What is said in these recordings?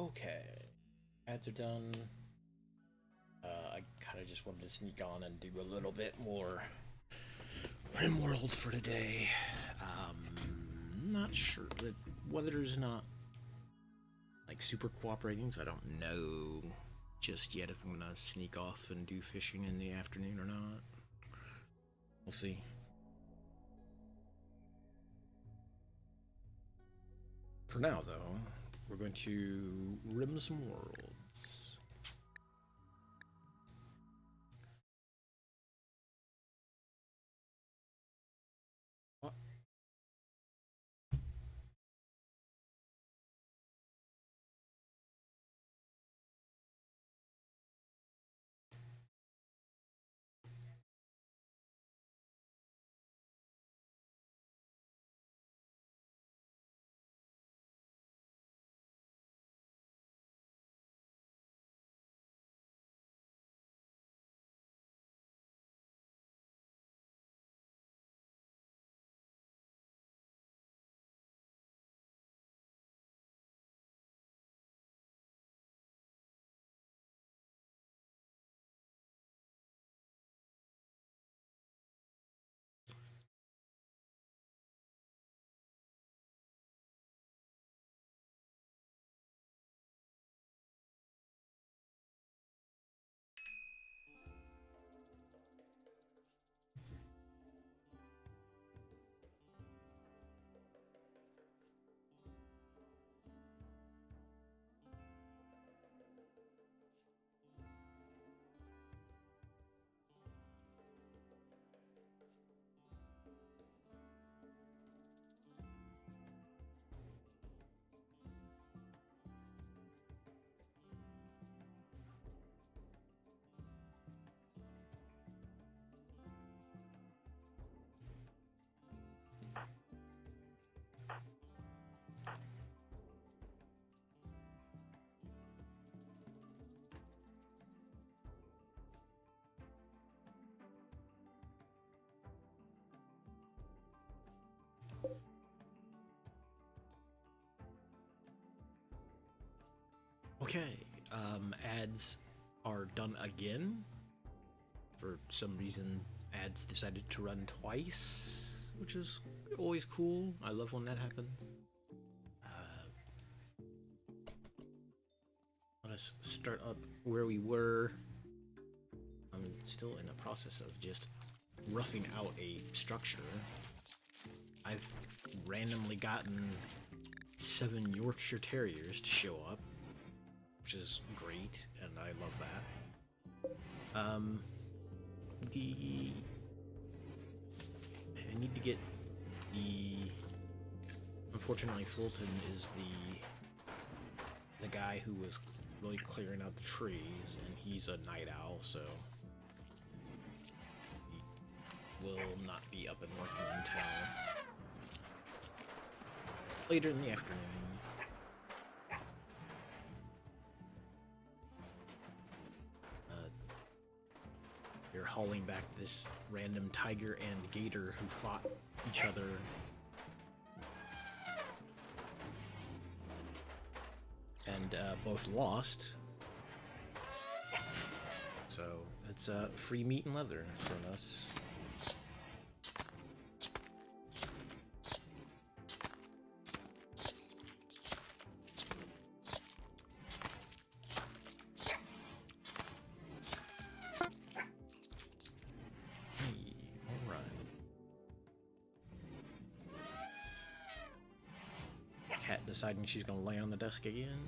Okay, ads are done. I kind of just wanted to sneak on and do a little bit more RimWorld for today. Not sure. The weather's not like super cooperating, so I don't know just yet if I'm gonna sneak off and do fishing in the afternoon or not. We'll see. For now, though, we're going to rim some worlds. What? Okay, ads are done again. For some reason, ads decided to run twice, which is always cool. I love when that happens. Let us start up where we were. I'm still in the process of just roughing out a structure. I've randomly gotten 7 Yorkshire Terriers to show up, which is great, and I love that. I need to get the... Unfortunately, Fulton is the guy who was really clearing out the trees, and he's a night owl, so he will not be up and working until later in the afternoon. You're hauling back this random tiger and gator who fought each other. And both lost. So it's free meat and leather from us. Cat deciding she's gonna lay on the desk again.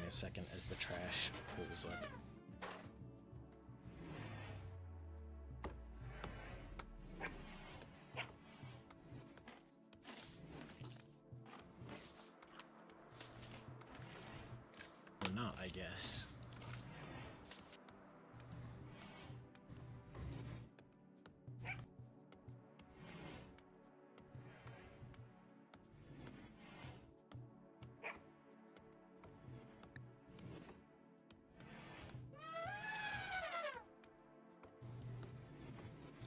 A second as the trash pulls up. Or not, I guess.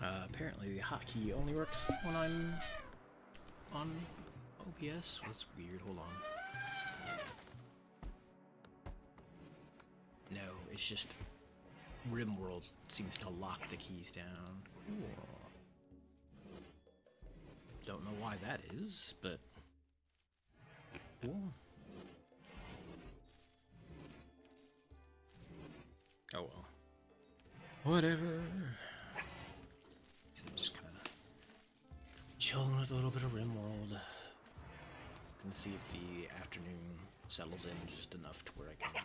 Apparently the hotkey only works when I'm on OBS. That's weird. Hold on. No, it's just RimWorld seems to lock the keys down. Cool. Don't know why that is, but cool. Oh well. Whatever. So just kind of chilling with a little bit of RimWorld. Can see if the afternoon settles in just enough to where I can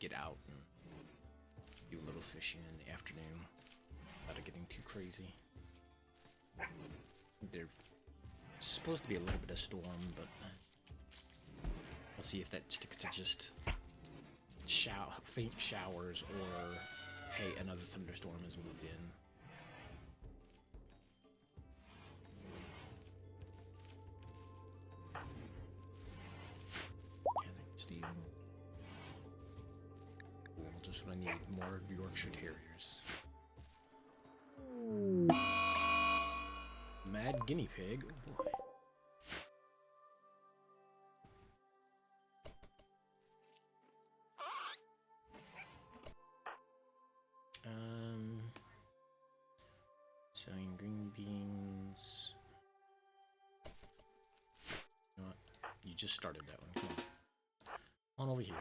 get out and do a little fishing in the afternoon without it getting too crazy. There's supposed to be a little bit of storm, but we'll see if that sticks to just faint showers or, hey, another thunderstorm has moved in. Steve. Cool, just when I need more Yorkshire Terriers. Mad guinea pig. Oh boy. Selling green beans. You know what? You just started that one. Come on. On over here.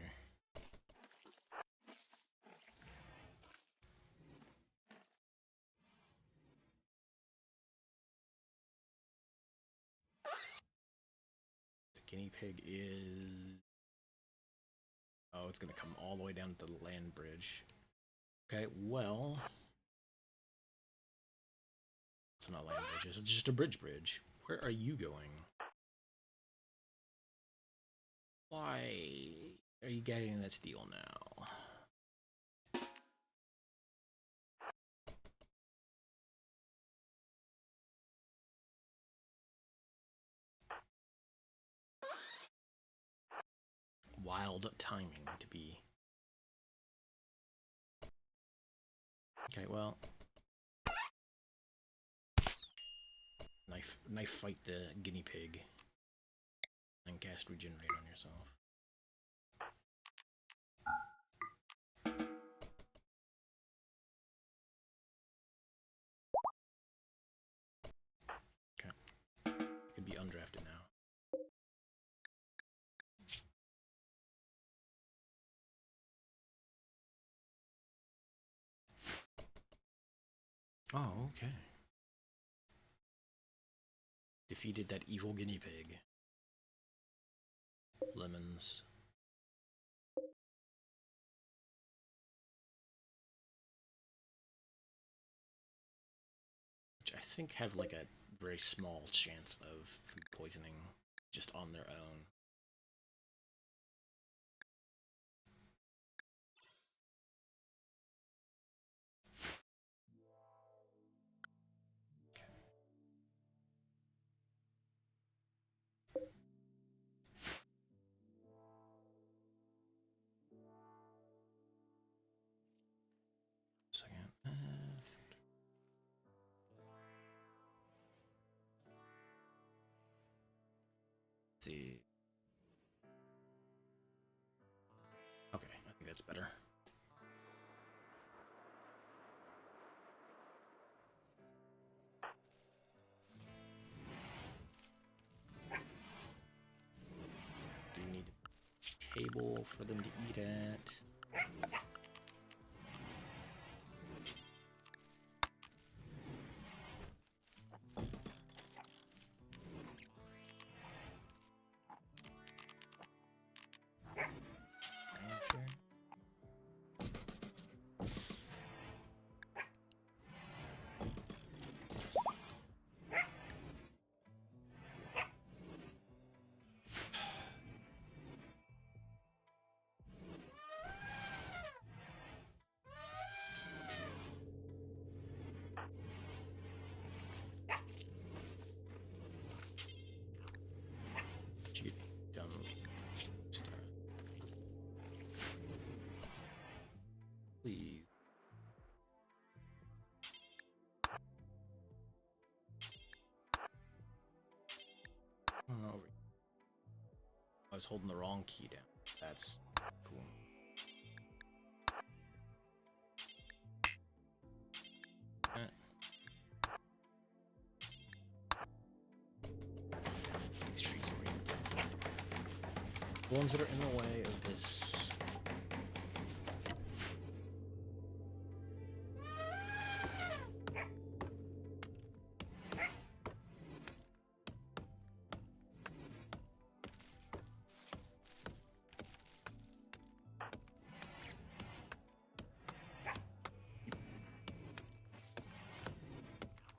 The guinea pig is... Oh, it's gonna come all the way down to the land bridge. Okay, well... It's not land bridges, it's just a bridge. Where are you going? Why are you getting that steel now? Wild timing to be. Okay, well. Knife fight the guinea pig. And cast regenerate on yourself. Okay. You can be undrafted now. Oh, okay. Defeated that evil guinea pig. Lemons. Which I think have like a very small chance of food poisoning just on their own. Second. Let's see. Okay, I think that's better. Do you need a table for them to eat at? I was holding the wrong key down. That's cool. These trees are weird. The ones that are in the way of this.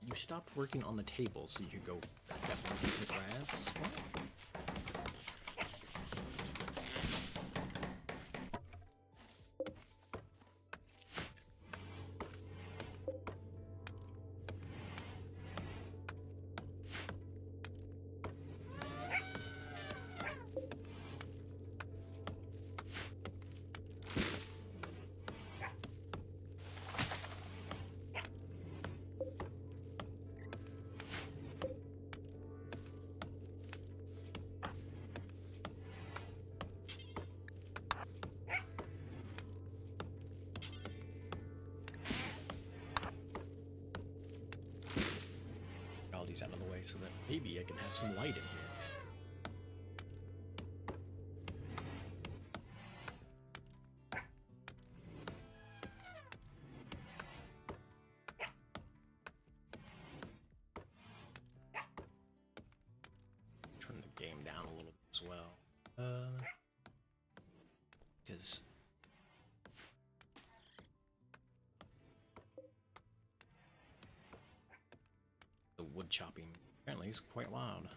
You stopped working on the table so you could go cut that one piece of grass? What? All these out of the way so that maybe I can have some light in here. Turn the game down a little bit as well. Because the wood chopping apparently is quite loud.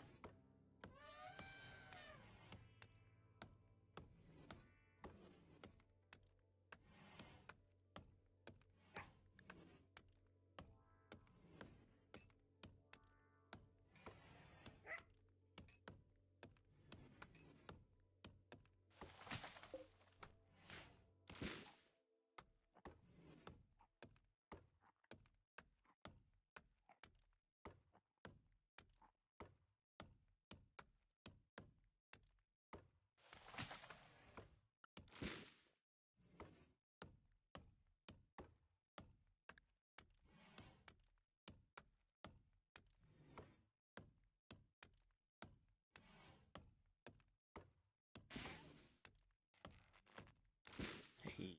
Hey.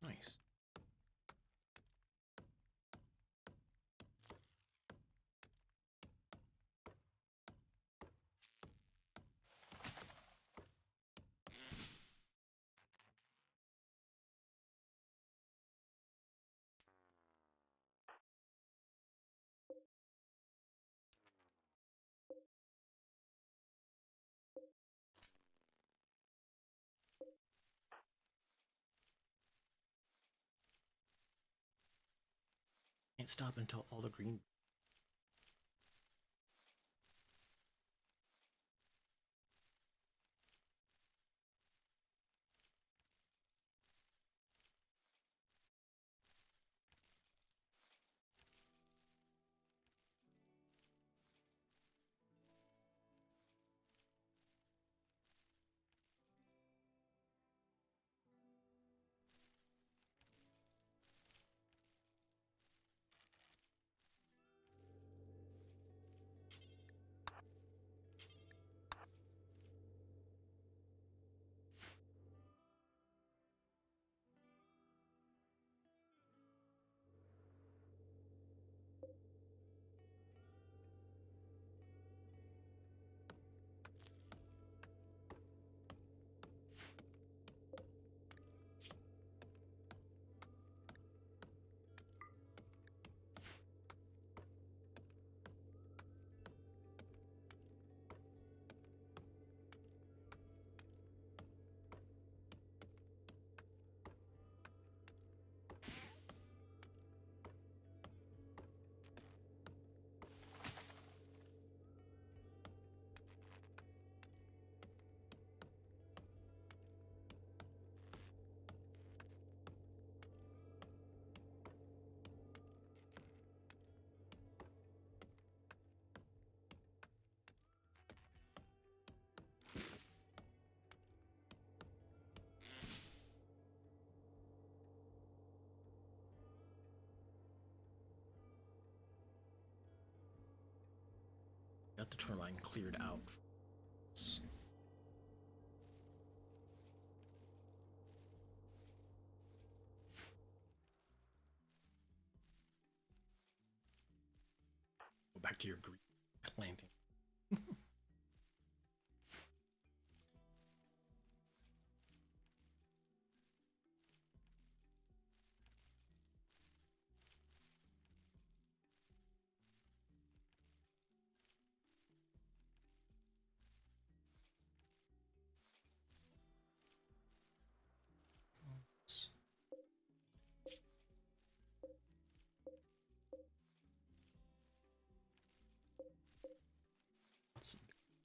Nice. Can't stop until all the green. Got the turbine cleared out. Go back to your Greek planting.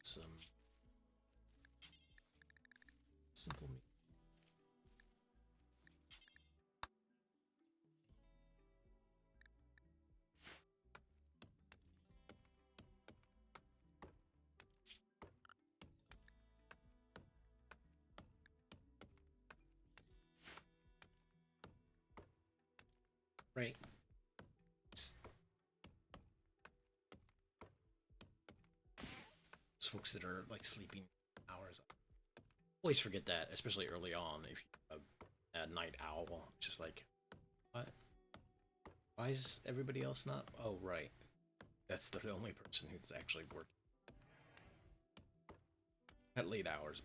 Some simple meat. Right. Those folks that are like sleeping hours. Always forget that, especially early on. If you're a night owl, just like, what? Why is everybody else not? Oh, right. That's the only person who's actually working at late hours.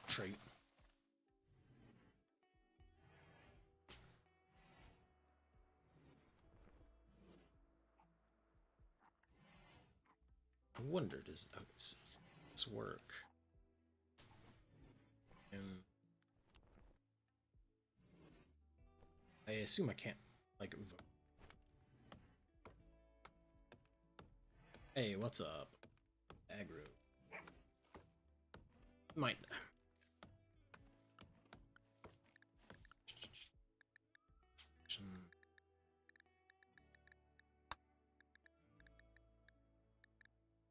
Trait. I wonder, does this work? I assume I can't, like, vote. Hey, what's up? Aggro. Might.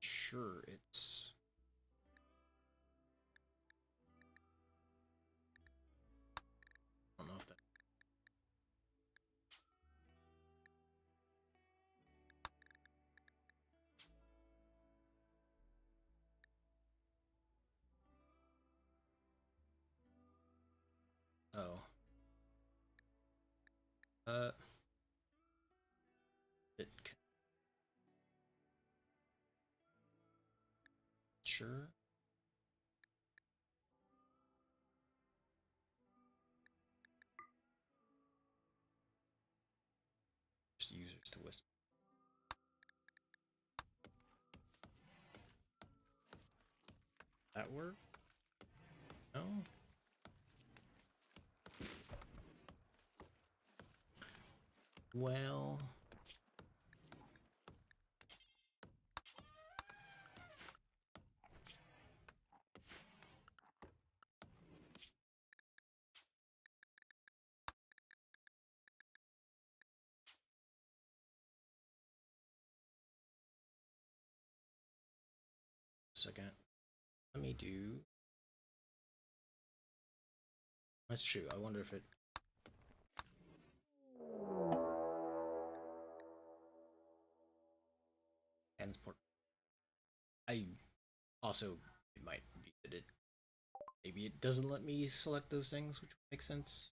Sure, it's... I don't know if that... Oh. It can... Sure. Just users to whisper. That work? No? Well... Second. Let me do... That's true. I wonder if it... Transport. I also... It might be that it... Maybe it doesn't let me select those things, which would make sense.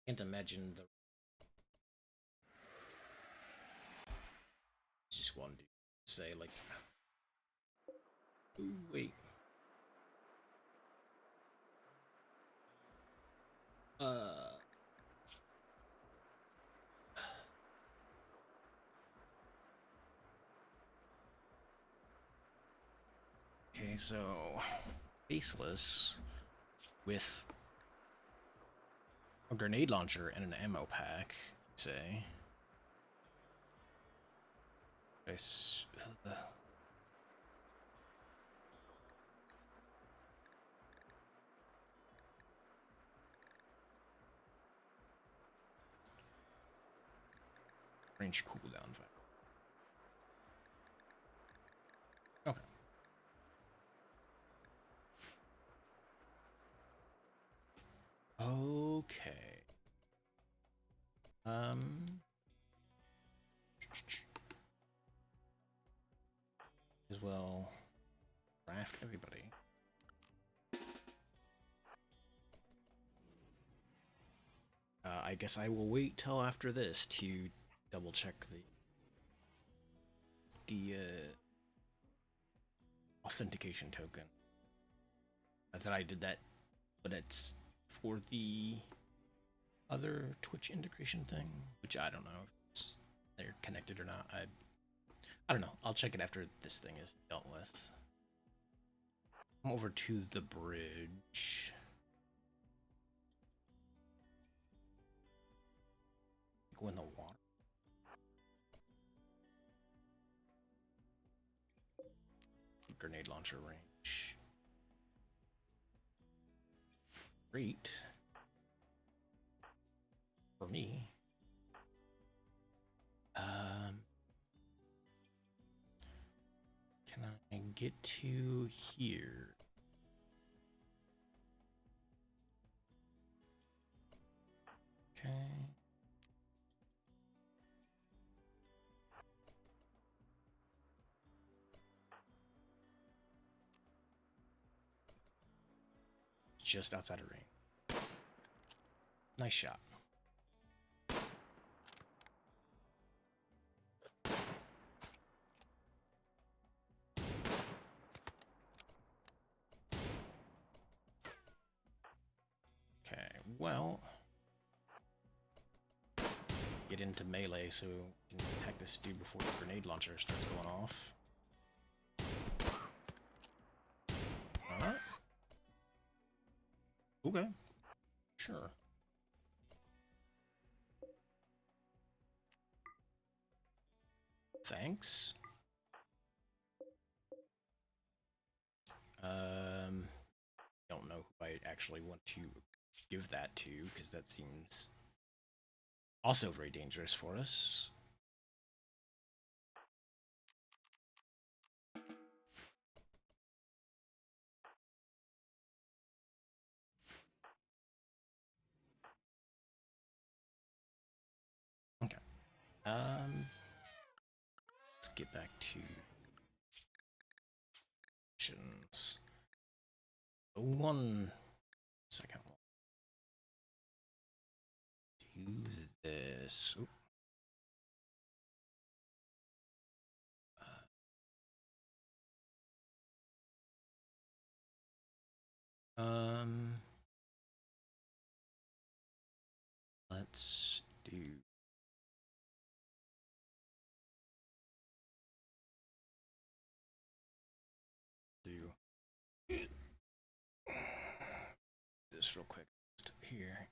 Can't imagine the... Just wanted to say, like... Ooh, wait. Okay, so... Faceless... With... A grenade launcher and an ammo pack, say. Range cooldown. Okay. Okay. as well draft everybody. I guess I will wait till after this to double check the authentication token. I thought I did that, but it's for the other Twitch integration thing, which I don't know if they're connected or not. I don't know. I'll check it after this thing is dealt with. Come over to the bridge. Go in the water. Grenade launcher range. Great. For me. Can I get to here? Okay. Just outside of range. Nice shot. Okay, well, get into melee so we can attack this dude before the grenade launcher starts going off. Alright. Okay. Sure. Thanks. Don't know who I actually want to give that to, because that seems also very dangerous for us. Okay. Let's get back to options. 1 second. Do this. Oop. Let's do this real quick.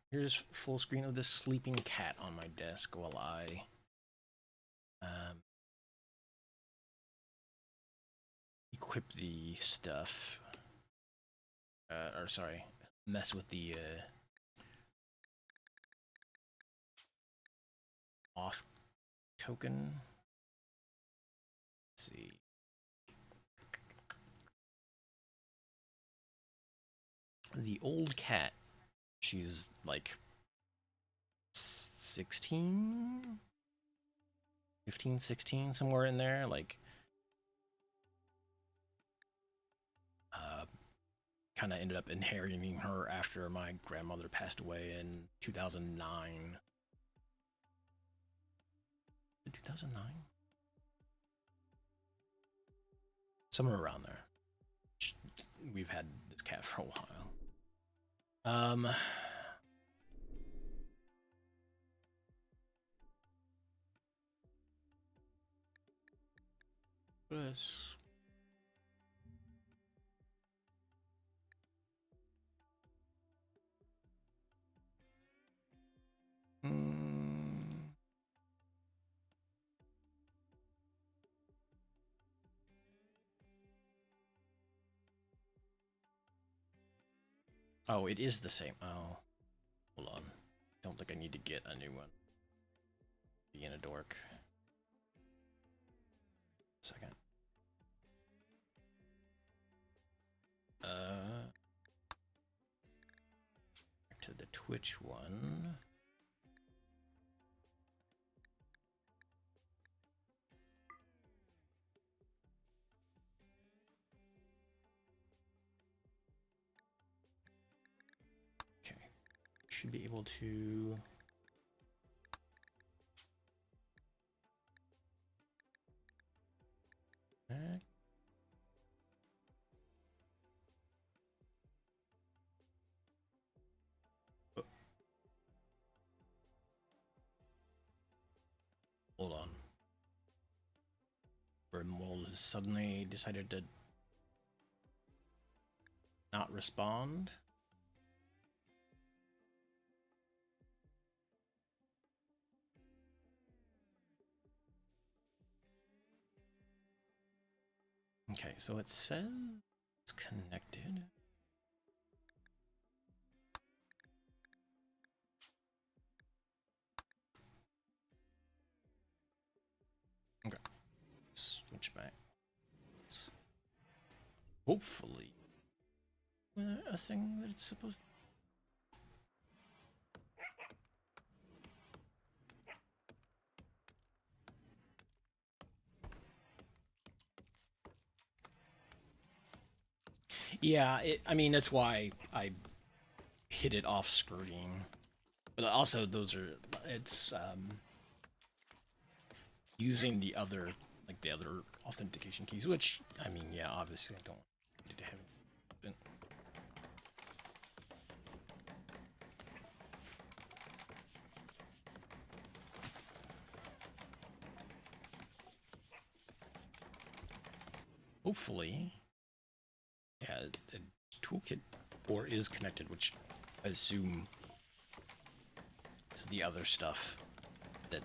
Here's full screen of this sleeping cat on my desk while I equip the stuff. Or sorry, mess with the auth token. Let's see. The old cat, she's like 16, 15, 16, somewhere in there. Like, kind of ended up inheriting her after my grandmother passed away in 2009. 2009? Somewhere around there. We've had this cat for a while. This. Oh, it is the same. Oh, hold on. Don't think I need to get a new one. Being a dork. Second. Back to the Twitch one. should be able to. Hold on. Brimwell has suddenly decided to not respond. Okay, so it says it's connected. Okay, switch back. Hopefully, a thing that it's supposed to. Yeah, I mean, that's why I hit it off screen. But also, it's using the other, like the other authentication keys, which, I mean, yeah, obviously I don't need to have it. Hopefully, yeah, the toolkit 4 is connected, which I assume is the other stuff that,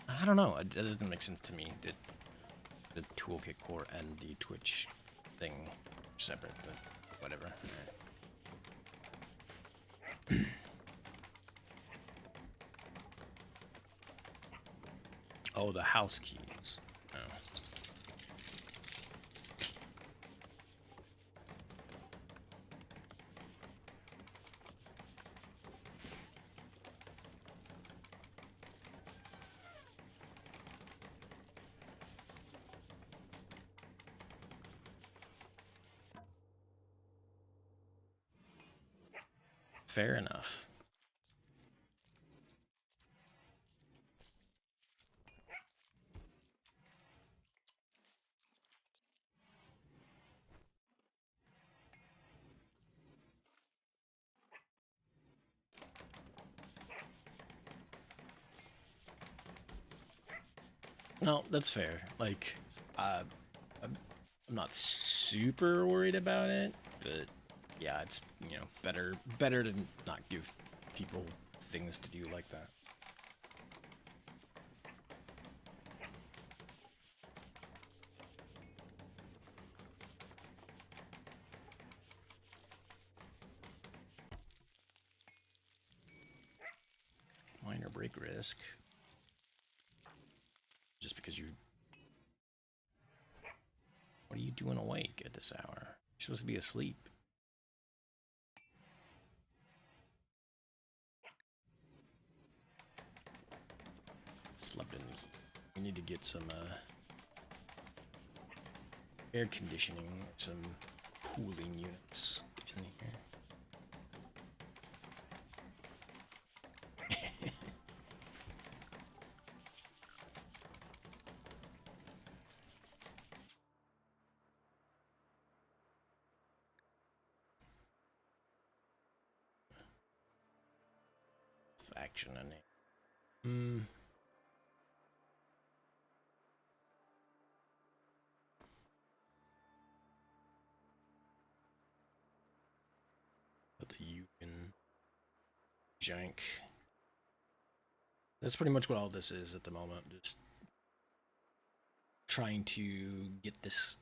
I don't know, it doesn't make sense to me that the toolkit core and the Twitch thing are separate, but whatever. Oh, the house keys. Oh. Fair enough. No, that's fair. Like, I'm not super worried about it, but yeah, it's, you know, better to not give people things to do like that. Minor break risk. Just because you... What are you doing awake at this hour? You're supposed to be asleep. Slept in. We need to get some air conditioning, some cooling units in here. Faction in it. But the Yukon jank. That's pretty much what all this is at the moment. Just trying to get this.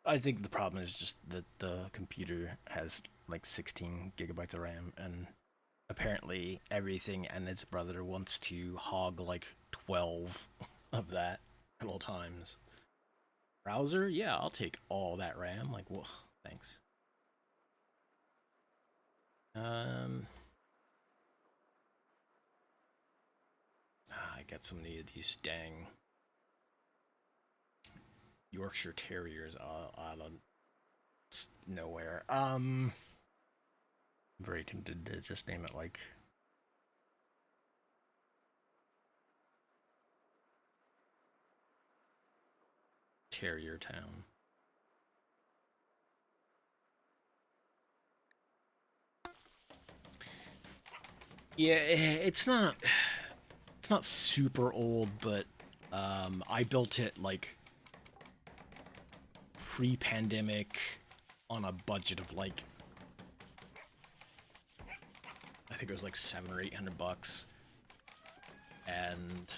I think the problem is just that the computer has like 16 gigabytes of RAM, and apparently everything and its brother wants to hog like 12 of that at all times. Browser, yeah, I'll take all that RAM. Like, whoa, thanks. I got so many of these dang Yorkshire Terriers out of nowhere. I'm very tempted to just name it like Terrier Town. Yeah, it's not super old, but I built it like pre-pandemic on a budget of like I think it was like $700 or $800, and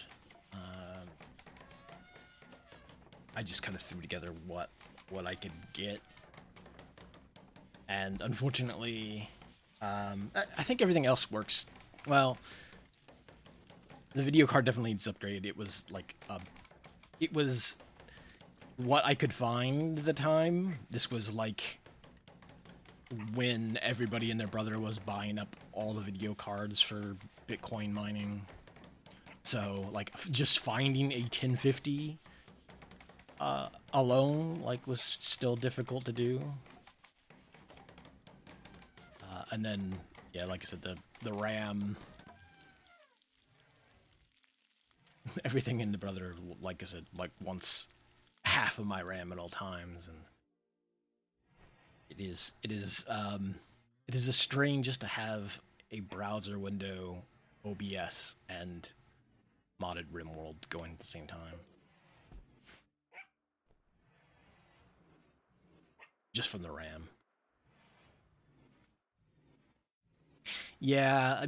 I just kind of threw together what I could get, and unfortunately, I think everything else works well. The video card definitely needs upgrade. It was like it was what I could find at the time. This was like when everybody and their brother was buying up all the video cards for Bitcoin mining. So like just finding a 1050 alone like was still difficult to do. And then yeah, like I said, the RAM, everything in the brother, like I said, like wants half of my RAM at all times, and it is a strain just to have a browser window, OBS, and modded RimWorld going at the same time. Just from the RAM. Yeah,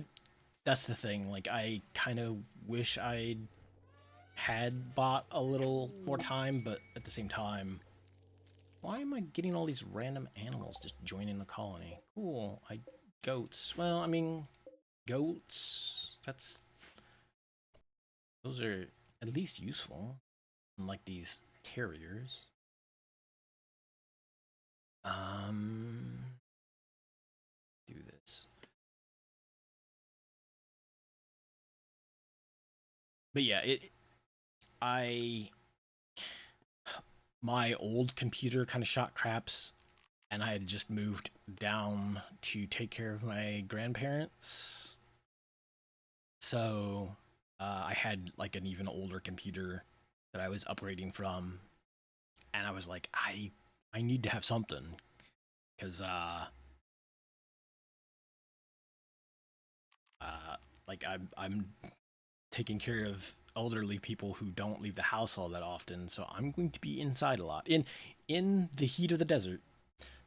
that's the thing. Like, I kind of wish I had bought a little more time, but at the same time, why am I getting all these random animals just joining the colony? Cool. Goats. Well, I mean, goats. Those are at least useful. Unlike these terriers. Do this. But yeah, my old computer kind of shot craps, and I had just moved down to take care of my grandparents. So I had like an even older computer that I was upgrading from, and I was like, I need to have something, because like I'm taking care of elderly people who don't leave the house all that often, so I'm going to be inside a lot in the heat of the desert.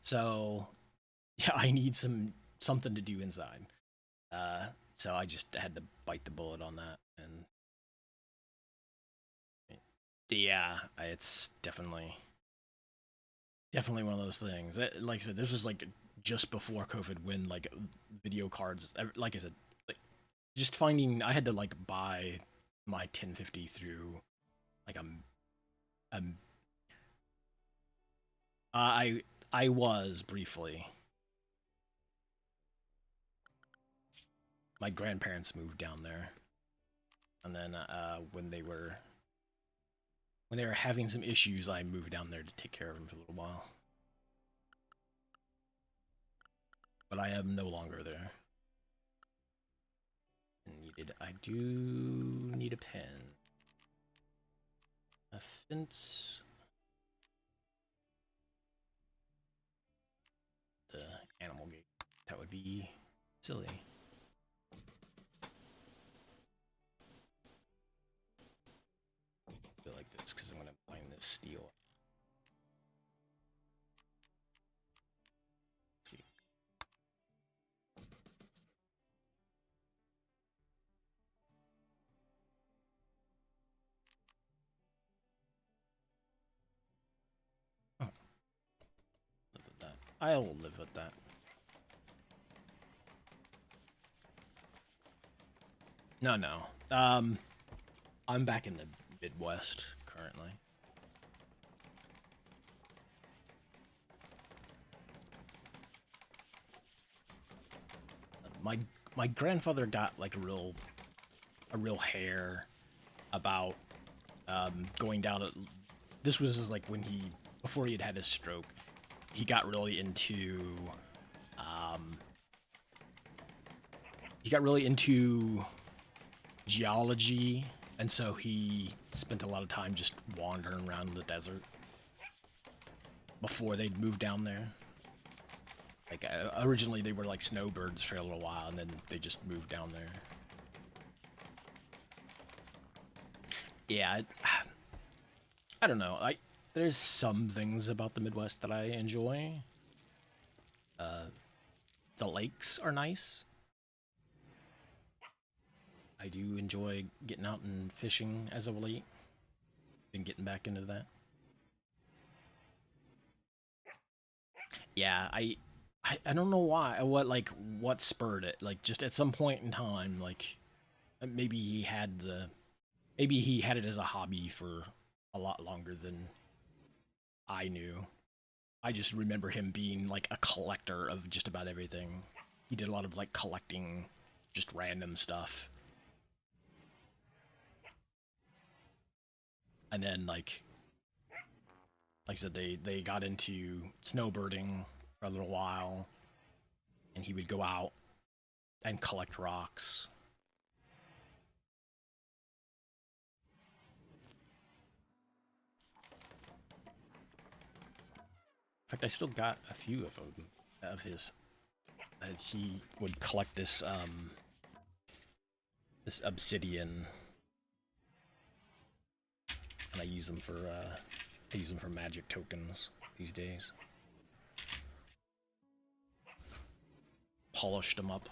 So yeah, I need something to do inside. So I just had to bite the bullet on that, and yeah, it's definitely one of those things. Like I said, this was like just before COVID, when like video cards, like I said, like just finding, I had to like buy my 1050 through like um I was briefly. My grandparents moved down there, and then when they were having some issues, I moved down there to take care of them for a little while. But I am no longer there. I do need a pen. A fence. The animal gate. That would be silly. I feel like this because I'm going to find this steel. Oh. Live with that. I'll live with that. No, no. I'm back in the Midwest currently. My grandfather got like a real hair about going down. This was like when before he had his stroke. He got really into he got really into geology, and so he spent a lot of time just wandering around the desert before they'd moved down there. Like, originally they were like snowbirds for a little while, and then they just moved down there. Yeah, I don't know. There's some things about the Midwest that I enjoy. The lakes are nice. I do enjoy getting out and fishing as of late. Been getting back into that. Yeah, I don't know why. What spurred it? Like, just at some point in time, like maybe he had the maybe he had it as a hobby for a lot longer than I knew. I just remember him being like a collector of just about everything. He did a lot of like collecting just random stuff. And then like I said, they got into snowbirding for a little while, and he would go out and collect rocks. In fact, I still got a few of them, of his. He would collect this obsidian, and I use them for magic tokens these days. Polished them up.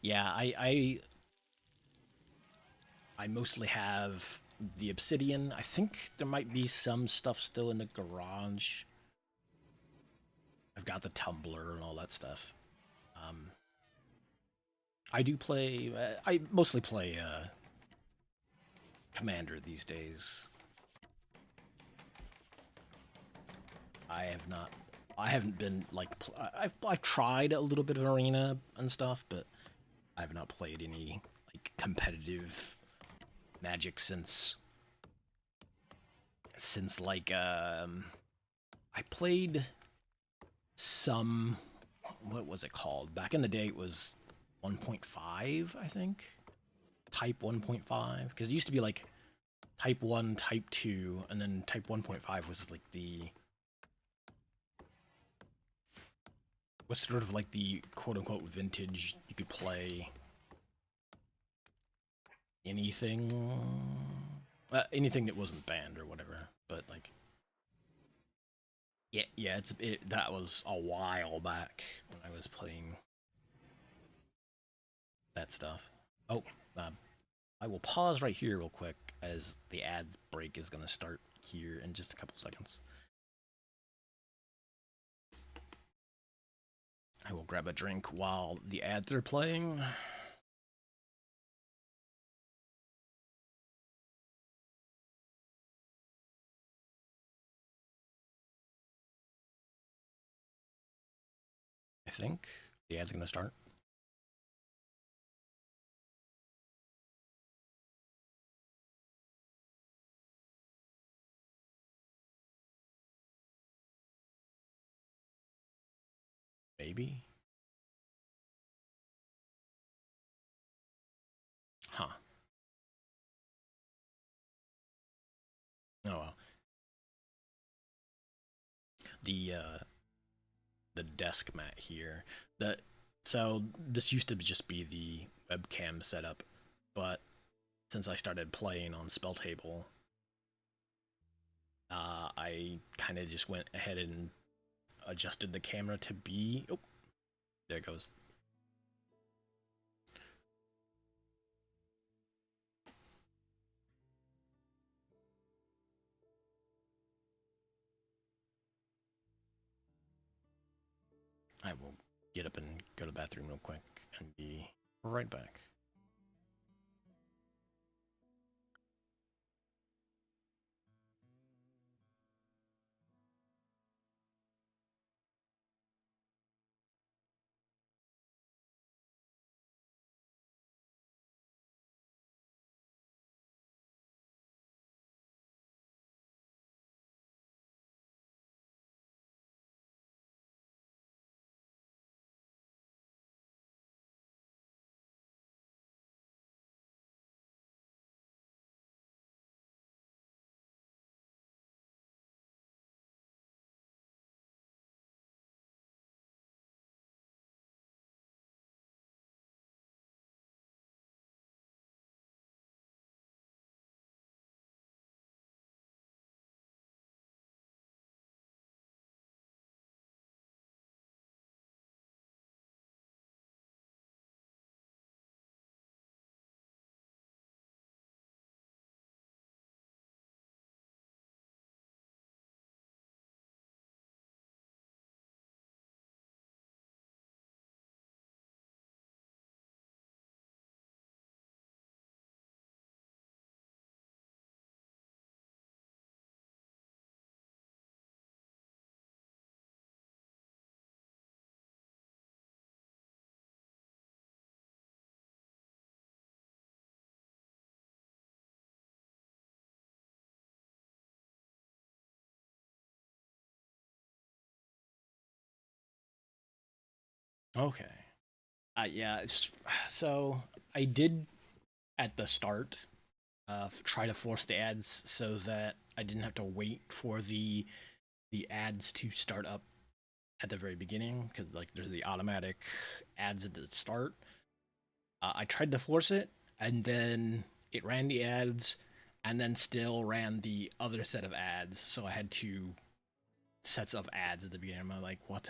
Yeah, I mostly have the obsidian. I think there might be some stuff still in the garage. I've got the tumbler and all that stuff. Um, I do play. I mostly play Commander these days. I have not. I haven't been like. I've tried a little bit of arena and stuff, but I have not played any like competitive Magic since like I played some. What was it called? Back in the day, it was 1.5, I think. Type 1.5, because it used to be like Type 1, Type 2, and then Type 1.5 was like was sort of like the quote-unquote vintage. You could play anything, anything that wasn't banned or whatever. But like, yeah, that was a while back when I was playing that stuff. Oh, I will pause right here real quick as the ad break is going to start here in just a couple seconds. I will grab a drink while the ads are playing. I think the ad's going to start. Maybe. Huh. Oh well. The desk mat here. So this used to just be the webcam setup, but since I started playing on Spell Table, I kind of just went ahead and adjusted the camera to be. Oh, there it goes. I will get up and go to the bathroom real quick and be right back. Okay. Yeah. So I did at the start try to force the ads so that I didn't have to wait for the ads to start up at the very beginning because like there's the automatic ads at the start. I tried to force it, and then it ran the ads, and then still ran the other set of ads. So I had two sets of ads at the beginning. I'm like, what?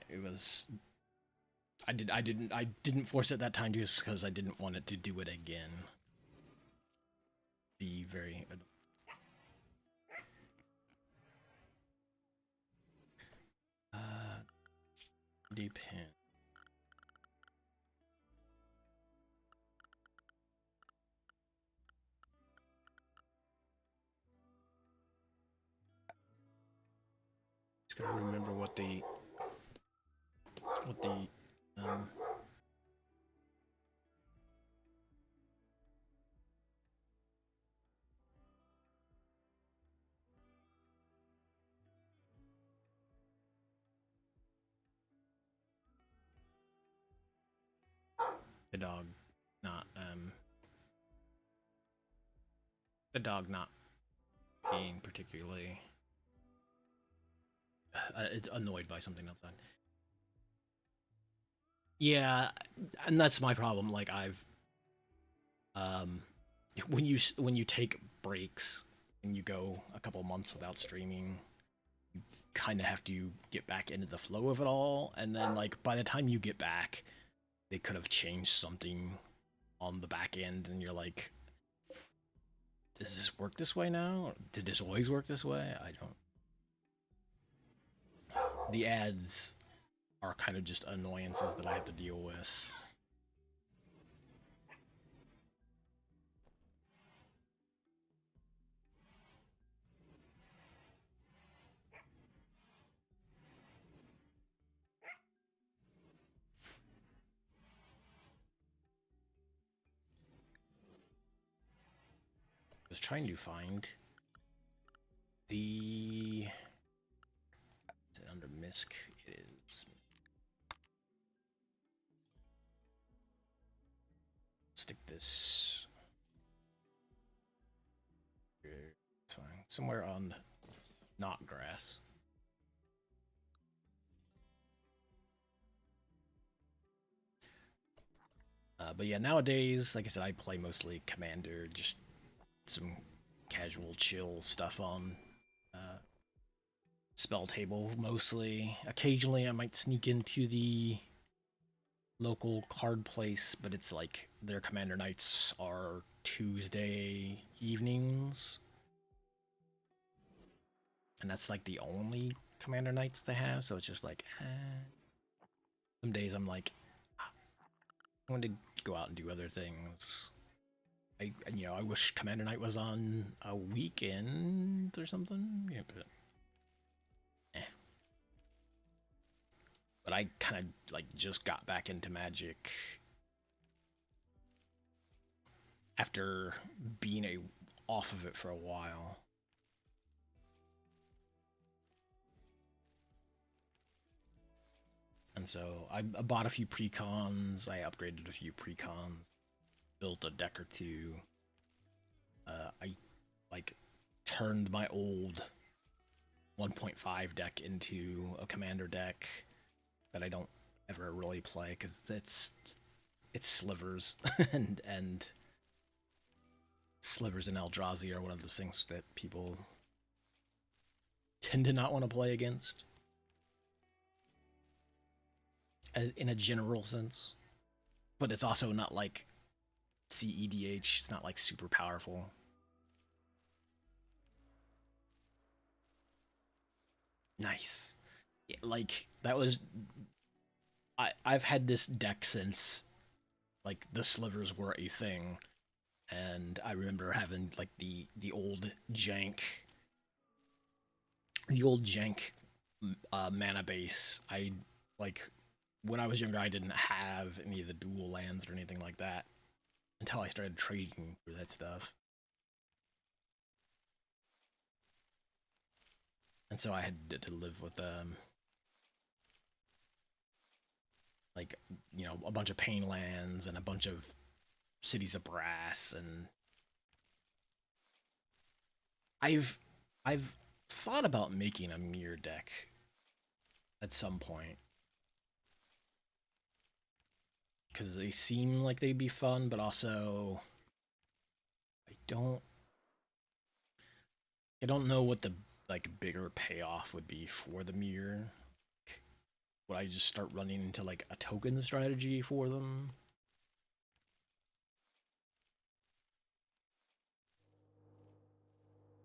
It was. I didn't force it that time just because I didn't want it to do it again. Be very. Uh, depend. Just gotta remember what the um the dog not the dog not being particularly annoyed by something outside. Yeah, and that's my problem. Like I've um when you take breaks and you go a couple months without streaming, kind of have to get back into the flow of it all, and then like by the time you get back, they could have changed something on the back end, and you're like, does this work this way now? Or did this always work this way? I don't. The ads are kind of just annoyances that I have to deal with. I was trying to find the. Is it under MISC? It is. Stick this. It's fine. Somewhere on not grass. But yeah, nowadays, like I said, I play mostly Commander, just some casual, chill stuff on uh, spell table mostly. Occasionally, I might sneak into the local card place, but it's like their Commander nights are Tuesday evenings, and that's like the only Commander nights they have. So it's just like, some days I'm like, I want to go out and do other things. I wish Commander Night was on a weekend or something. Yeah, eh. But I kind of like just got back into Magic after being off of it for a while. And so I bought a few precons. I upgraded a few precons, built a deck or two. I like turned my old 1.5 deck into a commander deck that I don't ever really play because it's slivers and slivers and Eldrazi are one of those things that people tend to not want to play against in a general sense. But it's also not like CEDH. It's not like super powerful. Nice. Yeah, like that was I've had this deck since like the slivers were a thing, and I remember having like the old jank mana base. I like when I was younger, I didn't have any of the dual lands or anything like that until I started trading for that stuff, and so I had to live with them. like, you know, a bunch of pain lands and a bunch of cities of brass. And I've I've thought about making a mirror deck at some point because they seem like they'd be fun, but also I don't I don't know what the like bigger payoff would be for the mirror. Would I just start running into like a token strategy for them?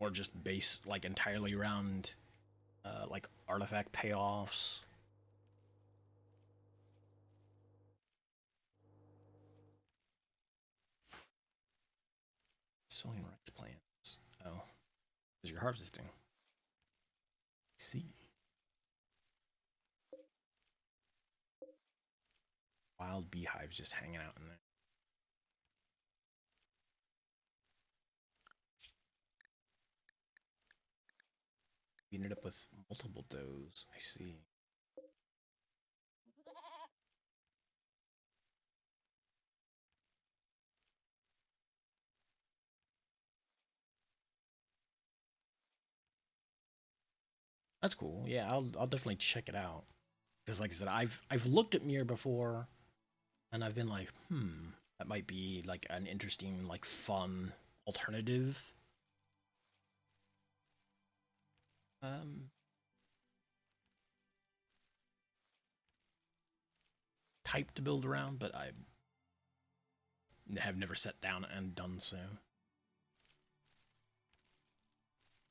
Or just base like entirely around like artifact payoffs? Sowing rice plants. Oh, because you're harvesting. I see. Wild beehives just hanging out in there. We ended up with multiple does. I see. That's cool. Yeah, I'll definitely check it out. Because like I said, I've looked at Mirror before, and I've been like, that might be like an interesting, like fun alternative. Um, Type to build around, but I have never sat down and done so.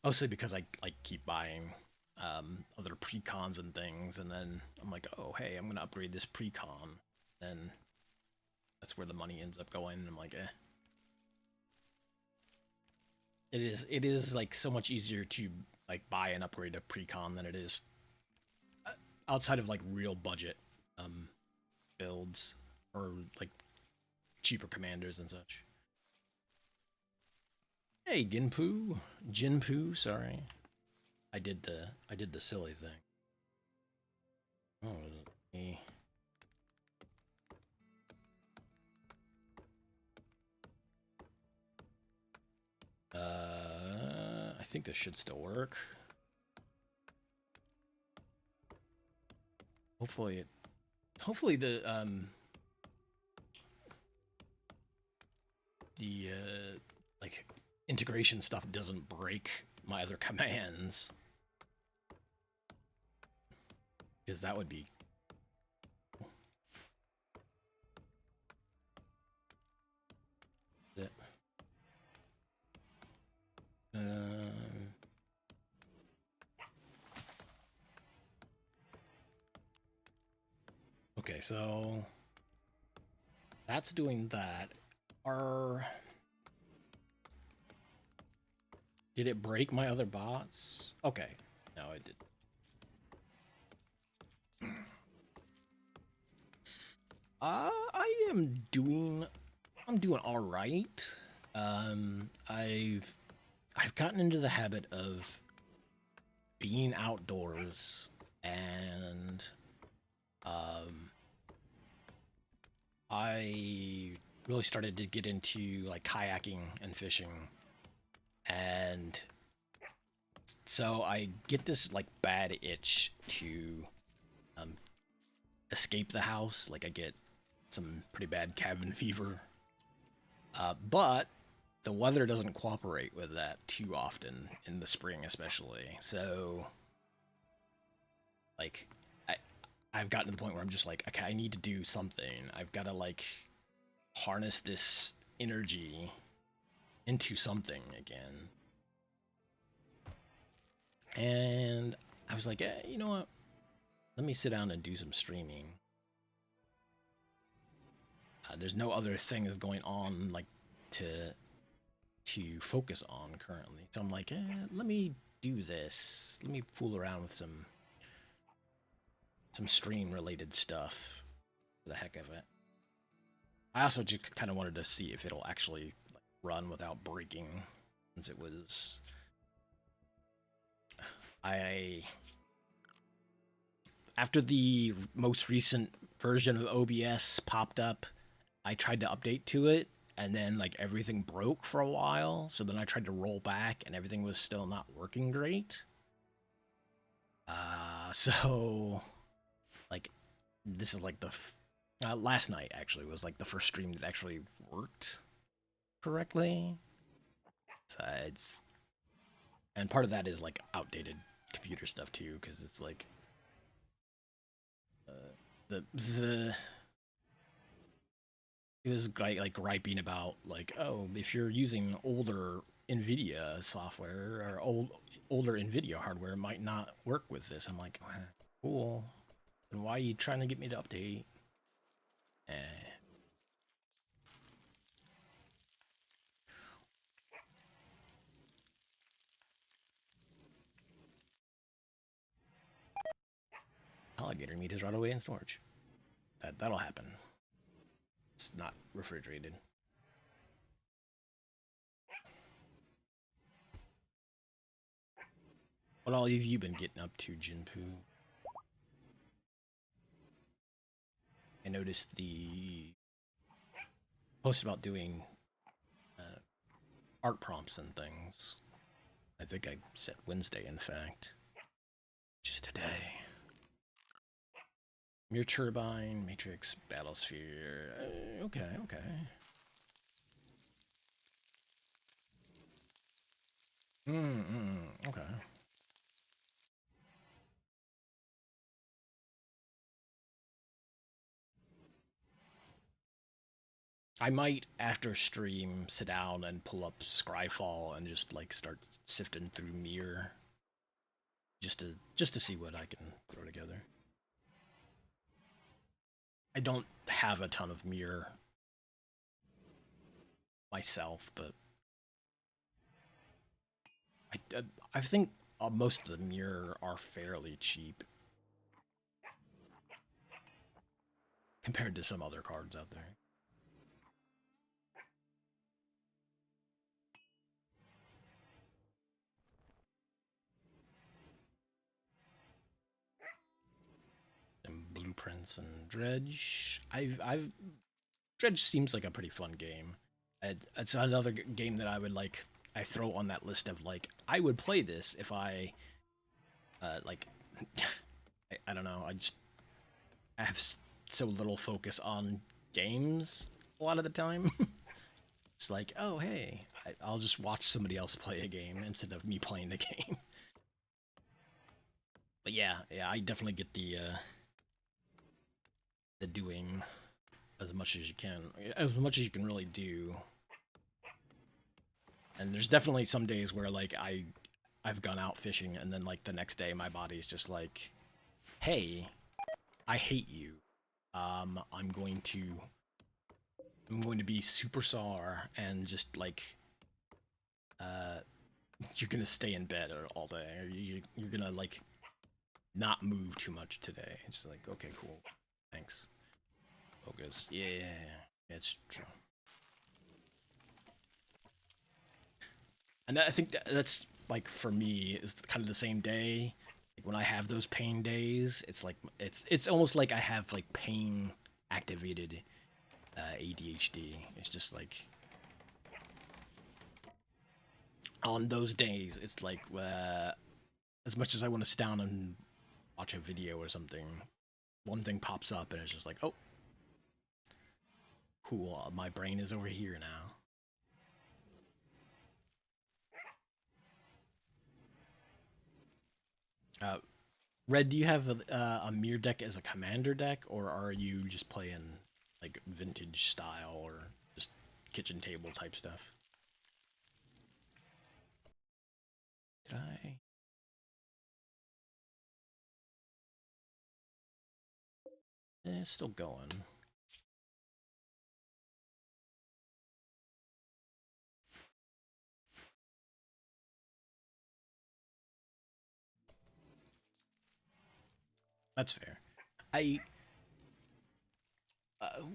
Mostly because I like keep buying other precons and things, and then I'm like, oh hey, I'm gonna upgrade this precon, and that's where the money ends up going. And I'm like, eh. It is like so much easier to like buy and upgrade a precon than it is outside of like real budget um builds or like cheaper commanders and such. Hey, Jinpoo, sorry. I did the silly thing. Oh, me. I think this should still work. Hopefully it. Hopefully the like integration stuff doesn't break my other commands, because that would be. It. Um, okay, so that's doing that. Are Did it break my other bots? Okay, no, it did. I am doing. I'm doing all right. I've gotten into the habit of being outdoors, and um, I really started to get into like kayaking and fishing, and so I get this like bad itch to um, escape the house. Like I get some pretty bad cabin fever, but the weather doesn't cooperate with that too often in the spring, especially. So, like, I I've gotten to the point where I'm just like, okay, I need to do something. I've got to like harness this energy into something again. And I was like, you know what? Let me sit down and do some streaming. There's no other things going on like to focus on currently. So I'm like, let me do this. Let me fool around with some stream related stuff for the heck of it. I also just kind of wanted to see if it'll actually like, run without breaking, since it was. I After the most recent version of OBS popped up. I tried to update to it, and then like everything broke for a while. So then I tried to roll back, and everything was still not working great. So like this is like the last night actually was like the first stream that actually worked correctly. So it's and part of that is like outdated computer stuff too, because it's like the it was like griping about like, oh, if you're using older Nvidia software or older Nvidia hardware, it might not work with this. I'm like, cool. Then why are you trying to get me to update? Eh. Alligator meat is right away in storage. That'll happen. It's not refrigerated. What all have you been getting up to, Jinpoo? I noticed the post about doing art prompts and things. I think I set Wednesday, in fact. Just today. Mirror Turbine, Matrix, Battlesphere. Okay. Okay. I might, after stream, sit down and pull up Scryfall and just like start sifting through Mirror, just to see what I can throw together. I don't have a ton of Mirror myself, but I think most of the Mirror are fairly cheap compared to some other cards out there. And Blueprints and Dredge. I've Dredge seems like a pretty fun game. It's another game that I would like. I throw on that list of like I would play this if I like. I don't know. I have so little focus on games a lot of the time. It's like, oh hey, I'll just watch somebody else play a game instead of me playing the game. But yeah, I definitely get the doing as much as you can, as much as you can really do. And there's definitely some days where like I've gone out fishing and then like the next day my body's just like, hey, I hate you. I'm going to be super sore and just like you're gonna stay in bed all day. Or you're gonna like not move too much today. It's like, okay, cool, thanks. Focus. Yeah, it's true. And I think that's like for me is kind of the same day. Like when I have those pain days, it's like it's almost like I have like pain activated ADHD. It's just like on those days, it's like as much as I want to sit down and watch a video or something, one thing pops up and it's just like, oh, cool, my brain is over here now. Red, do you have a mirror deck as a commander deck, or are you just playing like vintage style or just kitchen table type stuff? Did I? It's still going. That's fair. I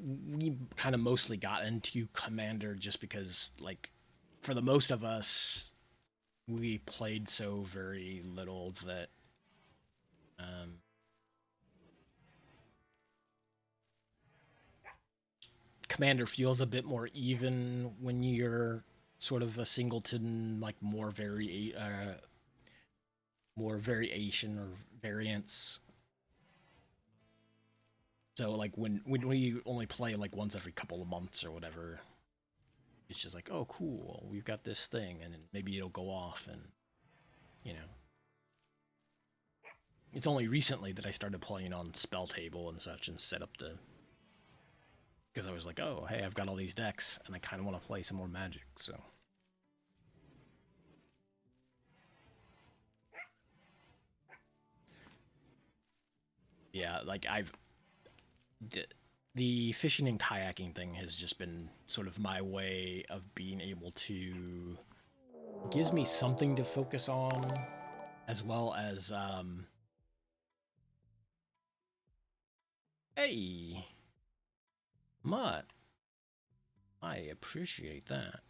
we kind of mostly got into commander just because like for the most of us we played so very little that um Commander feels a bit more even when you're sort of a singleton, like more variation or variance. So like when we only play like once every couple of months or whatever, it's just like, oh cool, we've got this thing, and maybe it'll go off, and you know. It's only recently that I started playing on Spell Table and such and set up the, because I was like, oh hey, I've got all these decks and I kind of want to play some more Magic, so. Yeah, like the fishing and kayaking thing has just been sort of my way of being able to, gives me something to focus on, as well as hey, Mutt, I appreciate that.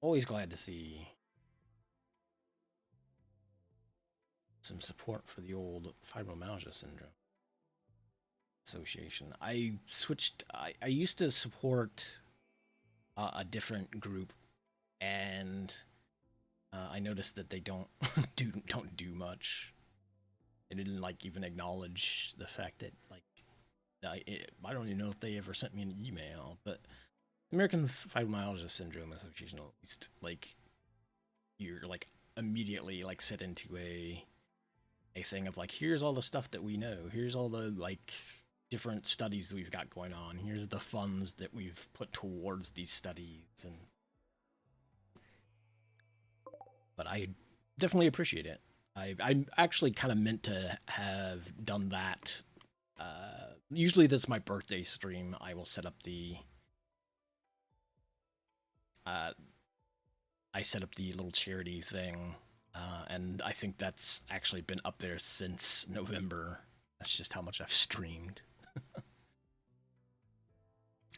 Always glad to see some support for the old fibromyalgia syndrome association. I switched. I used to support a different group, and I noticed that they don't don't do much. They didn't like even acknowledge the fact that like I don't even know if they ever sent me an email, but American Fibromyalgia Syndrome Association, at least, like you're like immediately like set into a thing of like, here's all the stuff that we know, here's all the like different studies we've got going on, here's the funds that we've put towards these studies, and but I definitely appreciate it. I actually kind of meant to have done that. Usually that's my birthday stream. I will set up the uh, I set up the little charity thing, and I think that's actually been up there since November. That's just how much I've streamed.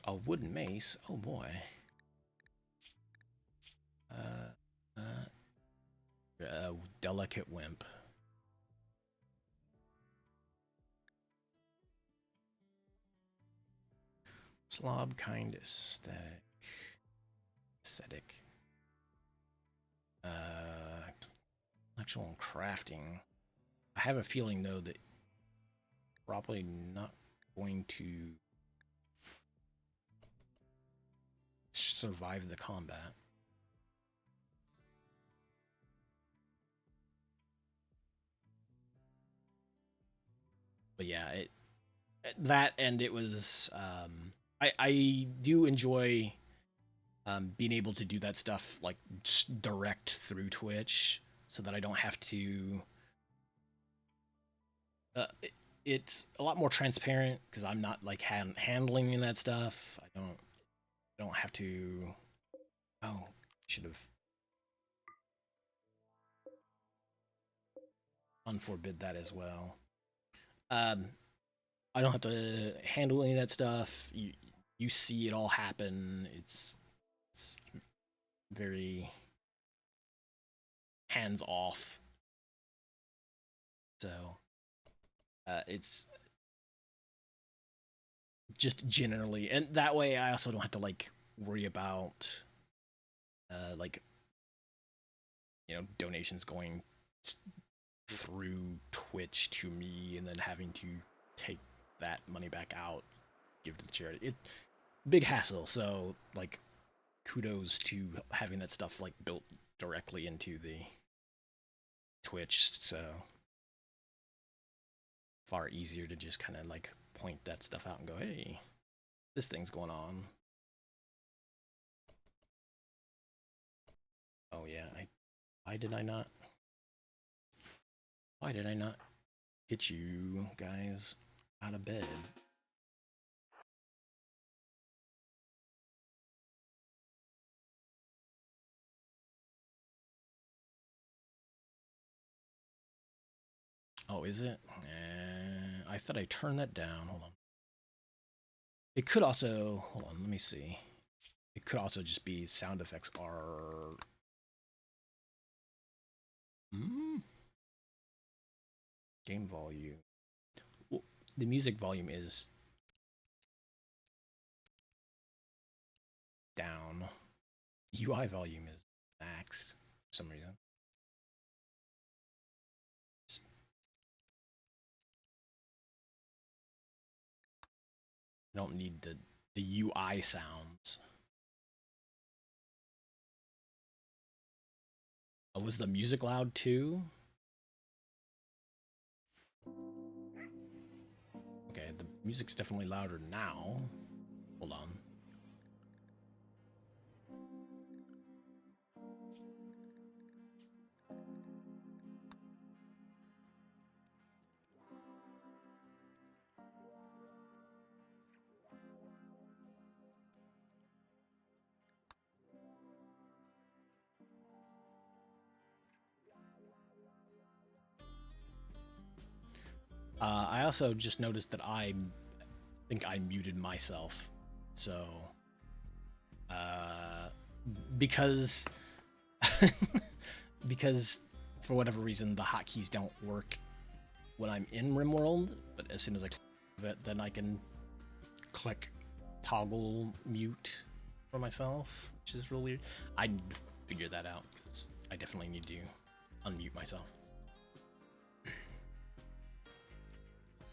A wooden mace? Oh boy. Delicate wimp. Slob kind aesthetic. Aesthetic. Intellectual and crafting. I have a feeling though that probably not going to survive the combat. But yeah, that, and it was I do enjoy being able to do that stuff like direct through Twitch, so that I don't have to. It's a lot more transparent because I'm not like handling that stuff. I don't have to. Oh, should have unforbid that as well. Um, I don't have to handle any of that stuff. You see it all happen. It's very hands off. So it's just generally, and that way I also don't have to like worry about like donations going through Twitch to me and then having to take that money back out, give to the charity. It big hassle. So like kudos to having that stuff like built directly into the Twitch. So far easier to just kind of like point that stuff out and go, hey, this thing's going on. Oh yeah, why did I not? Why did I not get you guys out of bed? Oh, is it? I thought I turned that down. Hold on. It could also, hold on, let me see. It could also just be sound effects are. Game volume. Well, the music volume is down. UI volume is max for some reason. I don't need the UI sounds. Oh, was the music loud too? Okay, the music's definitely louder now. Hold on. I also just noticed that I think I muted myself. So, because because for whatever reason the hotkeys don't work when I'm in RimWorld, but as soon as I click it, then I can click toggle mute for myself, which is real weird. I need to figure that out because I definitely need to unmute myself.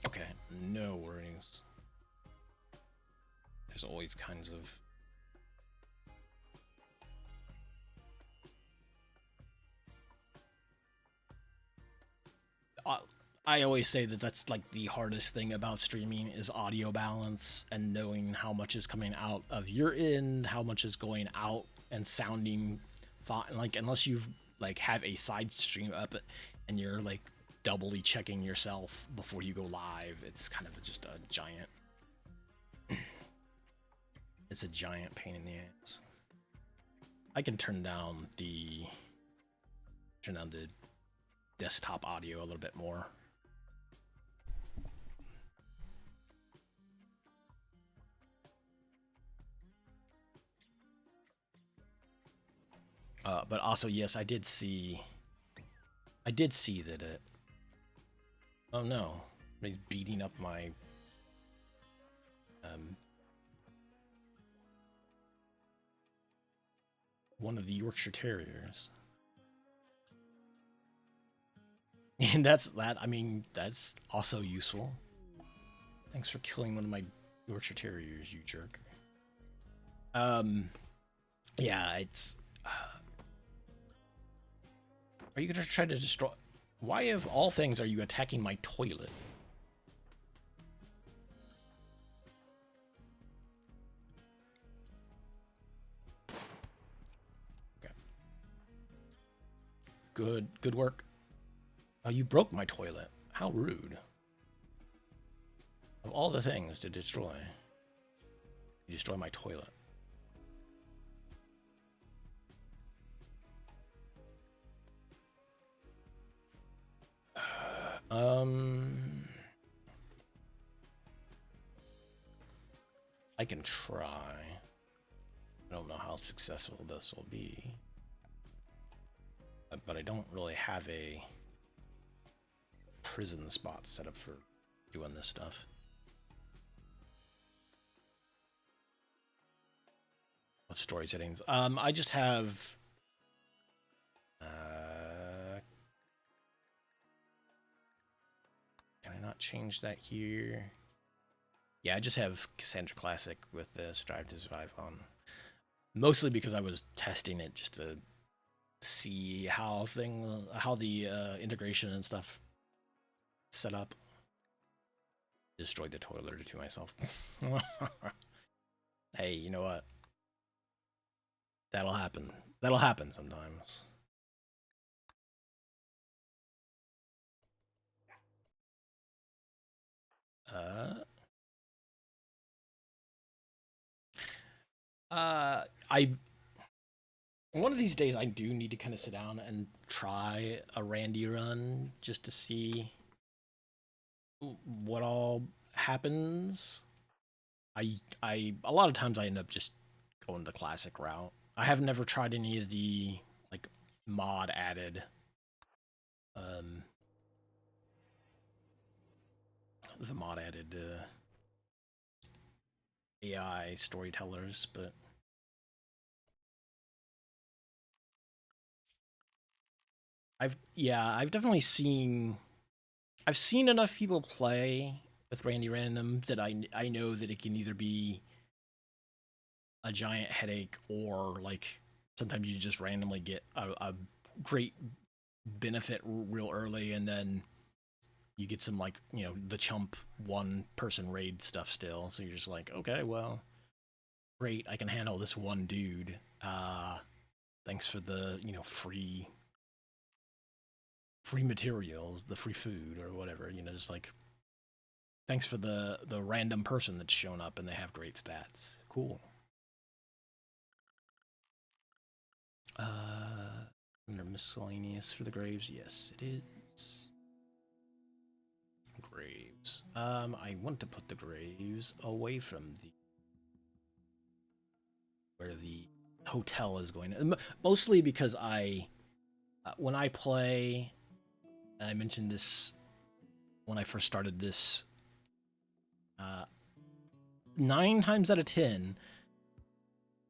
Okay, no worries. There's always kinds of I always say that that's like the hardest thing about streaming is audio balance and knowing how much is coming out of your end, how much is going out and sounding fine. Like unless you've like have a side stream up and you're like doubly checking yourself before you go live, it's kind of just a giant it's a giant pain in the ass. I can turn down the desktop audio a little bit more. But also, yes, I did see that it. Oh no, he's beating up my. One of the Yorkshire Terriers. And that's that. I mean, that's also useful. Thanks for killing one of my Yorkshire Terriers, you jerk. Yeah, it's. Are you gonna try to destroy? Why, of all things, are you attacking my toilet? Okay. Good work. Oh, you broke my toilet. How rude. Of all the things to destroy, you destroy my toilet. I can try. I don't know how successful this will be. But I don't really have a prison spot set up for doing this stuff. What story settings? I just have can I not change that here? Yeah, I just have Cassandra Classic with the Strive to Survive on. Mostly because I was testing it just to see how the integration and stuff set up. Destroyed the toilet to myself. Hey, you know what? That'll happen. That'll happen sometimes. I one of these days I do need to kind of sit down and try a Randy run just to see what all happens. I a lot of times I end up just going the classic route. I have never tried any of the like mod added the mod added AI storytellers, but I've definitely I've seen enough people play with Randy Random that I know that it can either be a giant headache or like sometimes you just randomly get a great benefit real early and then you get some like the chump one person raid stuff still, so you're just like, okay, well, great, I can handle this one dude. Thanks for the free materials, the free food or whatever, just like thanks for the random person that's shown up and they have great stats. Cool. Under miscellaneous for the graves, yes, it is. Graves. I want to put the graves away from the where the hotel is going. Mostly because when I play, and I mentioned this when I first started this, 9 times out of 10,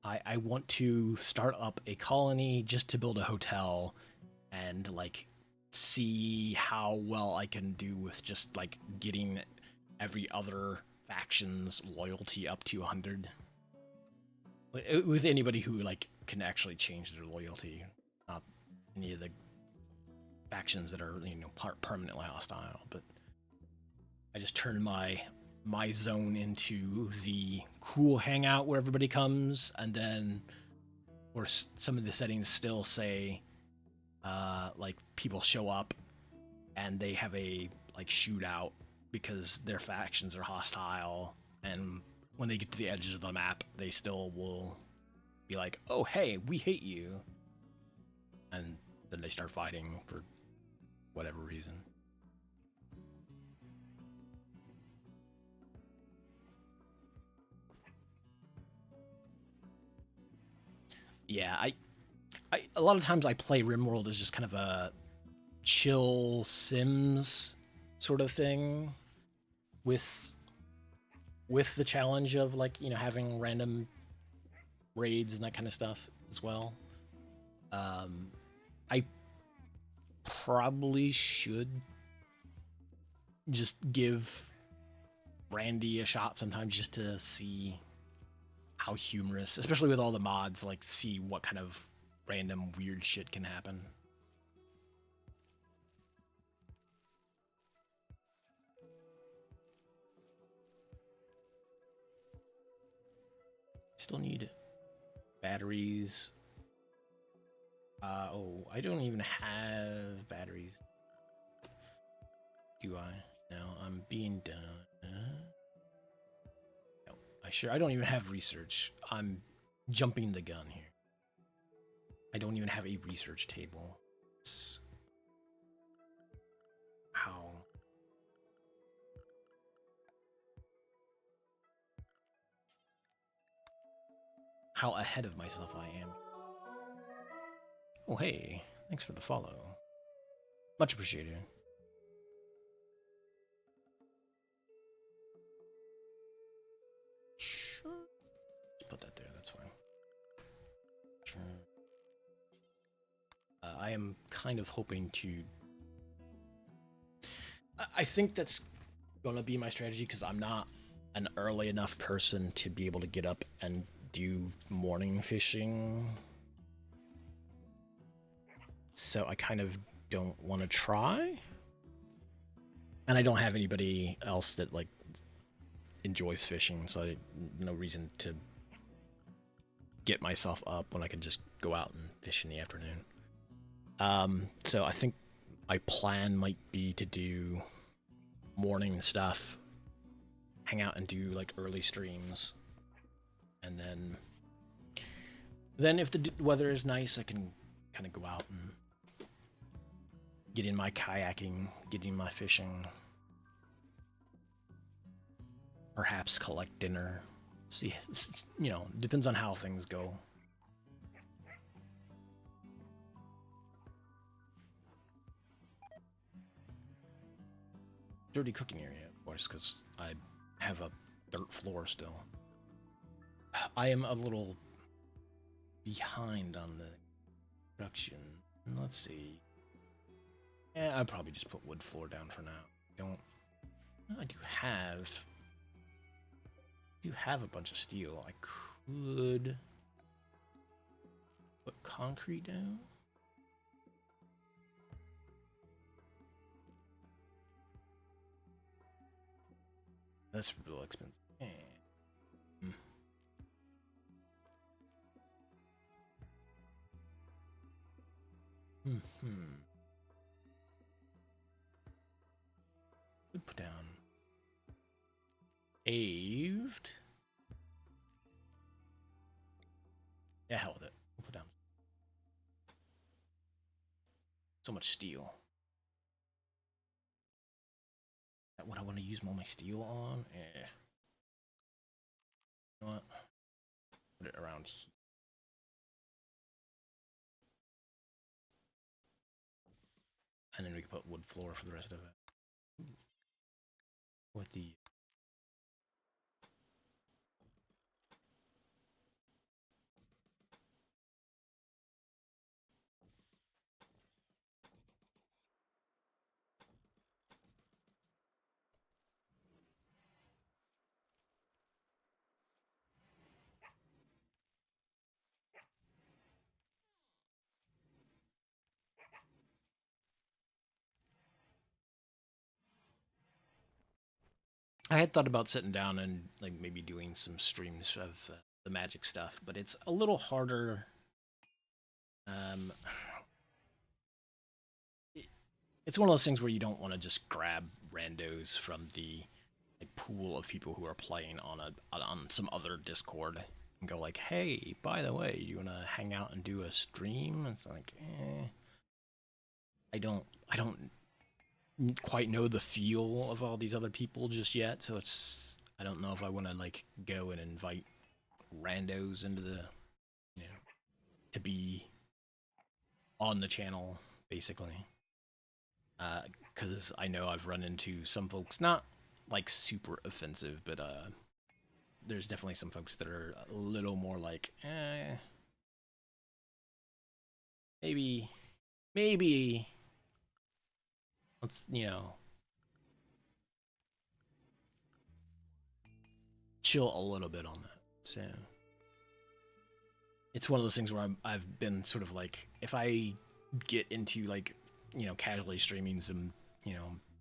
I want to start up a colony just to build a hotel and like see how well I can do with just like getting every other faction's loyalty up to 100. With anybody who like can actually change their loyalty, not any of the factions that are permanently hostile. But I just turn my zone into the cool hangout where everybody comes, and then where some of the settings still say like people show up and they have a like shootout because their factions are hostile, and when they get to the edges of the map they still will be like, oh hey, we hate you, and then they start fighting for whatever reason. Yeah, I a lot of times I play RimWorld as just kind of a chill Sims sort of thing with the challenge of like having random raids and that kind of stuff as well. I probably should just give Randy a shot sometimes just to see how humorous, especially with all the mods, like see what kind of random weird shit can happen. Still need batteries. Oh, I don't even have batteries. Do I? No, I'm being done. No, I don't even have research. I'm jumping the gun here. I don't even have a research table. How? How ahead of myself I am. Oh, hey. Thanks for the follow. Much appreciated. Sure. Just put that there. That's fine. Sure. I am kind of hoping to... I think that's gonna be my strategy because I'm not an early enough person to be able to get up and do morning fishing. So I kind of don't want to try. And I don't have anybody else that like enjoys fishing, so no reason to get myself up when I can just go out and fish in the afternoon. So I think my plan might be to do morning stuff, hang out and do like early streams, and then if the weather is nice, I can kind of go out and get in my kayaking, get in my fishing, perhaps collect dinner. See, depends on how things go. Dirty cooking area, of course, because I have a dirt floor still. I am a little behind on the production. Let's see. Yeah, I'd probably just put wood floor down for now. Don't. I do have a bunch of steel. I could put concrete down. That's real expensive. Hmm. Hmm. Could put down paved. Yeah, hell with it. We'll put down so much steel. That what I want to use all my steel on? Eh. You know what? Put it around here. And then we can put wood floor for the rest of it. With the I had thought about sitting down and like maybe doing some streams of the magic stuff, but it's a little harder. Um, it's one of those things where you don't want to just grab randos from the like pool of people who are playing on some other Discord and go like, "Hey, by the way, you want to hang out and do a stream?" It's like, I don't quite know the feel of all these other people just yet, so I don't know if I want to like go and invite randos into the you know to be on the channel basically. Because I know I've run into some folks, not like super offensive, but there's definitely some folks that are a little more like, maybe, maybe let's chill a little bit on that. So it's one of those things where I've been sort of like, if I get into like, casually streaming some,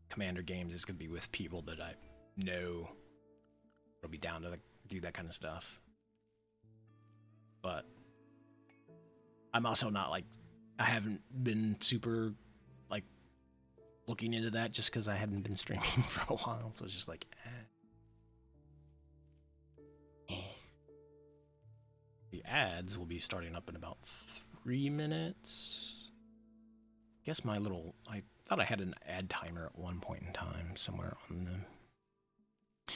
commander games, it's gonna be with people that I know will be down to like, do that kind of stuff. But I'm also not like, I haven't been super like looking into that just because I hadn't been streaming for a while. So it's just like, The ads will be starting up in about 3 minutes. Guess I thought I had an ad timer at one point in time somewhere on the.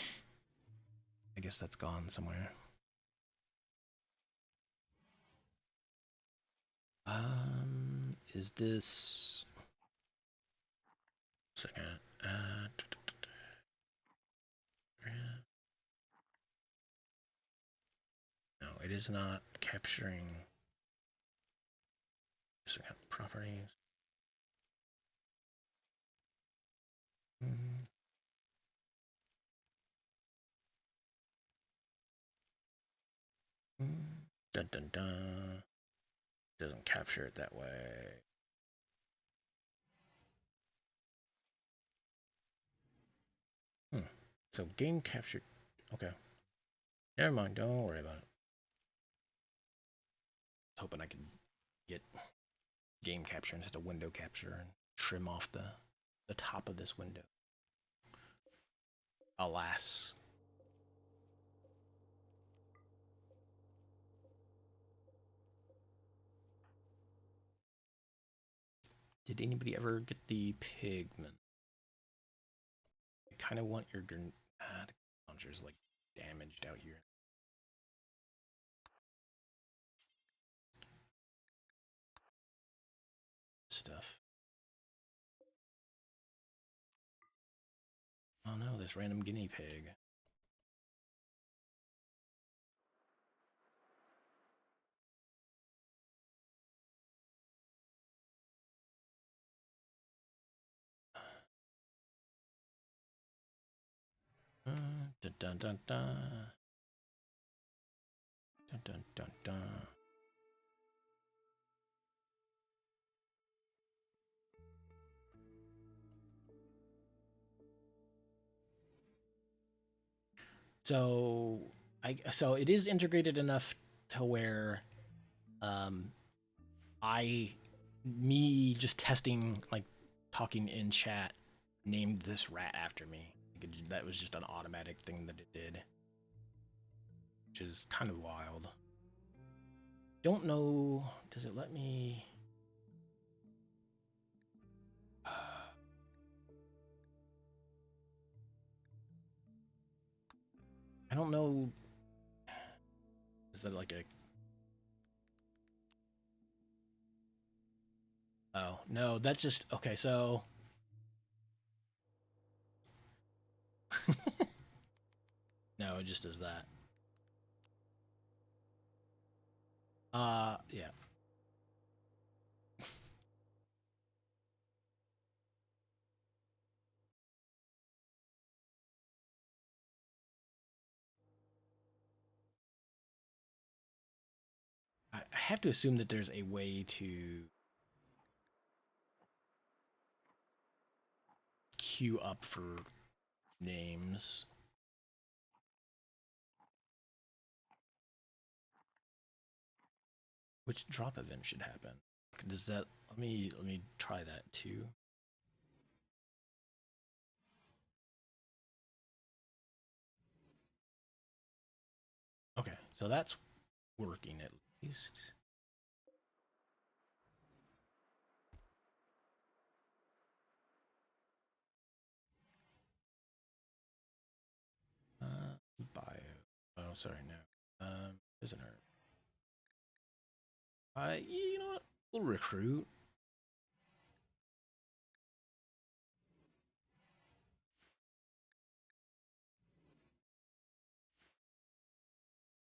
I guess that's gone somewhere. Is this. Second. No, it is not capturing. Second properties. Mm-hmm. Dun dun dun. Doesn't capture it that way. So game capture. Okay. Never mind. Don't worry about it. I was hoping I could get game capture instead of window capture and trim off the top of this window. Alas. Did anybody ever get the pigment? I kind of want your launcher's like damaged out here. Stuff. Oh no, this random guinea pig. Dun dun dun dun. Dun dun dun dun. So so it is integrated enough to where um I me just testing like talking in chat named this rat after me. That was just an automatic thing that it did, which is kind of wild. Don't know. Does it let me? I don't know. Is that like a? Oh no, that's just okay. So no, it just does that. Yeah. I have to assume that there's a way to queue up for names. Which drop event should happen? Does that let me try that too. Okay, so that's working at least. Bio. Oh, sorry, no. Prisoner. You know what? We'll recruit.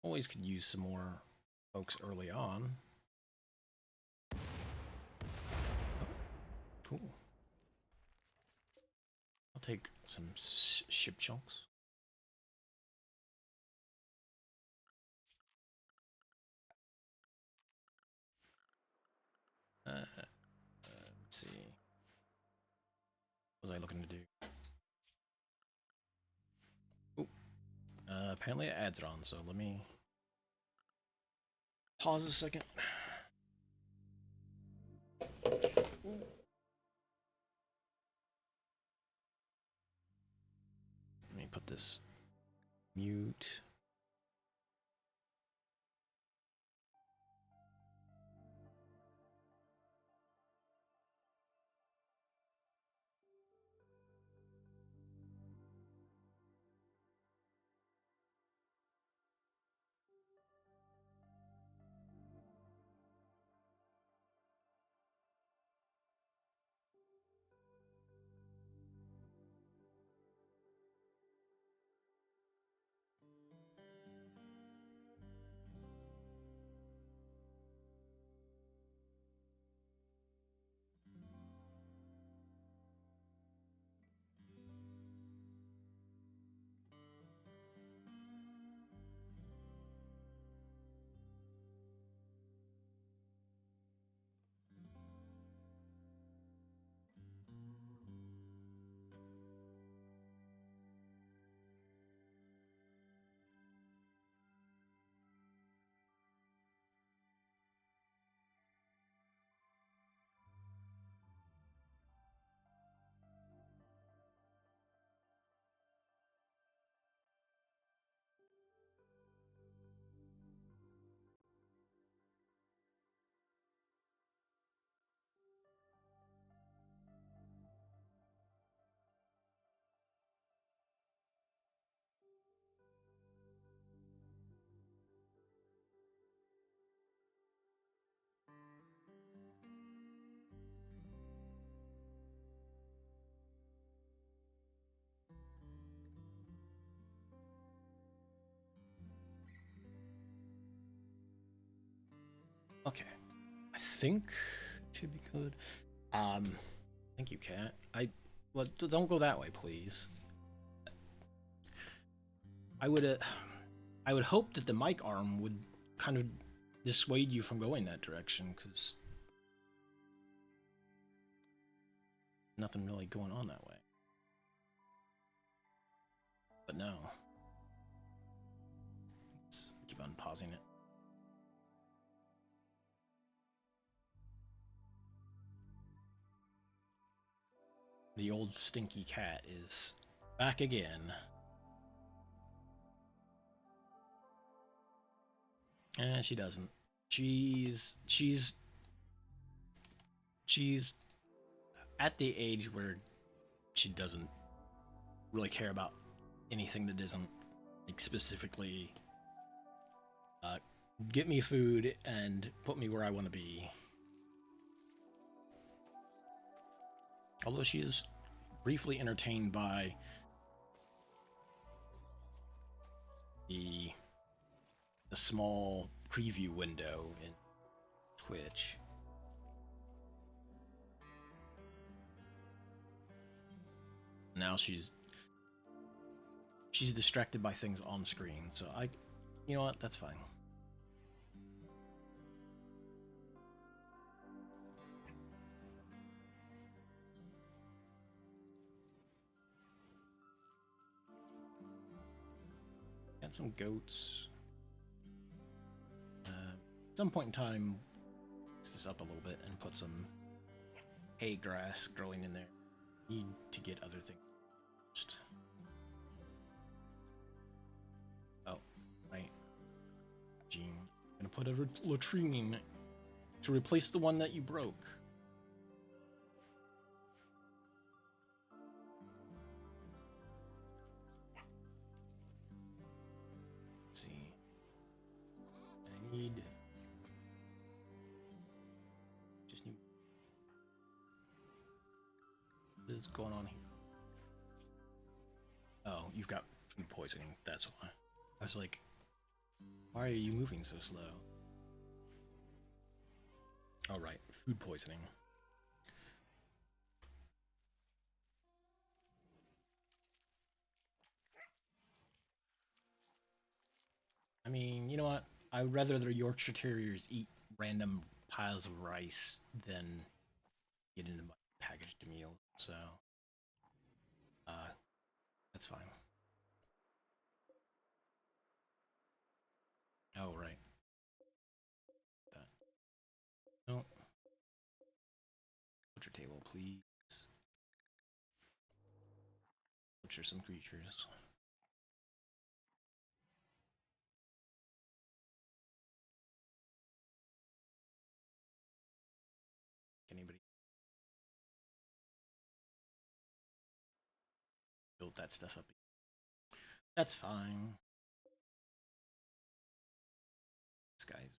Always could use some more folks early on. Oh, cool. I'll take some ship chunks. Let's see. What was I looking to do? Ooh. Apparently it adds it on, so let me pause a second. Let me put this mute. Okay. I think it should be good. Thank you, Cat. Well, don't go that way, please. I would I would hope that the mic arm would kind of dissuade you from going that direction, because nothing really going on that way. But no. Let's keep on pausing it. The old stinky cat is back again. She doesn't. She's at the age where she doesn't really care about anything that isn't, like, specifically get me food and put me where I want to be. Although she is briefly entertained by the small preview window in Twitch. Now she's distracted by things on screen, so you know what, that's fine. Got some goats. At some point in time, mix this up a little bit and put some hay grass growing in there. Need to get other things first. Oh, right. Gene, I'm gonna put a latrine to replace the one that you broke. Let's see. I need. What is going on here? Oh, you've got food poisoning, that's why. I was like, why are you moving so slow? Oh, right, food poisoning. I mean, you know what? I would rather the Yorkshire Terriers eat random piles of rice than get into my packaged meal, so that's fine. Oh, right. That. No. Butcher table, please. Butcher some creatures. Anybody build that stuff up? That's fine. This guy's.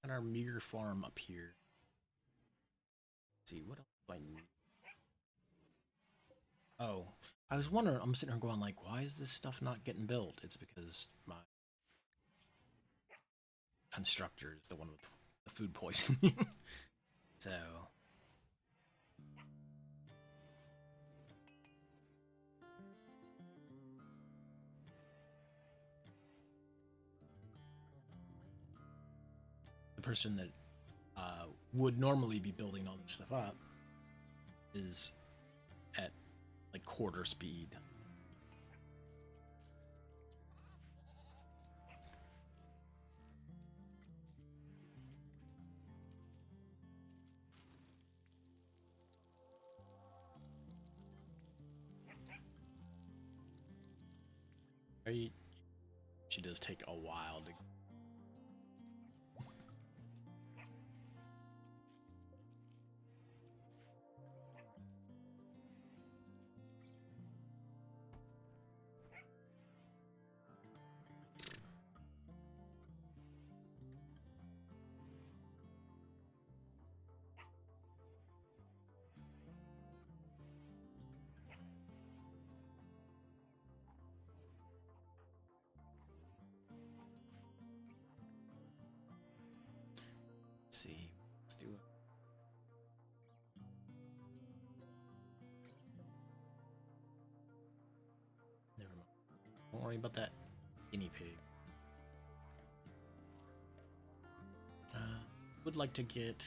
And our meager farm up here. Let's see, what else do I need? Oh, I was wondering, I'm sitting here going like, why is this stuff not getting built? It's because my constructor is the one with the food poisoning. So the person that would normally be building all this stuff up is at like quarter speed. Right? She does take a while to. do it. Never mind. Don't worry about that guinea pig. Would like to get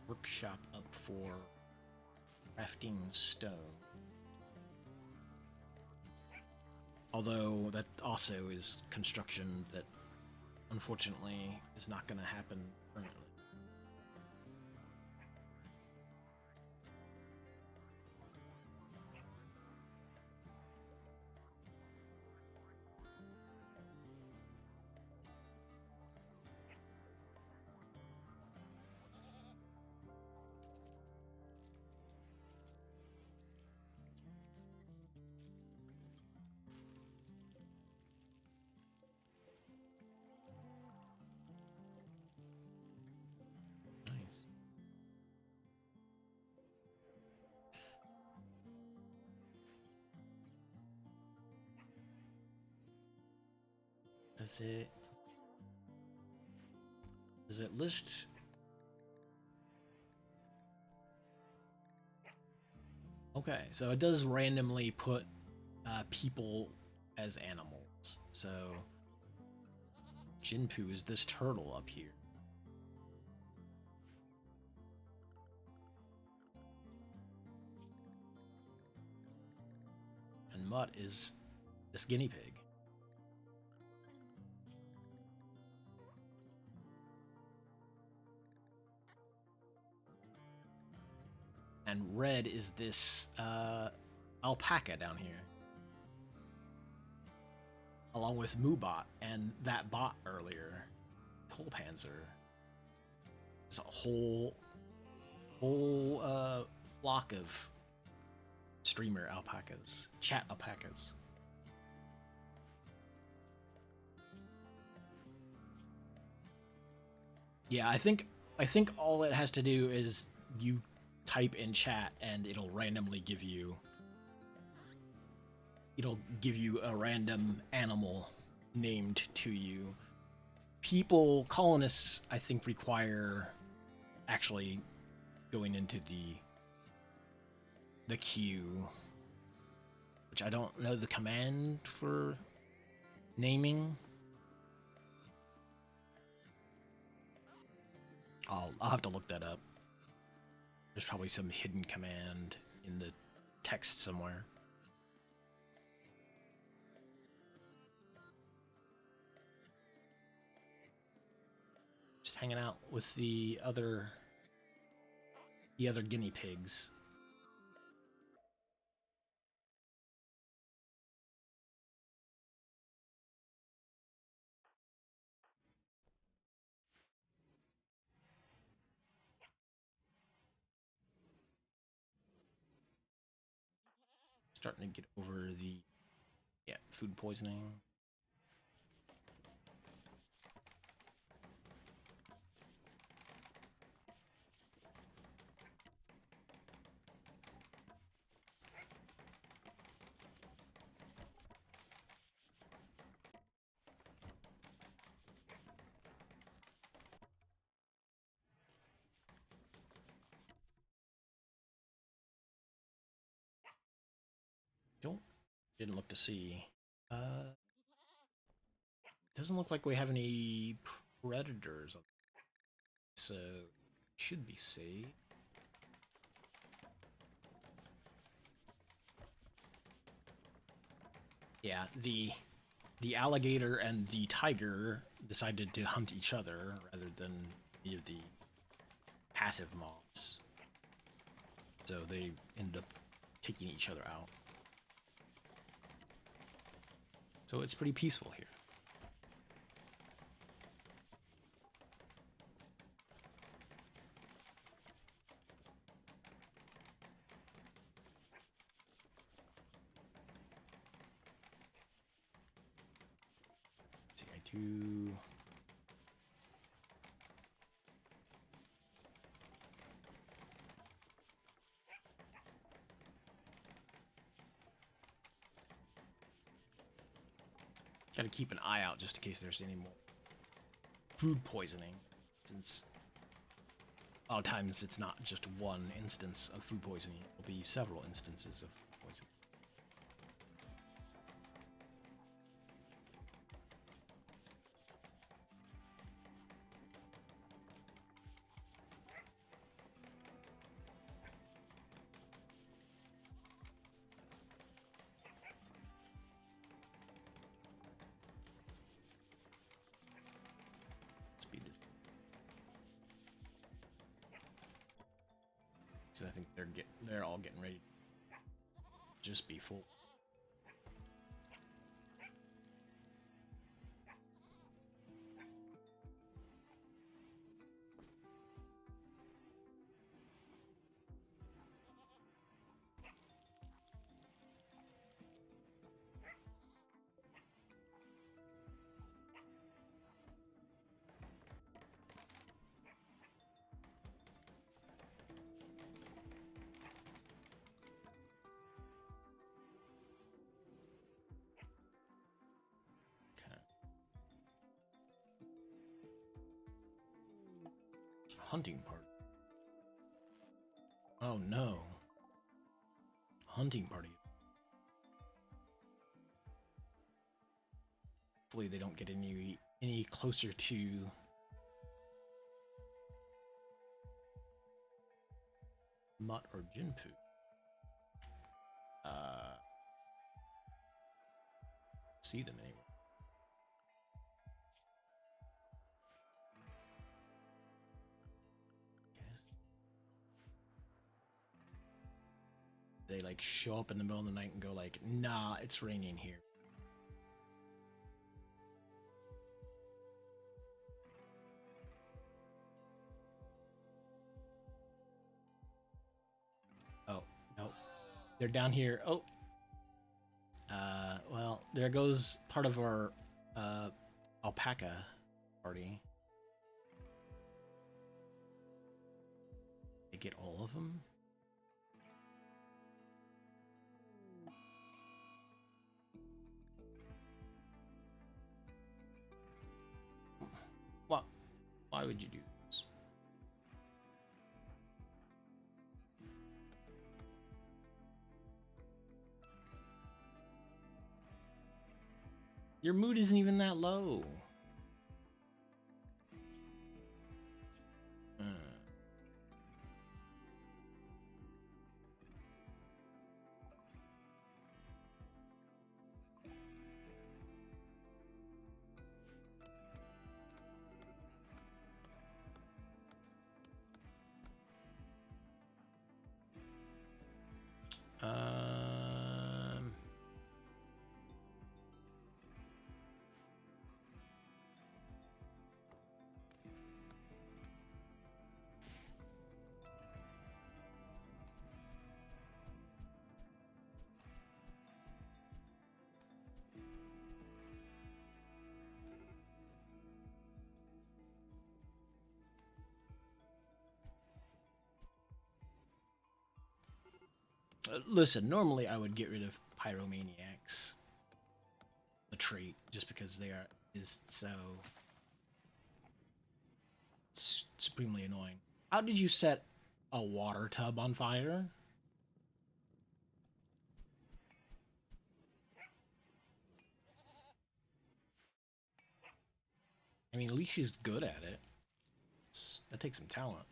workshop up for crafting stone. Although that also is construction that unfortunately is not going to happen currently. Nice. Does it list? Okay, so it does randomly put people as animals. So Jinpu is this turtle up here. And Mutt is this guinea pig. And Red is this alpaca down here. Along with Moobot and that bot earlier, Tolpanzer. There's a whole flock of streamer alpacas, chat alpacas. Yeah, I think all it has to do is you type in chat and it'll randomly give you a random animal named to you. Colonists, I think, require actually going into the queue, which I don't know the command for naming. I'll have to look that up. There's probably some hidden command in the text somewhere. Just hanging out with the other guinea pigs. Starting to get over the food poisoning. Didn't look to see. Doesn't look like we have any predators, so should be safe. Yeah, the alligator and the tiger decided to hunt each other rather than any of the passive mobs. So they ended up taking each other out. So it's pretty peaceful here. Let's see, I do. Gotta keep an eye out just in case there's any more food poisoning, since a lot of times it's not just one instance of food poisoning, it'll be several instances of food poisoning. Speed is, because I think they're all getting ready to just be full. Hunting party. Oh no. Hunting party. Hopefully they don't get any closer to Mutt or Jinpu. See them anyway. They like show up in the middle of the night and go like, nah, it's raining here. Oh, no. They're down here. Oh. Well, there goes part of our alpaca party. They get all of them? What? Why would you do this? Your mood isn't even that low. Listen, normally I would get rid of Pyromaniacs, the trait, just because they is so supremely annoying. How did you set a water tub on fire? I mean, at least she's good at it. That takes some talent.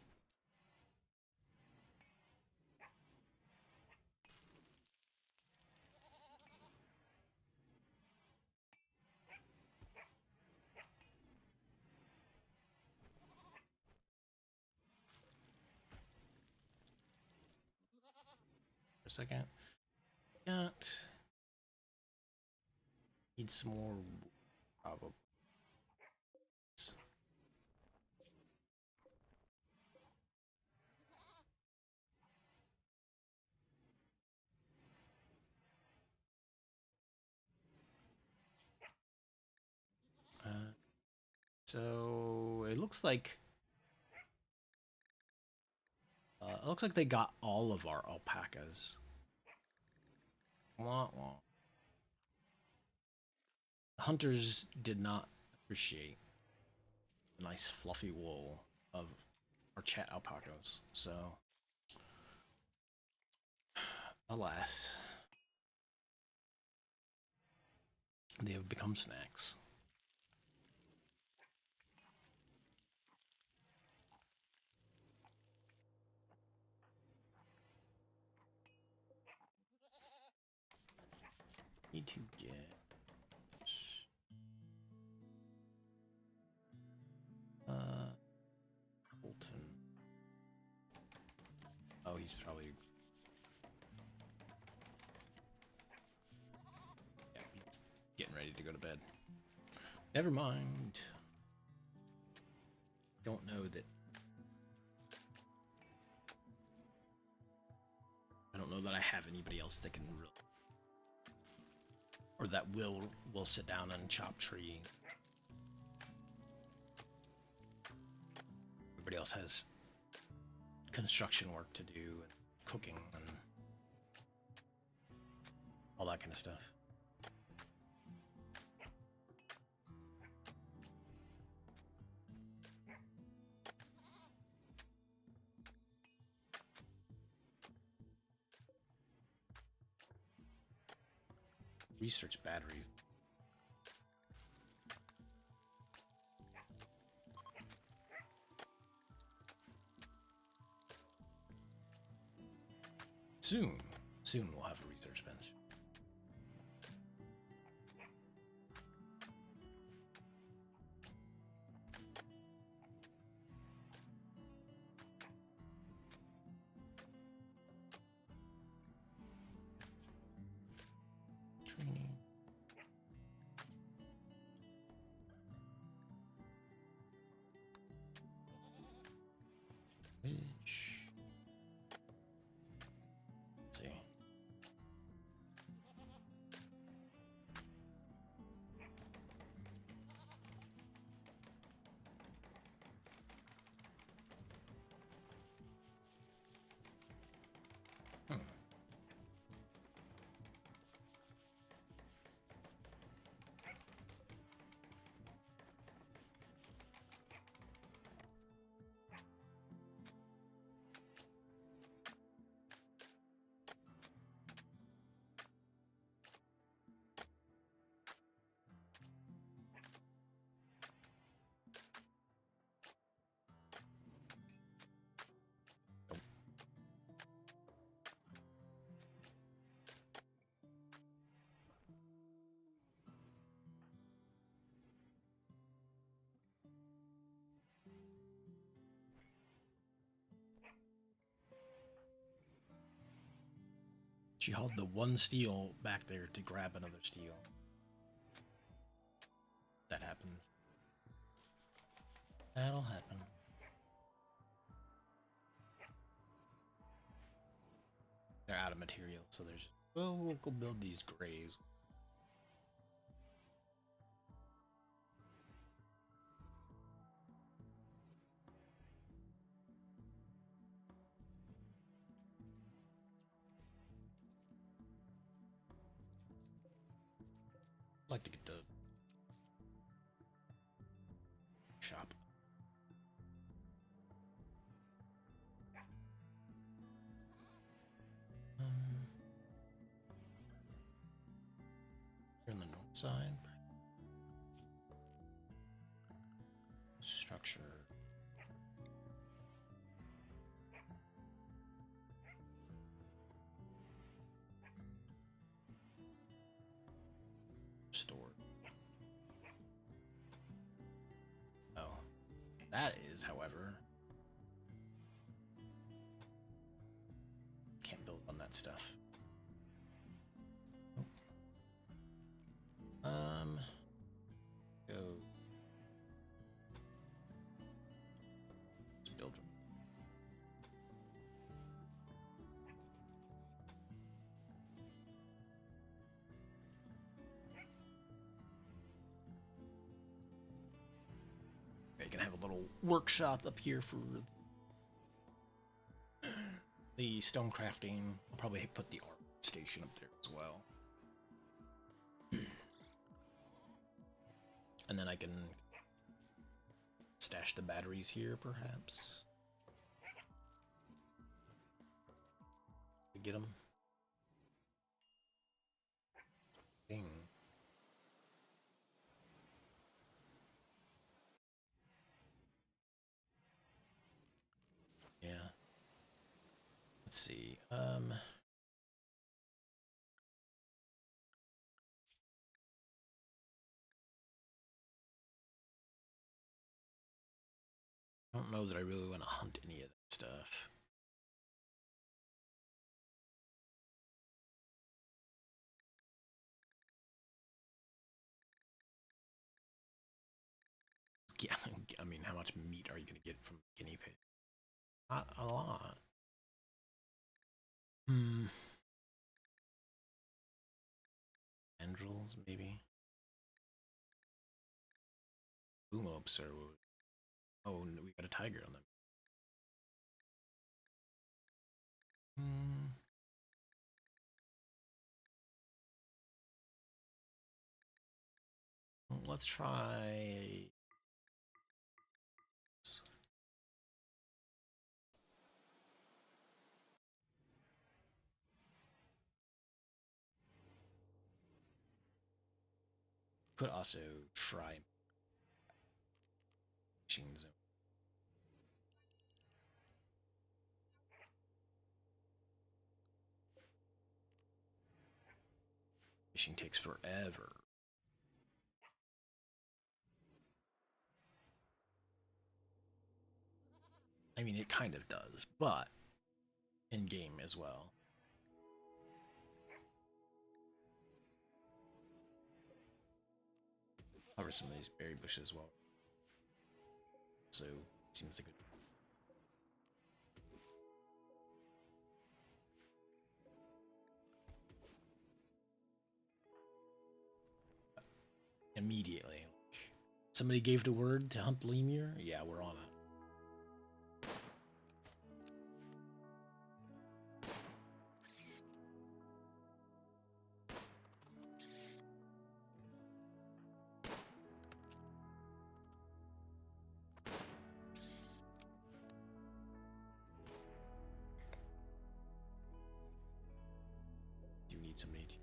For a second. Got. Need some more. Probably. So it looks like they got all of our alpacas. Wah, wah. Hunters did not appreciate nice fluffy wool of our chat alpacas. So, alas, they have become snacks. Need to get Bolton. Oh, he's probably he's getting ready to go to bed. Never mind. Don't know that. I don't know that I have anybody else that can really, or that will sit down and chop tree. Everybody else has construction work to do, and cooking, and all that kind of stuff. Research batteries. Soon we'll have a research bench. Training. Which, let's see. She hauled the one steel back there to grab another steel. That happens. That'll happen. They're out of material, so there's. Well, we'll go build these graves. I'd like to get the shop. Here on the north side. Structure. Stored. Oh. That is, however. Can't build on that stuff. Go. Let's build. Okay, you can have a little workshop up here for the stone crafting. I'll probably put the art station up there as well. And then I can stash the batteries here, perhaps. Get them. Ding. Yeah. Let's see. I don't know that I really want to hunt any of that stuff. Yeah, I mean, how much meat are you going to get from guinea pig? Not a lot. Hmm. Tendrils, maybe. Boom ops are. Oh, we got a tiger on them. Hmm. Let's try. Could also try fishing zone. Fishing takes forever. I mean, it kind of does, but in game as well. Cover some of these berry bushes as well. So seems like a immediately. Somebody gave the word to hunt lemur. Yeah, we're on it. You need somebody to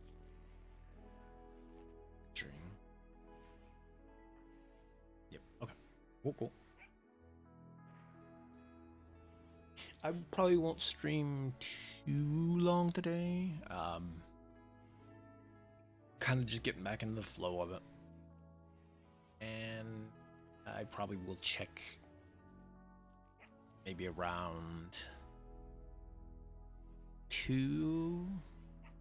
string. Yep. Okay. Cool. I probably won't stream too long today. Kind of just getting back into the flow of it. And I probably will check maybe around 2,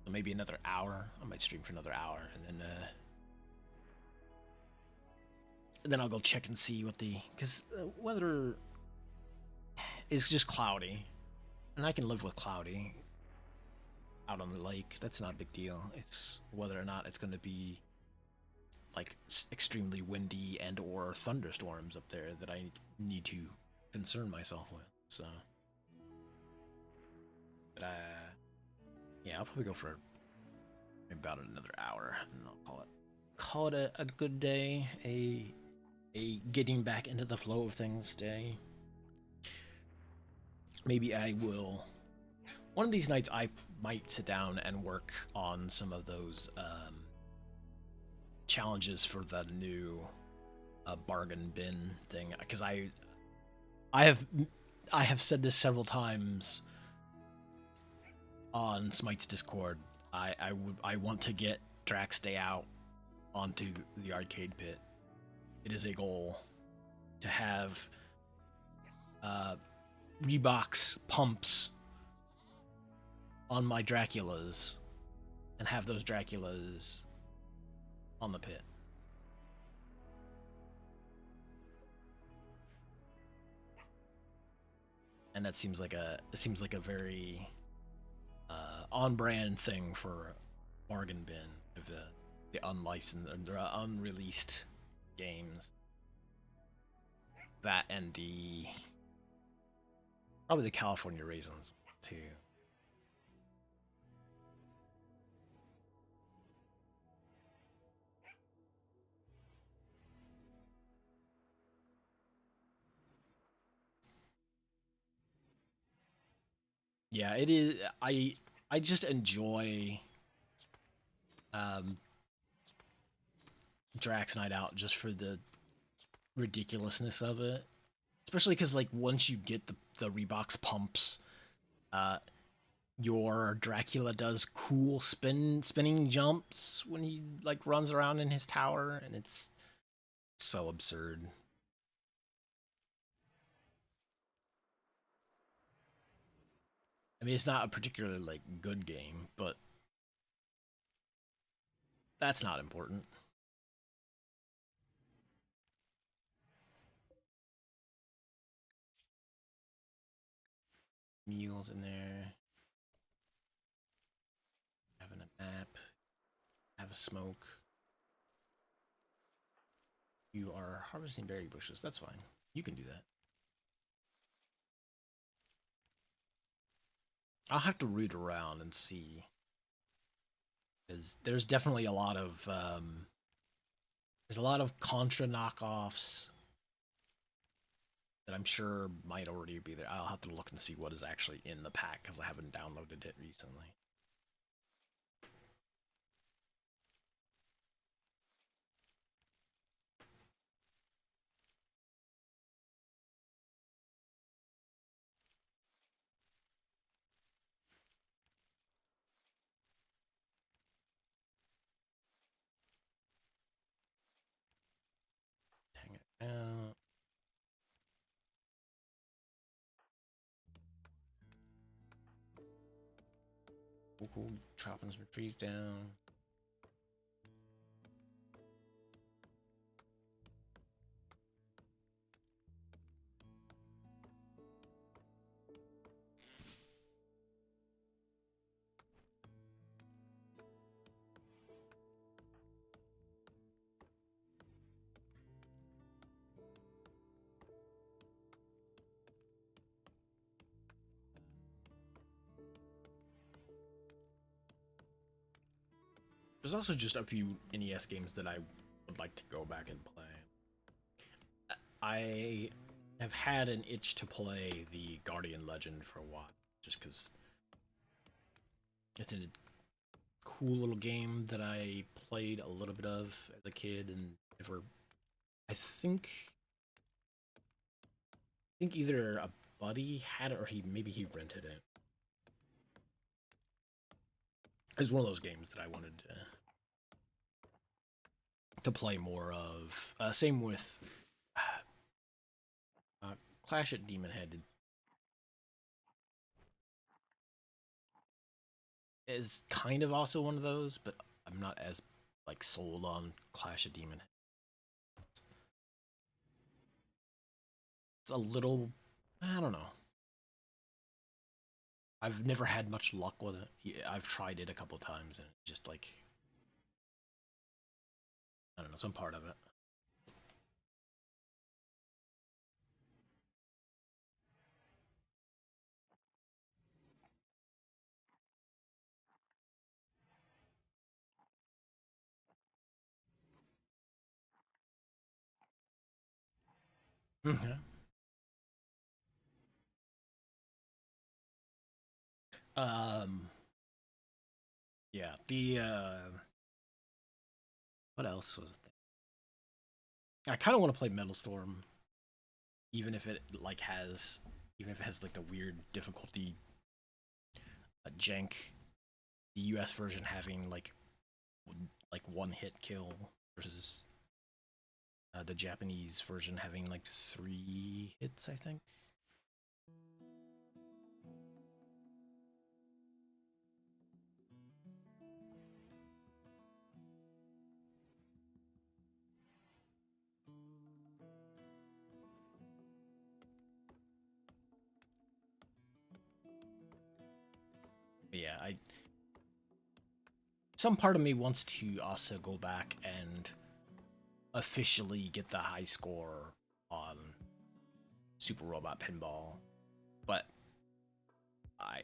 maybe another hour. I might stream for another hour, and then I'll go check and see what because weather is just cloudy, and I can live with cloudy out on the lake. That's not a big deal. It's whether or not it's going to be like extremely windy and or thunderstorms up there that I need to concern myself with. So, but yeah, I'll probably go for about another hour, and I'll call it a good day, a getting back into the flow of things day. Maybe I will. One of these nights, I might sit down and work on some of those challenges for the new bargain bin thing, because I have said this several times on Smite's Discord. I want to get Drax Day Out onto the arcade pit. It is a goal to have Reeboks pumps on my Draculas and have those Draculas on the pit. And that seems like a very on brand thing for bargain bin of the unlicensed or unreleased games. That and probably the California raisins too. Yeah, it is. I just enjoy um, Drax Night Out just for the ridiculousness of it, especially because like once you get the Reeboks pumps, uh, your Dracula does cool spinning jumps when he like runs around in his tower, and it's so absurd. I mean, it's not a particularly like good game, but that's not important. Meals in there, having a nap, have a smoke. You are harvesting berry bushes. That's fine. You can do that. I'll have to read around and see. Because there's definitely a lot of there's a lot of Contra knockoffs that I'm sure might already be there. I'll have to look and see what is actually in the pack because I haven't downloaded it recently. Hang it out. Cool, cool. Chopping some trees down. There's also just a few NES games that I would like to go back and play. I have had an itch to play the Guardian Legend for a while, just because it's a cool little game that I played a little bit of as a kid and never. I think either a buddy had it or he rented it. It's one of those games that I wanted to play more of. Same with Clash at Demon Head is kind of also one of those, but I'm not as like sold on Clash of Demon Head. It's a little, I don't know. I've never had much luck with it. Yeah, I've tried it a couple times and just like I don't know, some part of it. Yeah. Um. Yeah. The what else was there? I kind of want to play Metal Storm, even if it like has, even if it has like the weird difficulty jank. The U.S. version having like one hit kill versus the Japanese version having like 3 hits, I think. But yeah, I some part of me wants to also go back and officially get the high score on Super Robot Pinball, but I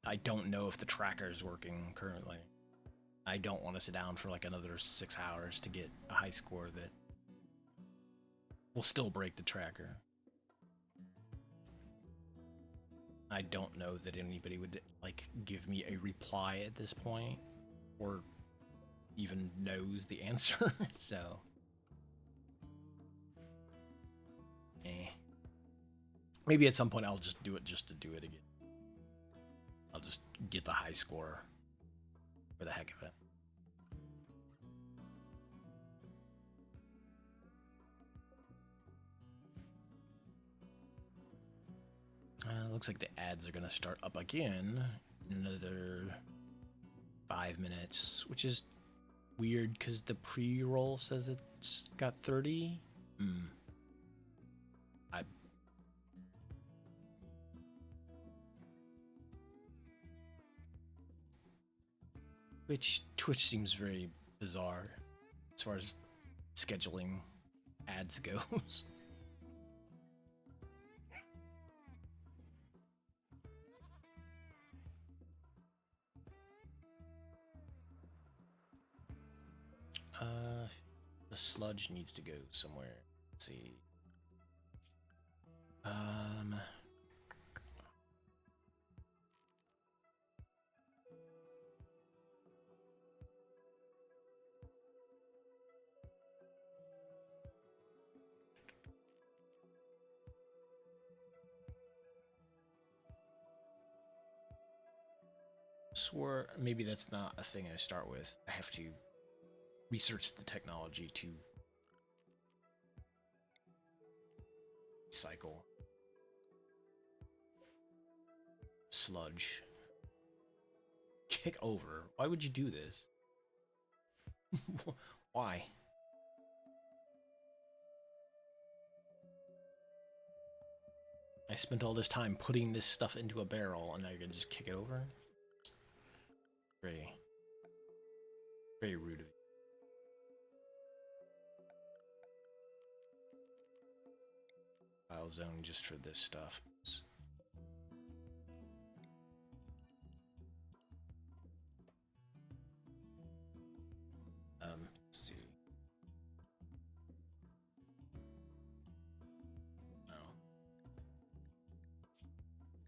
I don't know if the tracker is working currently. I don't want to sit down for like another 6 hours to get a high score that will still break the tracker. I don't know that anybody would like give me a reply at this point or even knows the answer. So, eh. Maybe at some point I'll just do it just to do it again. I'll just get the high score for the heck of it. Looks like the ads are gonna start up again in another 5 minutes, which is weird because the pre-roll says it's got 30. I which Twitch seems very bizarre as far as scheduling ads goes. The sludge needs to go somewhere. Let's see. Swore maybe that's not a thing I start with. I have to research the technology to cycle sludge. Kick over. Why would you do this? Why? I spent all this time putting this stuff into a barrel and now you're gonna just kick it over? Very, very rude of you. File zone just for this stuff. Let's see. No.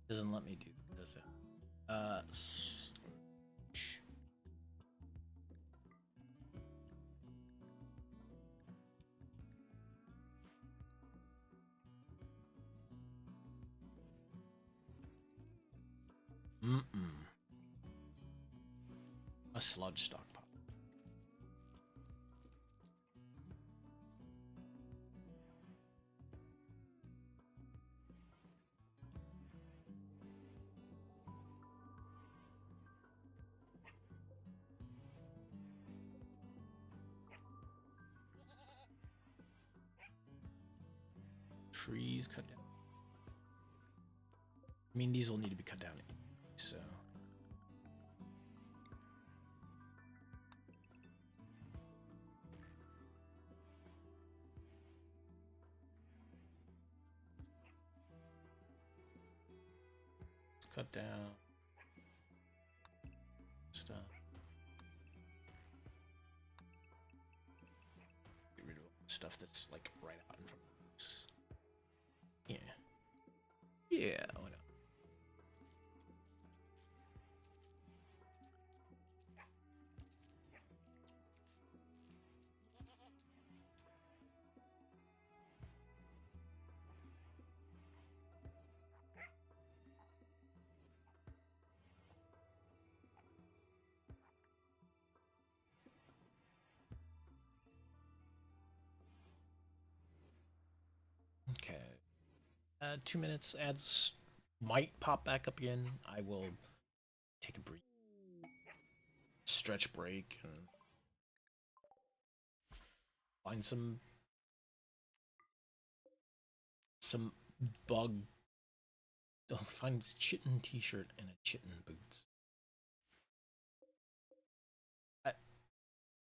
Doesn't let me do that, does it? A sludge stockpile. Trees cut down. I mean, these will need to be cut down, so. Cut down stuff. Get rid of stuff that's like right out in front of us. Yeah. Yeah, why not? Okay. 2 minutes. Ads might pop back up again. I will take a brief stretch break and find some bug. I'll find a chitin t-shirt and a chitin boots.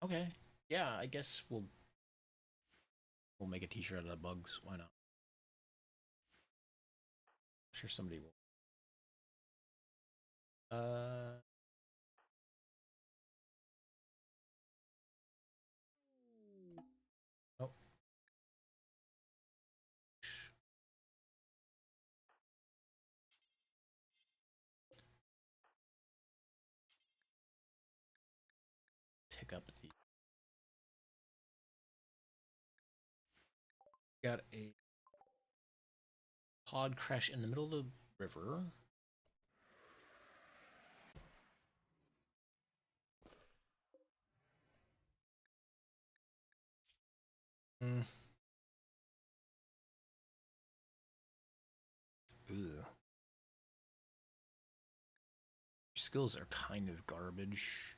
Okay. Yeah, I guess we'll make a t-shirt out of the bugs. Why not? I'm sure somebody will. Oh. back up the. Got a pod crash in the middle of the river. Mm. Ugh. Skills are kind of garbage.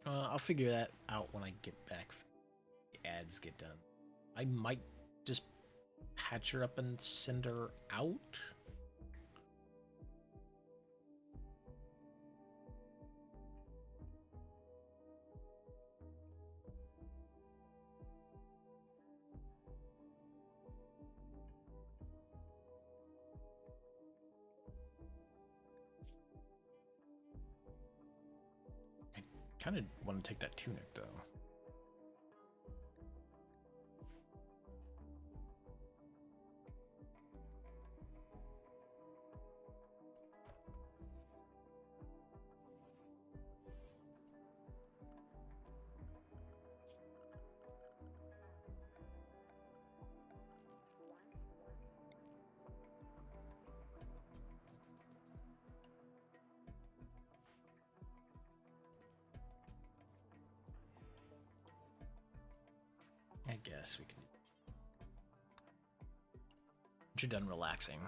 I'll figure that out when I get back. The ads get done. I might just patch her up and send her out. I kind of want to take that tunic though. I guess we can. Once you're done relaxing.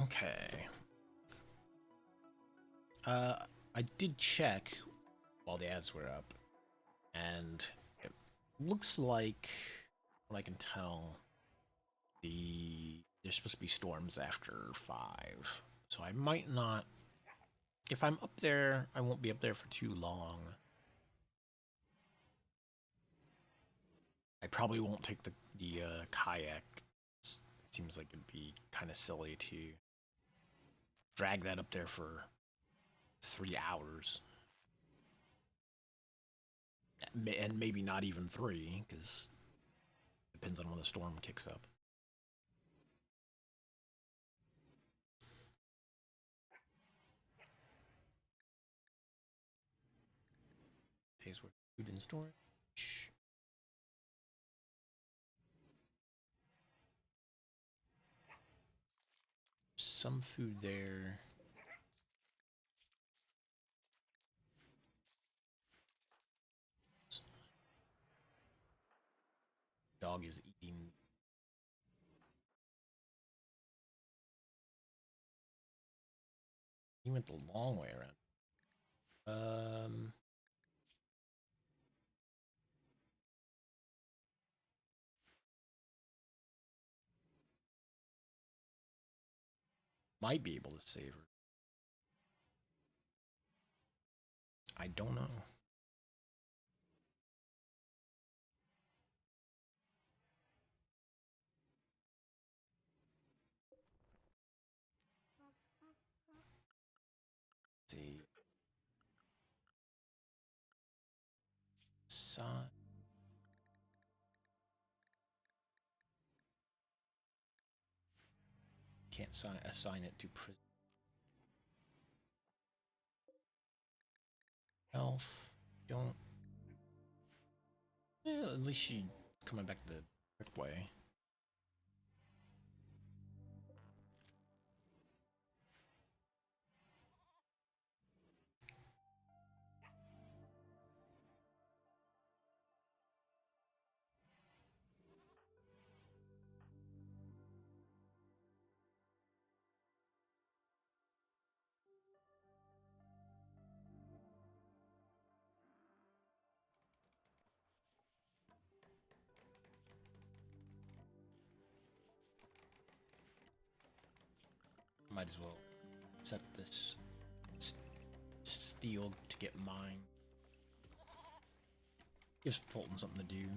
Okay. I did check while the ads were up, and it looks like, what I can tell, there's supposed to be storms after 5. So I might not. If I'm up there, I won't be up there for too long. I probably won't take the kayak. It seems like it'd be kind of silly to drag that up there for 3 hours. And maybe not even 3, because it depends on when the storm kicks up. Days worth of food in storage. Some food there. Dog is eating. He went the long way around. Might be able to save her. I don't know. Let's see. Son. Can't assign it to prison. Health. Don't. Yeah, at least she's coming back the quick way. Might as well set this steel to get mine. Gives Fulton something to do.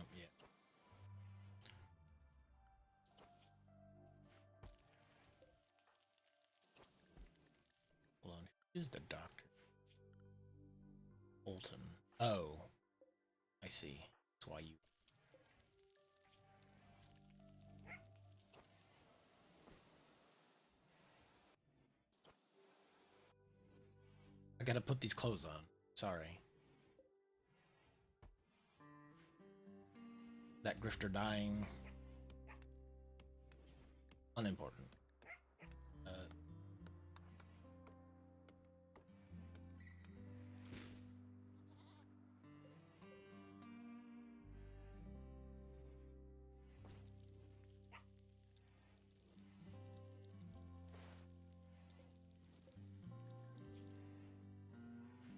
Oh, yeah. Hold on. Who's the doctor? Fulton. Oh. I see. That's why you. I gotta put these clothes on. Sorry. That grifter dying. Unimportant.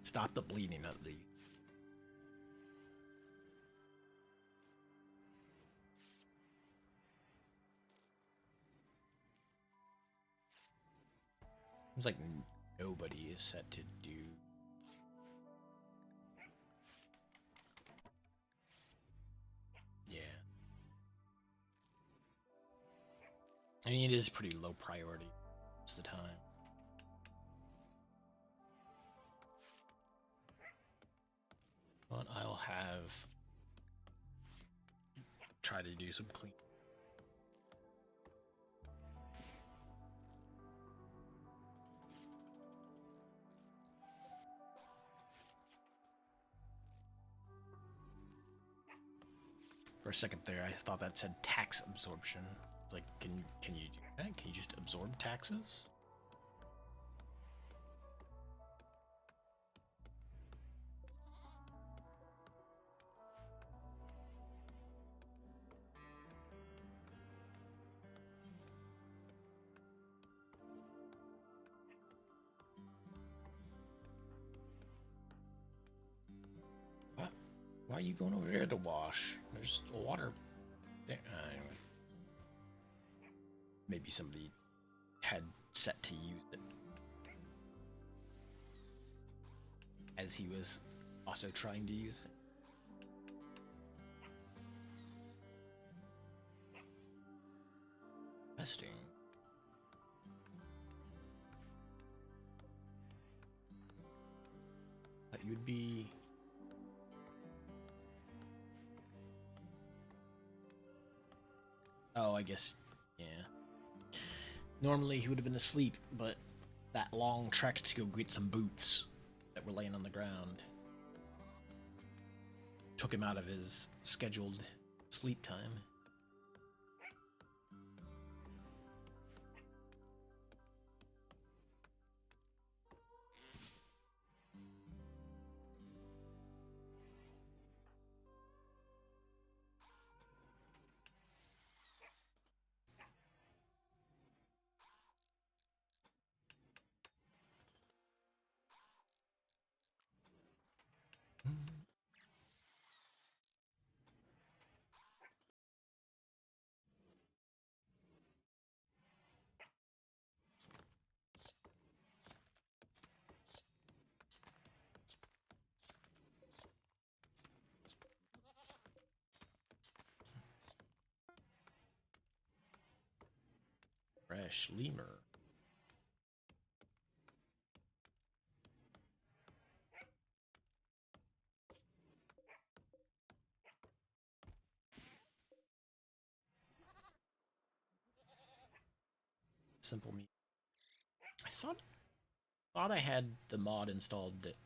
Stop the bleeding at least. Seems like nobody is set to do. Yeah. I mean, it is pretty low priority most of the time. But I'll have try to do some clean. For a second there, I thought that said tax absorption. Like, can you do that? Can you just absorb taxes? are you going over there to wash? There's water there. Anyway. Maybe somebody had set to use it as he was also trying to use it. Interesting. That you'd be. Oh, I guess, yeah. Normally he would have been asleep, but that long trek to go get some boots that were laying on the ground took him out of his scheduled sleep time. Fresh lemur. Simple meat. I thought I had the mod installed that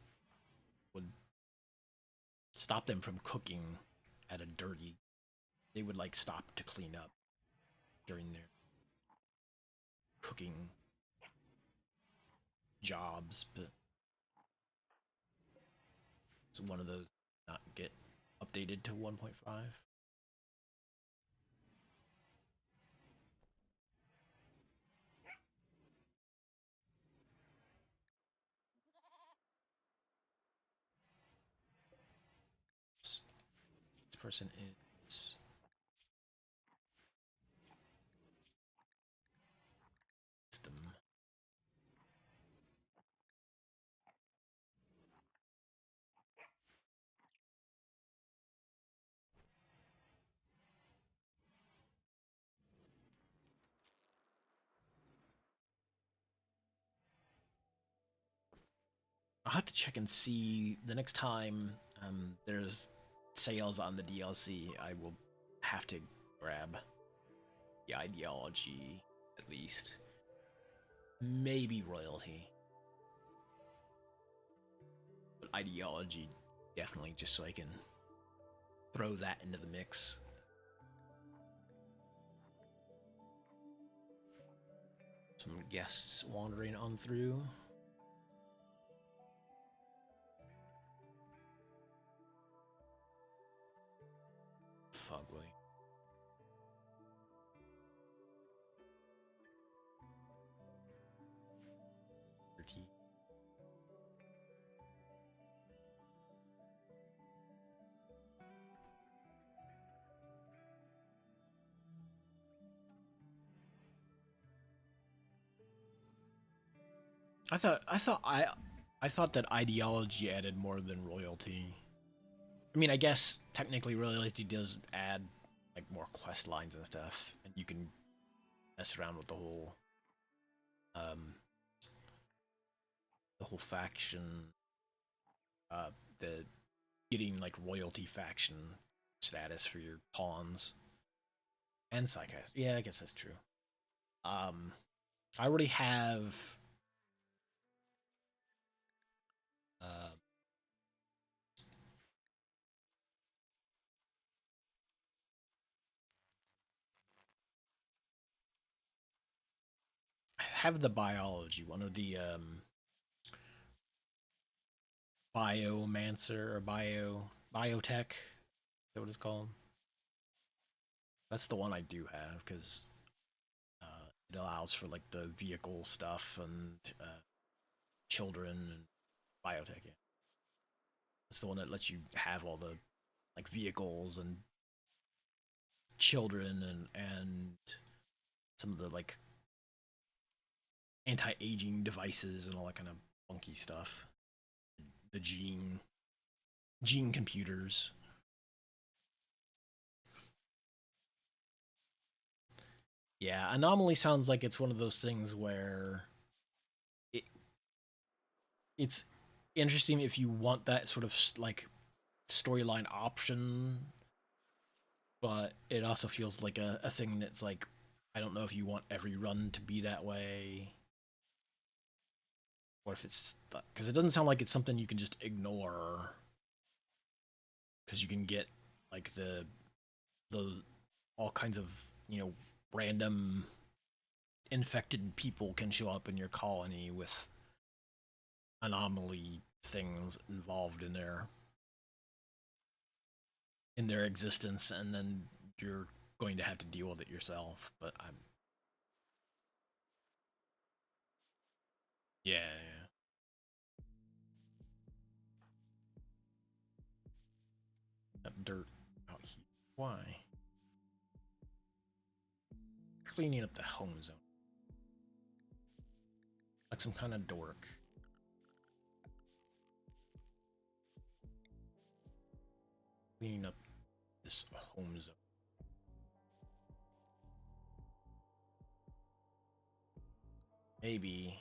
would stop them from cooking at a dirty. They would like stop to clean up during their cooking jobs, but it's one of those not get updated to 1.5. This person is them. I'll have to check and see the next time there's sales on the DLC. I will have to grab the ideology at least. Maybe royalty. But ideology definitely, just so I can throw that into the mix. Some guests wandering on through. Fugly. Dirty. I thought that ideology added more than royalty. I mean, I guess technically royalty does add like more quest lines and stuff, and you can mess around with um the whole faction, the getting like royalty faction status for your pawns and psychic. Yeah, I guess that's true. Um, I already have uh, I have the biology one, or the biomancer or biotech. Is that what it's called? That's the one I do have because it allows for like the vehicle stuff and children and biotech. Yeah. That's the one that lets you have all the like vehicles and children and some of the like anti-aging devices and all that kind of funky stuff. The gene computers. Yeah, Anomaly sounds like it's one of those things where it, it's interesting if you want that sort of like storyline option, but it also feels like a thing that's like, I don't know if you want every run to be that way, or if it's because it doesn't sound like it's something you can just ignore, because you can get like the all kinds of, you know, random infected people can show up in your colony with anomaly things involved in their existence, and then you're going to have to deal with it yourself. But I'm yeah, yeah. That dirt out here. Why? Cleaning up the home zone like some kind of dork. Cleaning up this home zone. Maybe.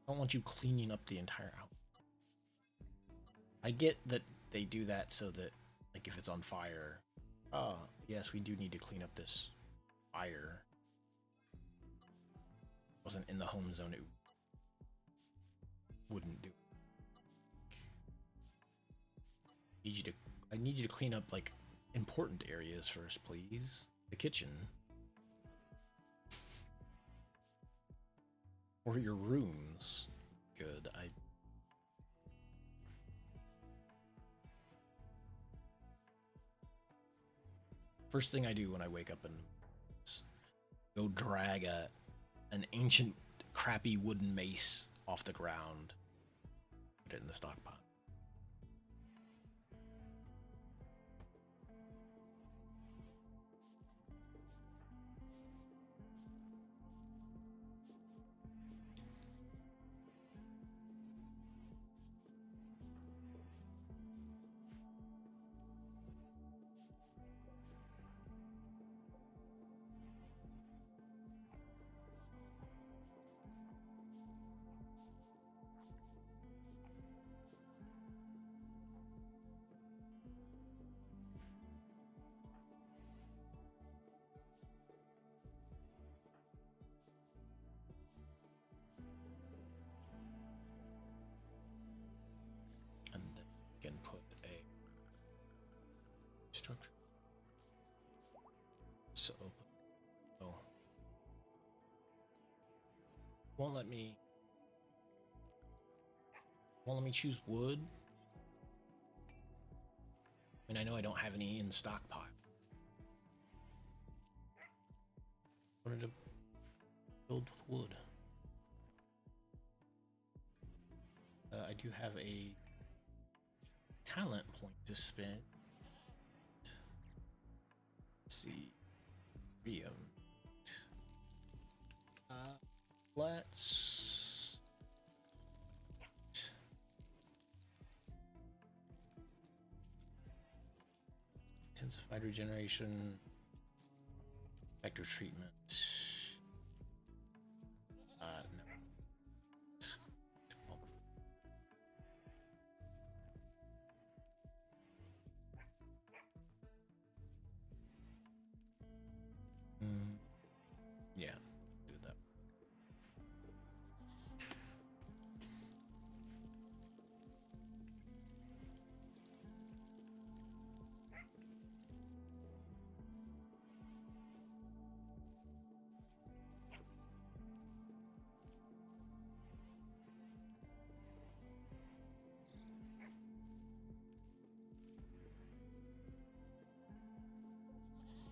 I don't want you cleaning up the entire house. I get that they do that so that, like, if it's on fire, oh, yes, we do need to clean up this fire. It wasn't in the home zone, it wouldn't do. I need you to clean up, like, important areas first, please. The kitchen. Or your rooms. Good, First thing I do when I wake up and go drag an ancient, crappy wooden mace off the ground. Put it in the stockpile. And then you can put a structure. So open. Oh. Won't let me choose wood. I mean, I know I don't have any in stockpile. I wanted to build with wood. I do have a talent point to spend. Let's see. Let's intensified regeneration, vector treatment. No. Yeah, do that.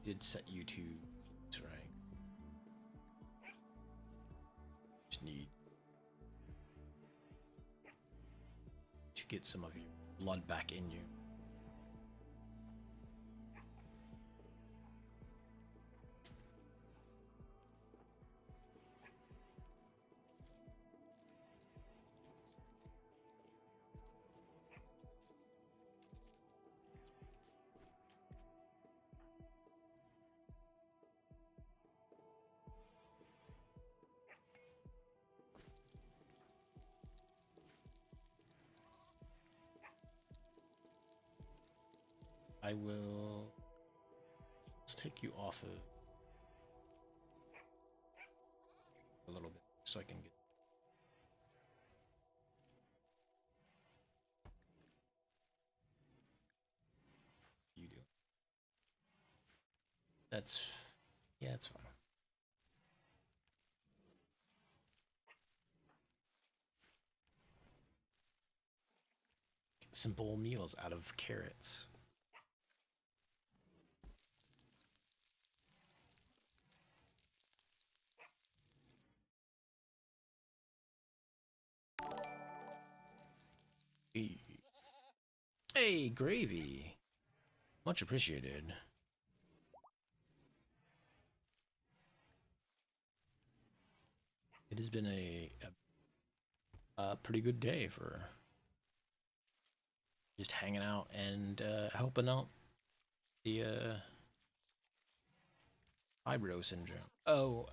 Did set you to right. get some of your blood back in you. I will... Let's take you off of a little bit so I can get... You do. That's... Yeah, it's fine. Simple meals out of carrots. Hey, gravy. Much appreciated. It has been a pretty good day for just hanging out and helping out the fibro syndrome. Oh,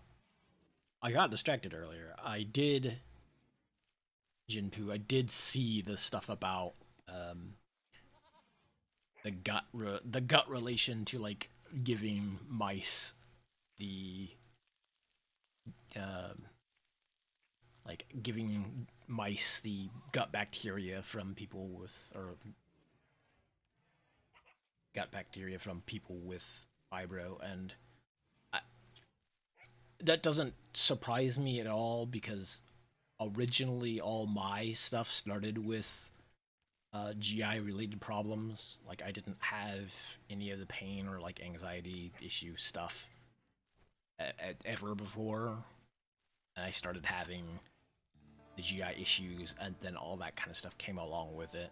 I got distracted earlier. I did see the stuff about the gut relation to like giving mice the like giving mice the gut bacteria from people with fibro, and that doesn't surprise me at all because originally all my stuff started with GI related problems. Like I didn't have any of the pain or like anxiety issue stuff ever before, and I started having the GI issues, and then all that kind of stuff came along with it.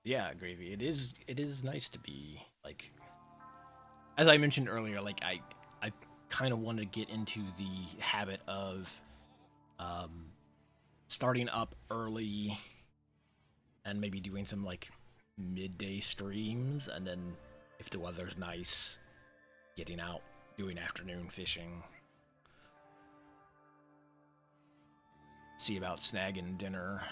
Yeah, gravy. It is nice to be like, as I mentioned earlier, like I kind of want to get into the habit of starting up early and maybe doing some like midday streams, and then if the weather's nice, getting out, doing afternoon fishing. See about snagging dinner.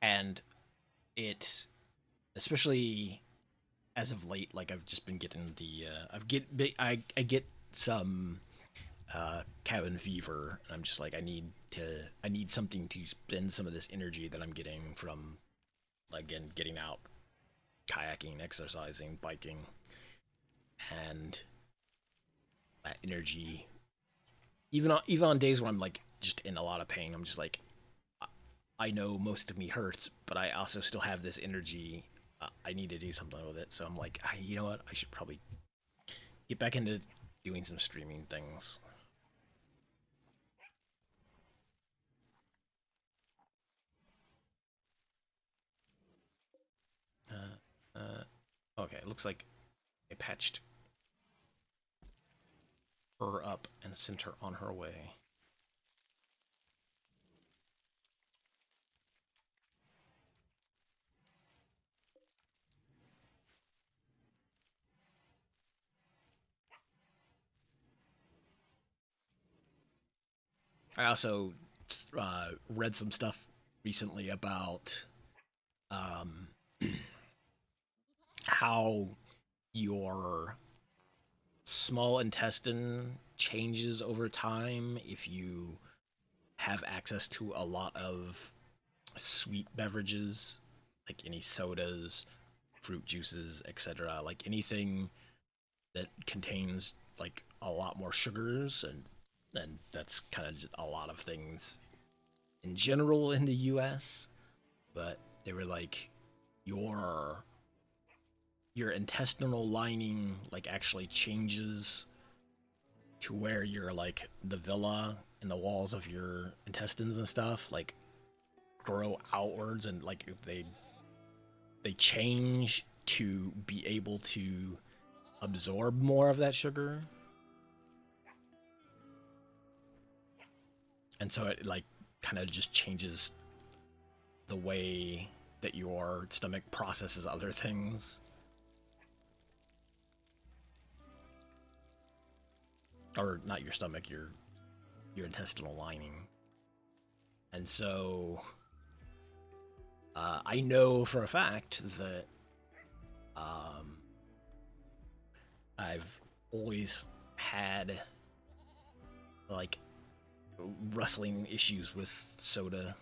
And it, especially as of late, like I've just been getting the I get some cabin fever, and I'm just like I need something to spend some of this energy that I'm getting from, again, getting out, kayaking, exercising, biking, and that energy. Even on days when I'm like just in a lot of pain, I'm just like, I know most of me hurts, but I also still have this energy. I need to do something with it. So I'm like, you know what? I should probably get back into doing some streaming things. Okay, it looks like I patched her up and sent her on her way. I also read some stuff recently about how your small intestine changes over time if you have access to a lot of sweet beverages, like any sodas, fruit juices, etc. Like anything that contains like a lot more sugars, and then that's kind of a lot of things in general in the US. But they were like, your intestinal lining like actually changes to where you're like the villa and the walls of your intestines and stuff like grow outwards and like they change to be able to absorb more of that sugar. And so it like kind of just changes the way that your stomach processes other things. Or not your stomach, your intestinal lining. And so I know for a fact that I've always had like wrestling issues with soda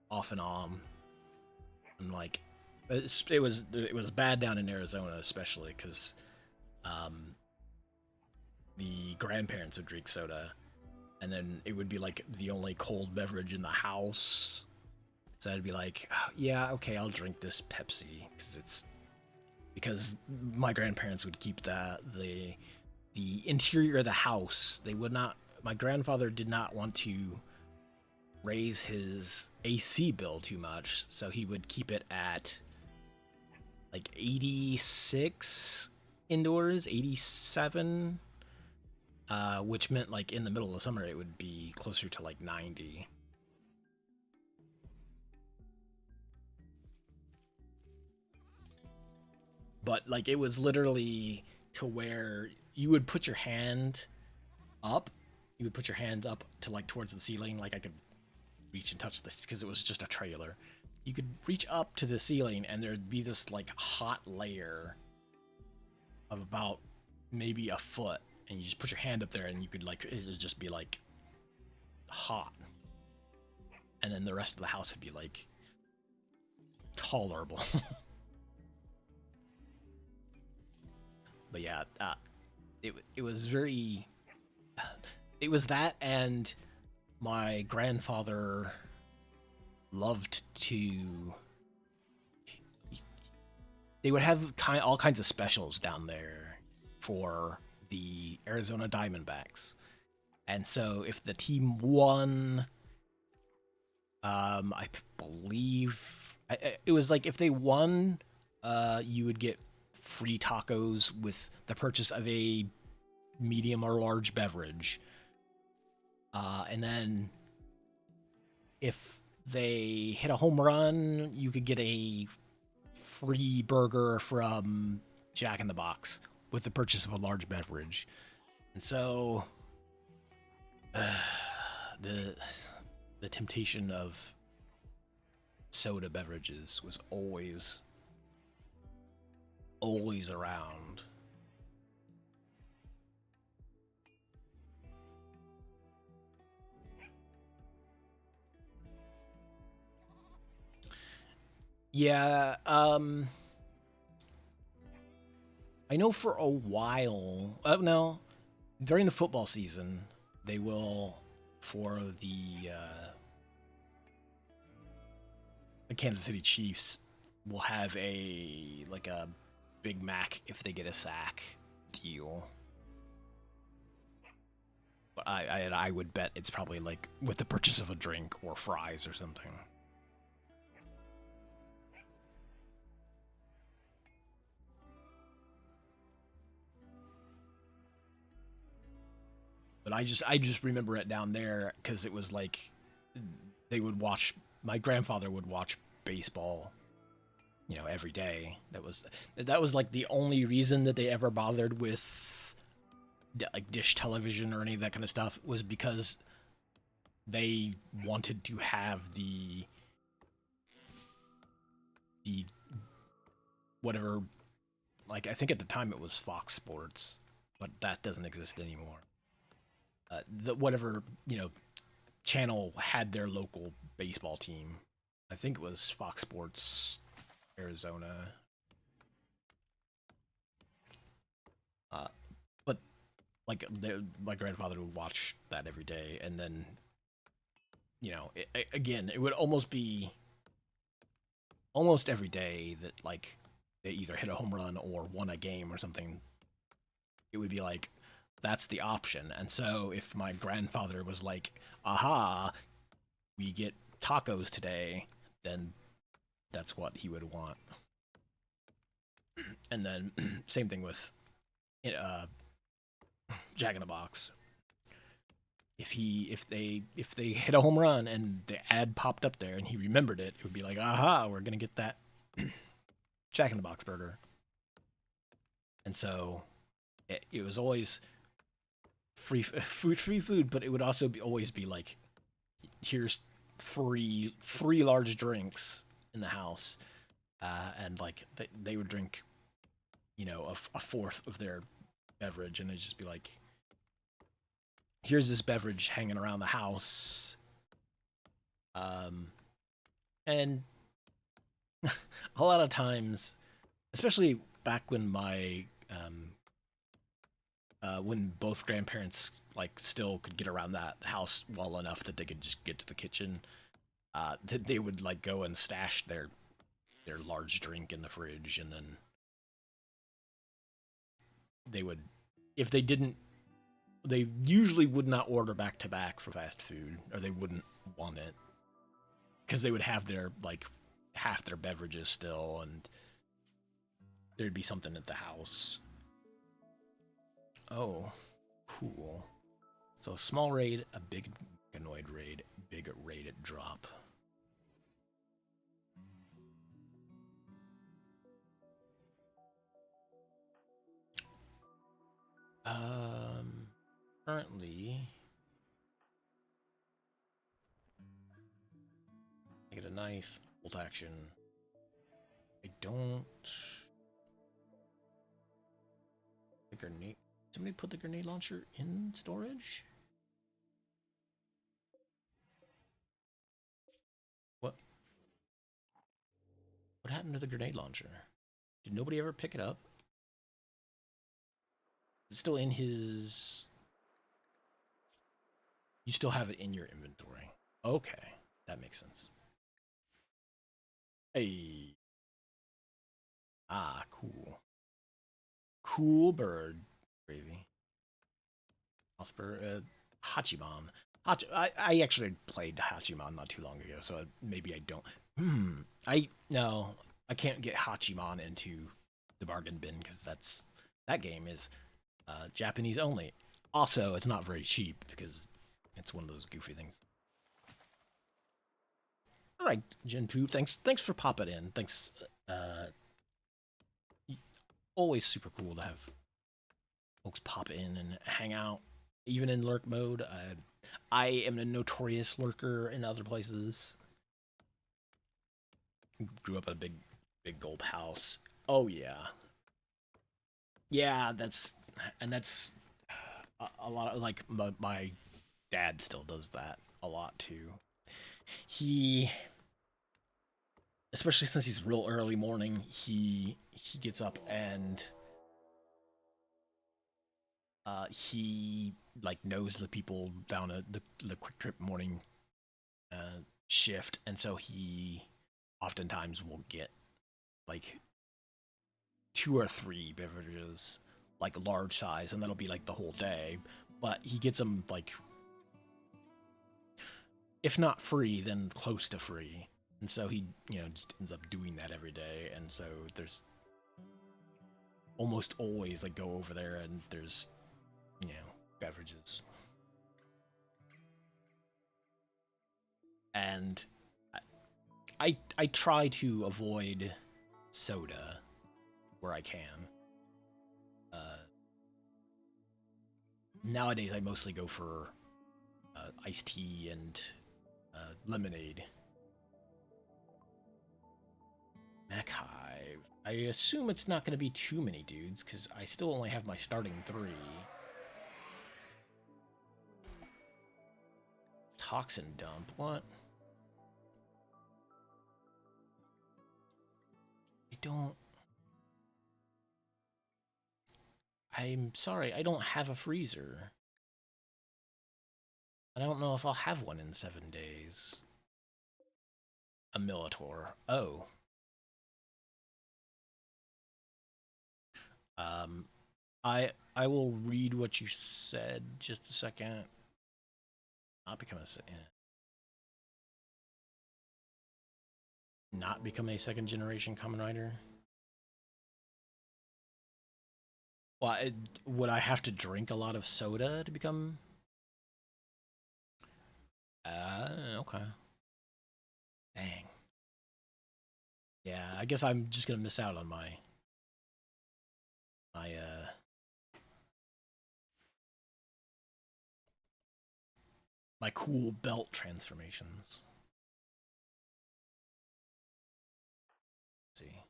off and on. And like it was bad down in Arizona, especially because the grandparents would drink soda, and then it would be like the only cold beverage in the house. So I'd be like, oh, yeah, okay, I'll drink this Pepsi because my grandparents would keep the interior of the house. They would not. My grandfather did not want to raise his AC bill too much, so he would keep it at like 86 indoors, 87, which meant like in the middle of summer it would be closer to like 90. But like it was literally to where you would put your hand up, to like towards the ceiling, like I could reach and touch this because it was just a trailer. You could reach up to the ceiling and there'd be this like hot layer of about maybe a foot, and you just put your hand up there and you could like, it would just be like hot, and then the rest of the house would be like tolerable. But yeah, it was very, it was that, and my grandfather loved to, they would have all kinds of specials down there for the Arizona Diamondbacks. And so if the team won, I believe it was like if they won, you would get free tacos with the purchase of a medium or large beverage. And then if they hit a home run, you could get a free burger from Jack in the Box with the purchase of a large beverage. And so the temptation of soda beverages was always around. Yeah, I know for a while, no, during the football season, they will, for the Kansas City Chiefs, will have a Big Mac if they get a sack deal. But I would bet it's probably like with the purchase of a drink or fries or something. But I just remember it down there because it was like they would watch. My grandfather would watch baseball, every day. That was like the only reason that they ever bothered with like dish television or any of that kind of stuff, was because they wanted to have the whatever, like I think at the time it was Fox Sports, but that doesn't exist anymore. The whatever channel had their local baseball team. I think it was Fox Sports Arizona. But like my grandfather would watch that every day, and then again, it would almost be almost every day that like they either hit a home run or won a game or something. It would be like, that's the option. And so if my grandfather was like, aha, we get tacos today, then that's what he would want. And then same thing with uh, Jack in the Box. If they hit a home run and the ad popped up there and he remembered it, it would be like, aha, we're gonna get that Jack in the Box burger. And so it was always free food, but it would also always be like, here's three large drinks in the house, and like they would drink, a fourth of their beverage, and it'd just be like, here's this beverage hanging around the house, and a lot of times, especially back when my when both grandparents like still could get around that house well enough that they could just get to the kitchen, that they would like go and stash their large drink in the fridge, and then they would, if they didn't, they usually would not order back to back for fast food, or they wouldn't want it because they would have their like half their beverages still, and there'd be something at the house. Oh, cool. So a small raid, a big annoyed raid, big raid at drop. Um, Currently, I get a knife, bolt action. I don't. The grenade. Somebody put the grenade launcher in storage? What? What happened to the grenade launcher? Did nobody ever pick it up? Is it still in his? You still have it in your inventory. Okay, that makes sense. Hey. Ah, cool. Cool bird. Gravy. Osper, Hachiman. I actually played Hachiman not too long ago, so maybe I don't. No, I can't get Hachiman into the bargain bin because that game is Japanese only. Also, it's not very cheap because it's one of those goofy things. All right, Jinpu, thanks for popping in. Thanks. Uh, Always super cool to have folks pop in and hang out, even in lurk mode. I am a notorious lurker in other places. Grew up in a big gulp house. Oh yeah, yeah. That's a lot of like my dad still does that a lot too. He, especially since he's real early morning, he gets up and he like knows the people down at the quick trip morning shift, and so he oftentimes will get like two or three beverages, like large size, and that'll be like the whole day. But he gets them like, if not free, then close to free, and so he just ends up doing that every day. And so there's almost always like go over there and there's beverages, and I try to avoid soda where I can. Uh, Nowadays, I mostly go for iced tea and lemonade. Mech Hive. I assume it's not going to be too many dudes because I still only have my starting three. Toxin dump. What? I don't. I'm sorry, I don't have a freezer. I don't know if I'll have one in 7 days. A Militor. Oh. Um, I I will read what you said. Just a second. Not become a not become a second generation Kamen Rider. Well, would I have to drink a lot of soda to become? Okay. Dang. Yeah, I guess I'm just gonna miss out on my my cool belt transformations. Let's see.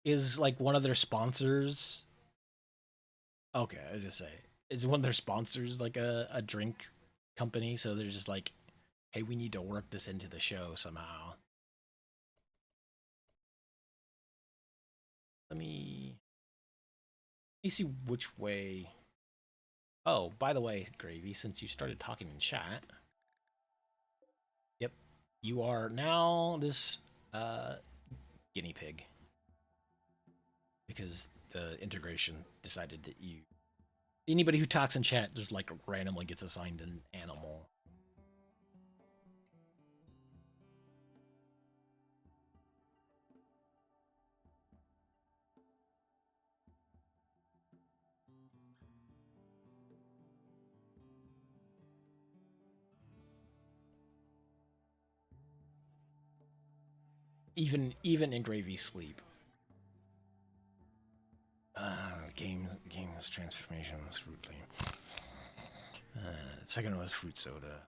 Is like one of their sponsors? Okay, I was just say, is one of their sponsors like a drink company? So they're just like, hey, we need to work this into the show somehow. Let me see which way. Oh, by the way, Gravy, since you started talking in chat, yep, you are now this uh, guinea pig because the integration decided that anybody who talks in chat just like randomly gets assigned an animal. Even in Gravy sleep. Games transformations fruit thing. Second was fruit soda.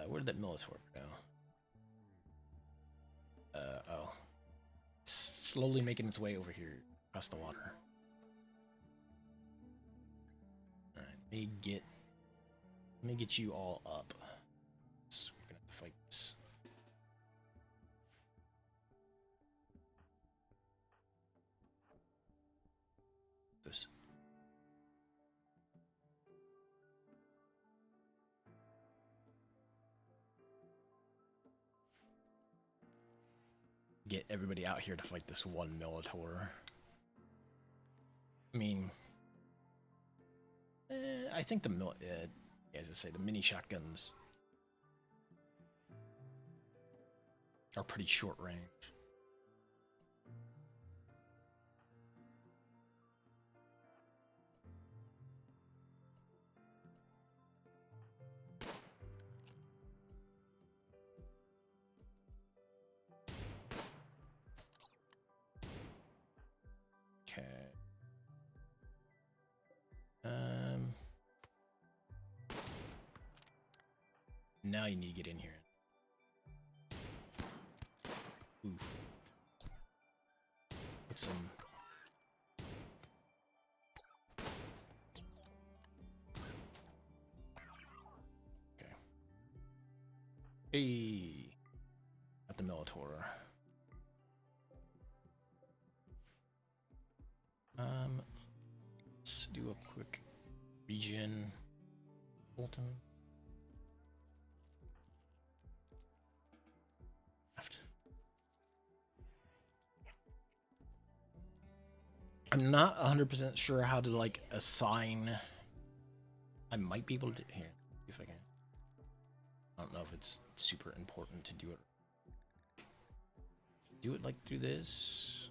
Where did that Militor go? Oh. It's slowly making its way over here across the water. Alright, let me get you all up. So we're gonna have to fight this. This. Get everybody out here to fight this one Militor. I mean, I think as I say, the mini shotguns are pretty short range. Okay. Now you need to get in here. Oof. Put some. Okay. Hey. At the Militor. Let's do a quick regen. Bolton. I'm not 100% sure how to like assign. I might be able to here see if I can. I don't know if it's super important to do it. Do it like through this.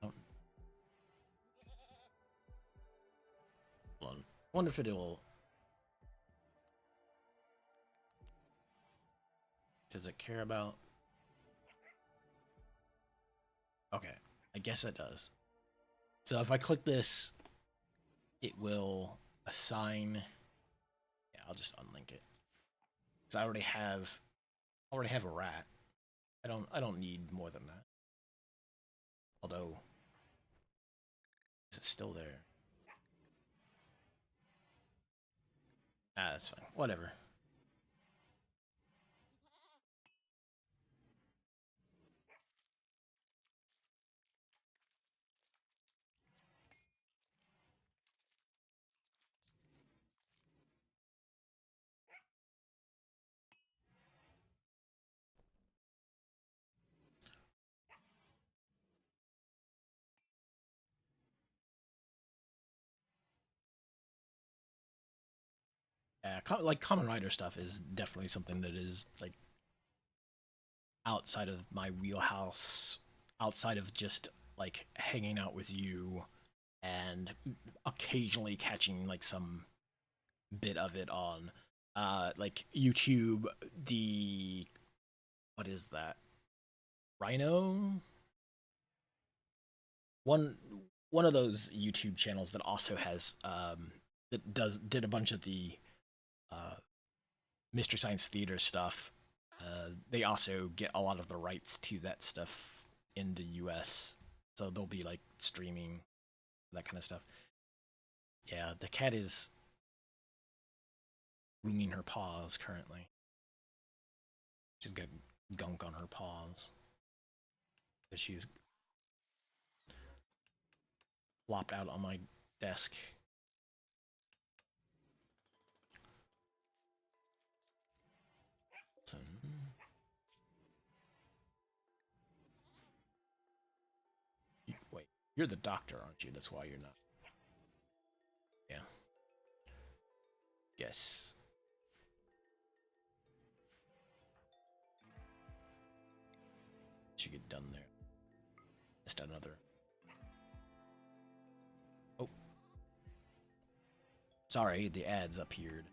Hold on. I wonder if it will. Does it care about? Okay, I guess it does. So if I click this, it will assign. Yeah, I'll just unlink it. 'Cause I already have a rat. I don't need more than that. Although, is it still there? Ah, that's fine. Whatever. Yeah, like Common Rider stuff is definitely something that is like outside of my wheelhouse, outside of just like hanging out with you and occasionally catching like some bit of it on like YouTube. The what is that? Rhino? One one of those YouTube channels that also has that did a bunch of the uh Mystery Science Theater stuff. They also get a lot of the rights to that stuff in the US. So they'll be like streaming that kind of stuff. Yeah, the cat is grooming her paws currently. She's got gunk on her paws. That she's flopped out on my desk. So, wait, you're the doctor, aren't you? That's why you're not. Yeah. Yes. Should get done there. Missed another. Oh. Sorry, the ads appeared.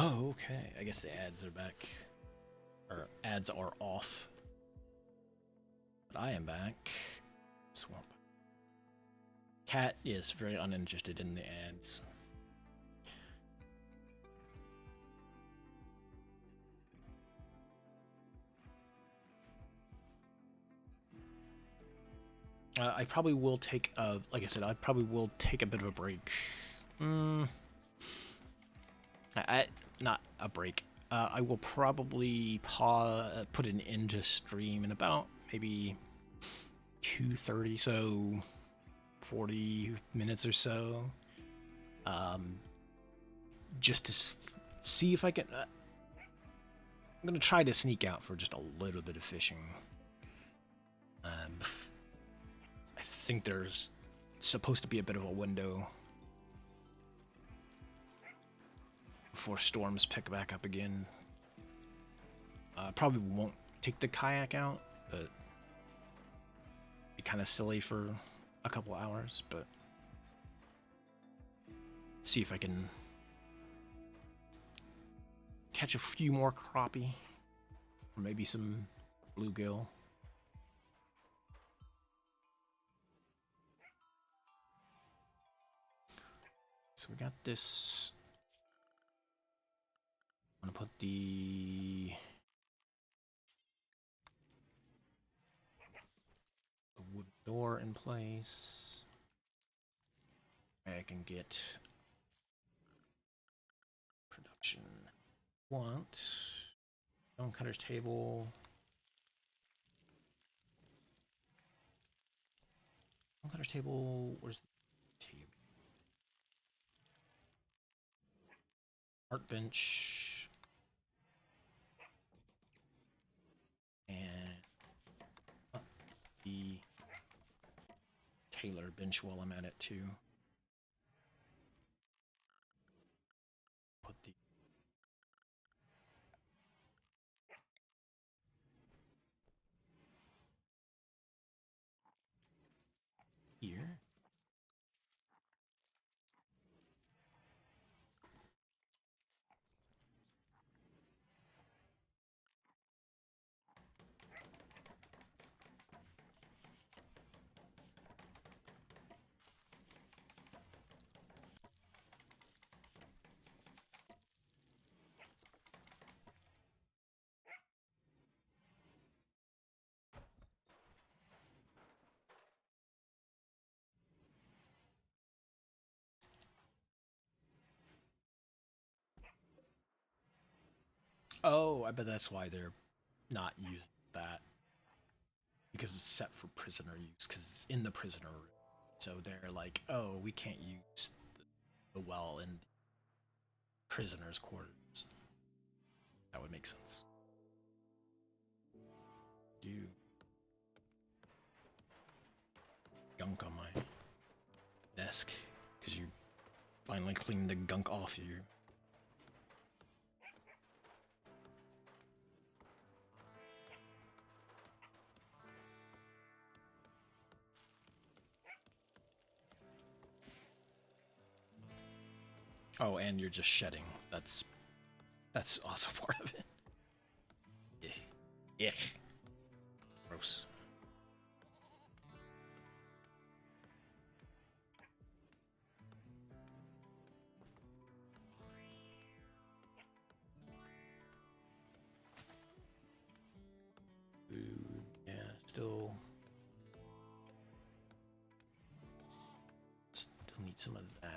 Oh, okay. I guess the ads are back. Or ads are off. But I am back. Swamp. Cat is very uninterested in the ads. I probably will take a, like I said, I probably will take a bit of a break. Not a break. I will probably put an end to stream in about maybe 2:30, so 40 minutes or so. Just to see if I can. I'm gonna try to sneak out for just a little bit of fishing. I think there's supposed to be a bit of a window before storms pick back up again. Probably won't take the kayak out, but be kind of silly for a couple hours, but see if I can catch a few more crappie or maybe some bluegill. So we got this. I'm gonna put the wood door in place. I can get production. Want stone cutter's table. Stone cutter's table. Where's the table? Art bench. And the Taylor bench while I'm at it too. Put the here. Oh, I bet that's why they're not using that. Because it's set for prisoner use, because it's in the prisoner room. So they're like, oh, we can't use the well in the prisoner's quarters. That would make sense. Do gunk on my desk, because you finally cleaned the gunk off you. Oh, and you're just shedding. That's also part of it. Yeah. Gross. Food. Yeah, still need some of that.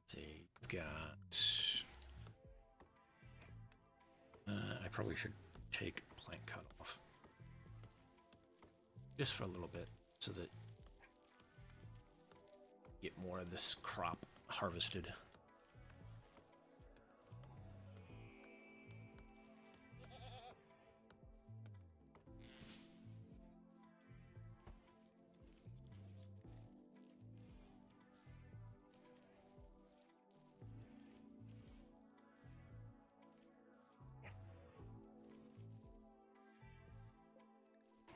See, got. I probably should take plant cut off just for a little bit, so that get more of this crop harvested.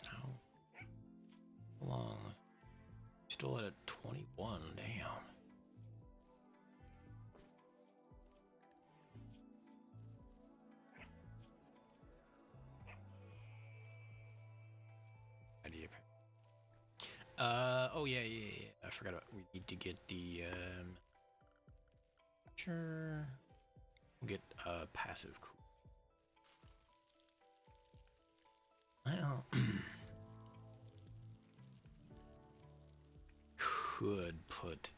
How long? Still at a 21. Damn. Idea. Oh yeah. I forgot about. We need to get the Sure. We'll get passive cool. Well, could put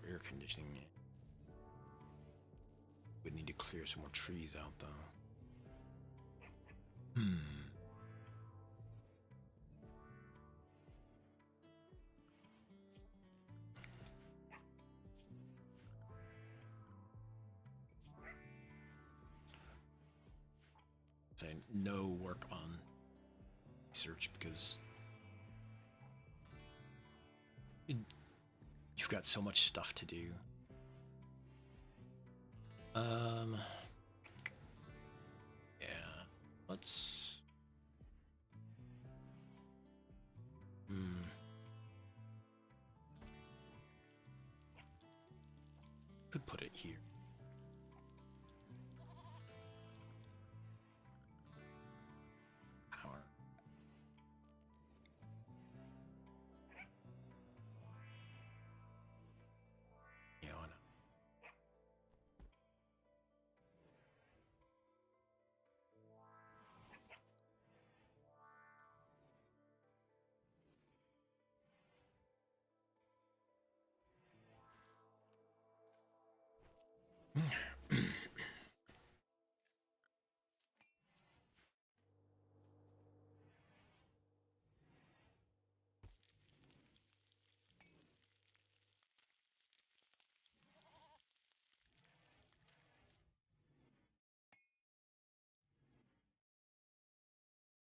air conditioning. We need to clear some more trees out, though. Say no work on research because you've got so much stuff to do. Yeah, let's. Could put it here. Power. Yeah, I know.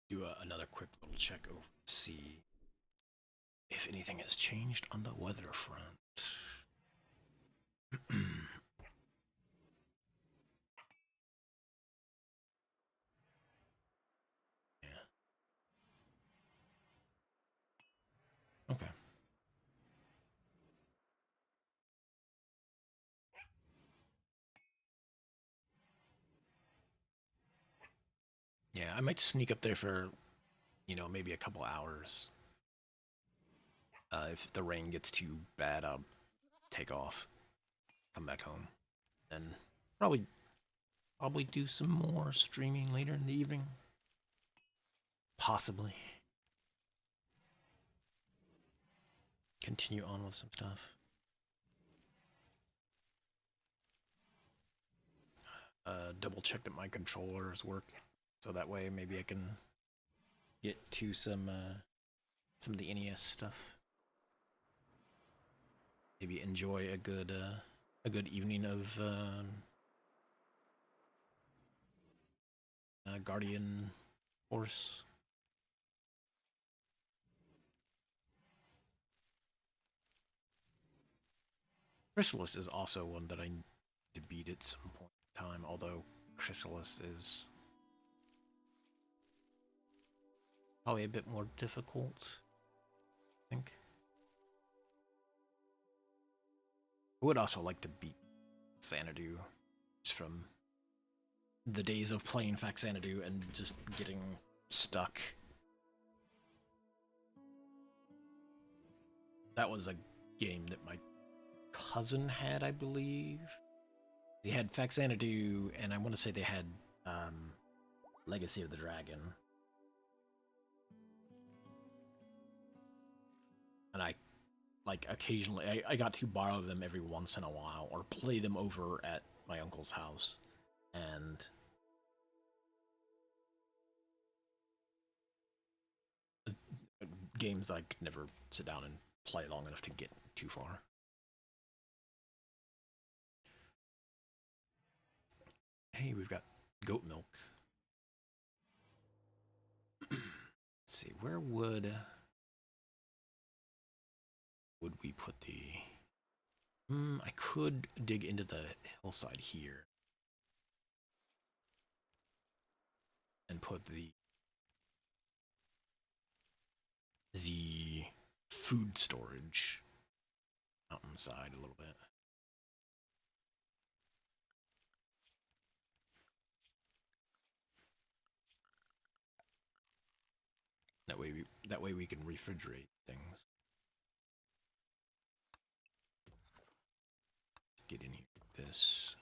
Do another quick little check over to see if anything has changed on the weather front. Yeah. Okay. Yeah, I might sneak up there for, maybe a couple hours. If the rain gets too bad, I'll take off, come back home, and probably do some more streaming later in the evening. Possibly. Continue on with some stuff. Double check that my controllers work, so that way maybe I can get to some of the NES stuff. Maybe enjoy a good evening of Guardian Force. Chrysalis is also one that I need to beat at some point in time, although Chrysalis is probably a bit more difficult, I think. I would also like to beat Xanadu just from the days of playing Faxanadu and just getting stuck. That was a game that my cousin had, I believe. He had Faxanadu, and I want to say they had Legacy of the Dragon. And I, occasionally, I got to borrow them every once in a while, or play them over at my uncle's house. And games that I could never sit down and play long enough to get too far. Hey, we've got goat milk. Let's see, where would we put the... I could dig into the hillside here and put the food storage mountainside a little bit. That way we can refrigerate things. Get in here with this.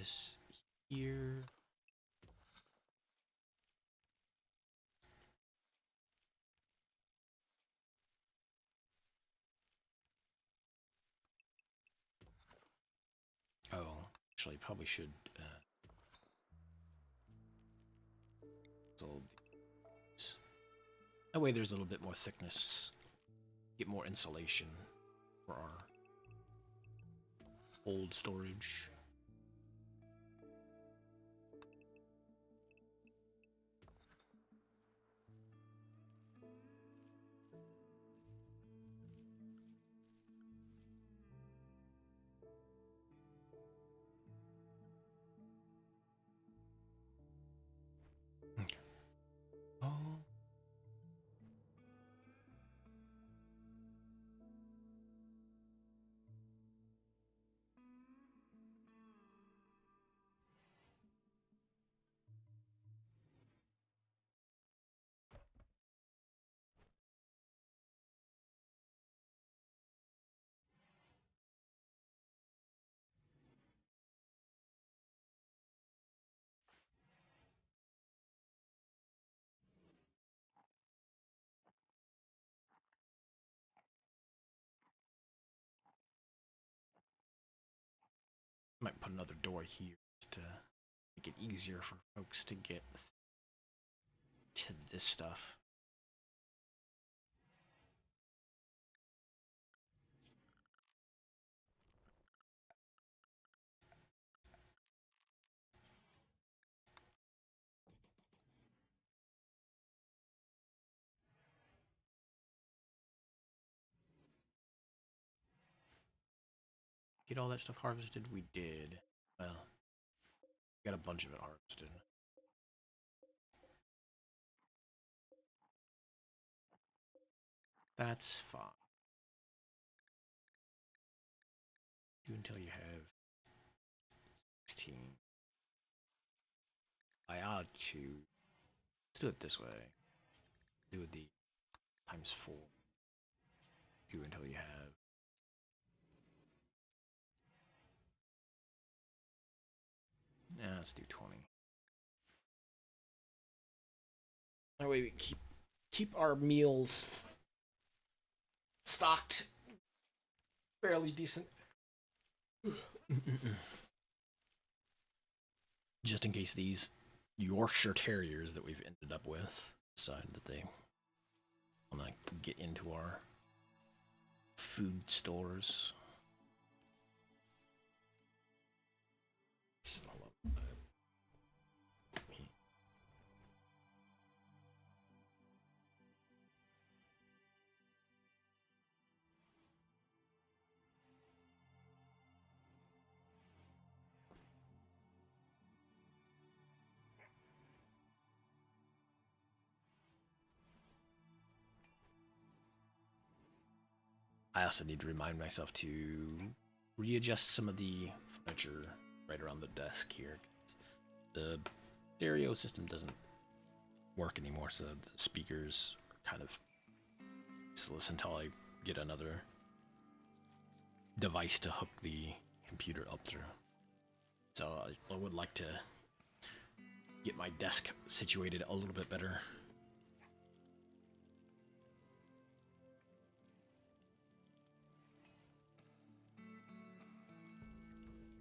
this here. Oh, actually, probably should sold these. That way there's a little bit more thickness. Get more insulation for our old storage. Okay. Oh. Might put another door here to make it easier for folks to get to this stuff. Get all that stuff harvested? We did. Well, got a bunch of it harvested. That's fine. Do until you have 16. I ought to. Let's do it this way. Do the times 4. Do until you have. Nah, let's do 20. That way we keep our meals stocked fairly decent. Just in case these Yorkshire Terriers that we've ended up with decide that they want to get into our food stores. I also need to remind myself to readjust some of the furniture right around the desk here. The stereo system doesn't work anymore, so the speakers kind of useless until I get another device to hook the computer up through. So I would like to get my desk situated a little bit better.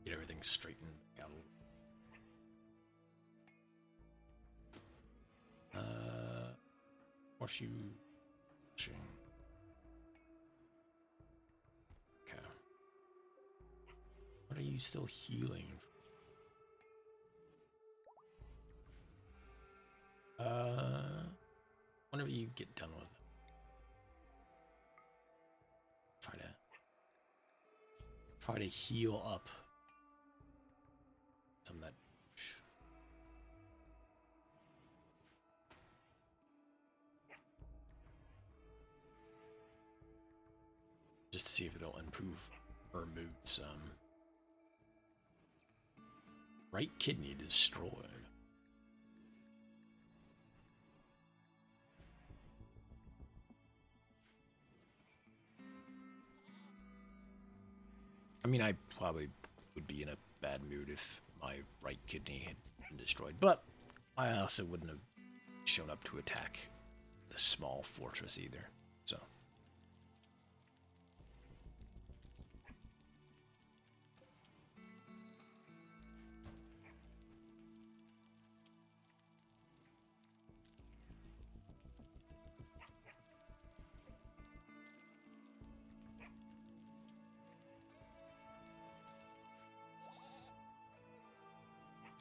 Get everything straightened out a little. Horseshoe chain. Okay. What are you still healing? Whenever you get done with it, try to heal up some of that. Just to see if it'll improve her mood some. Right kidney destroyed. I mean, I probably would be in a bad mood if my right kidney had been destroyed. But I also wouldn't have shown up to attack the small fortress either. So.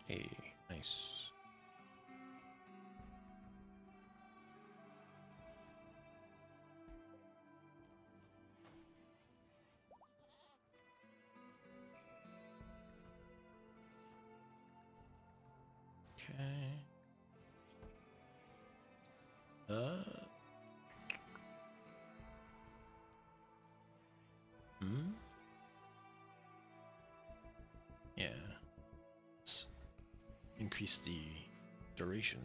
Hey, nice. Okay. Hmm? Yeah. Let's increase the generation.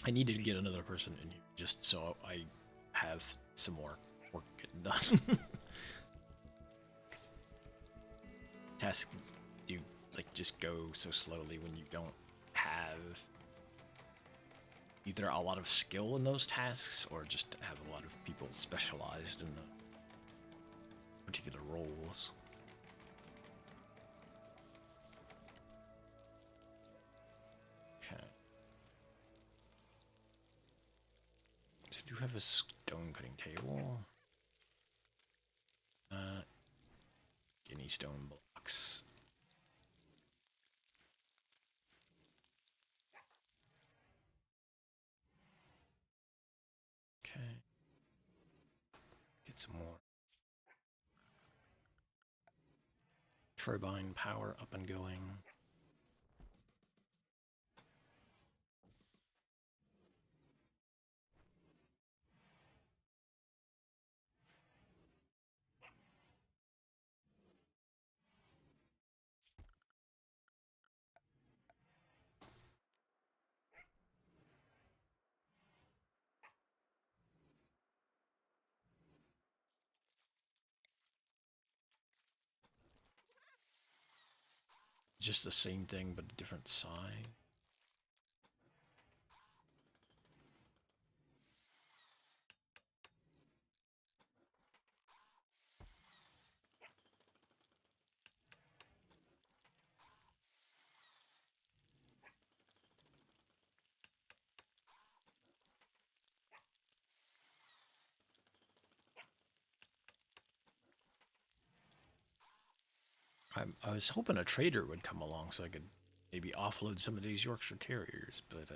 I needed to get another person in here just so I have some more work getting done. Tasks do like just go so slowly when you don't have either a lot of skill in those tasks or just have a lot of people specialized in the particular roles. Okay. So do you have a stone cutting table? Any stone blocks? Okay. Get some more turbine power up and going. Just the same thing, but a different side. I was hoping a trader would come along so I could maybe offload some of these Yorkshire Terriers, but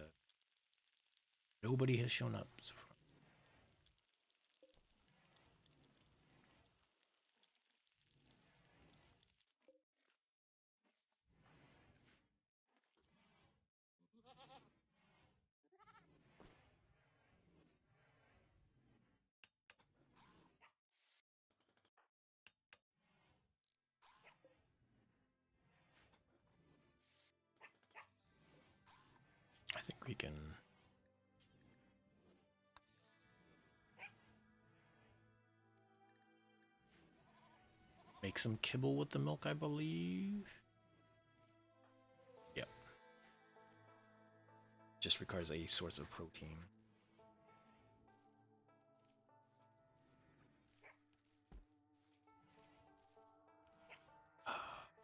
nobody has shown up so far. I think we can make some kibble with the milk, I believe. Yep. Just requires a source of protein.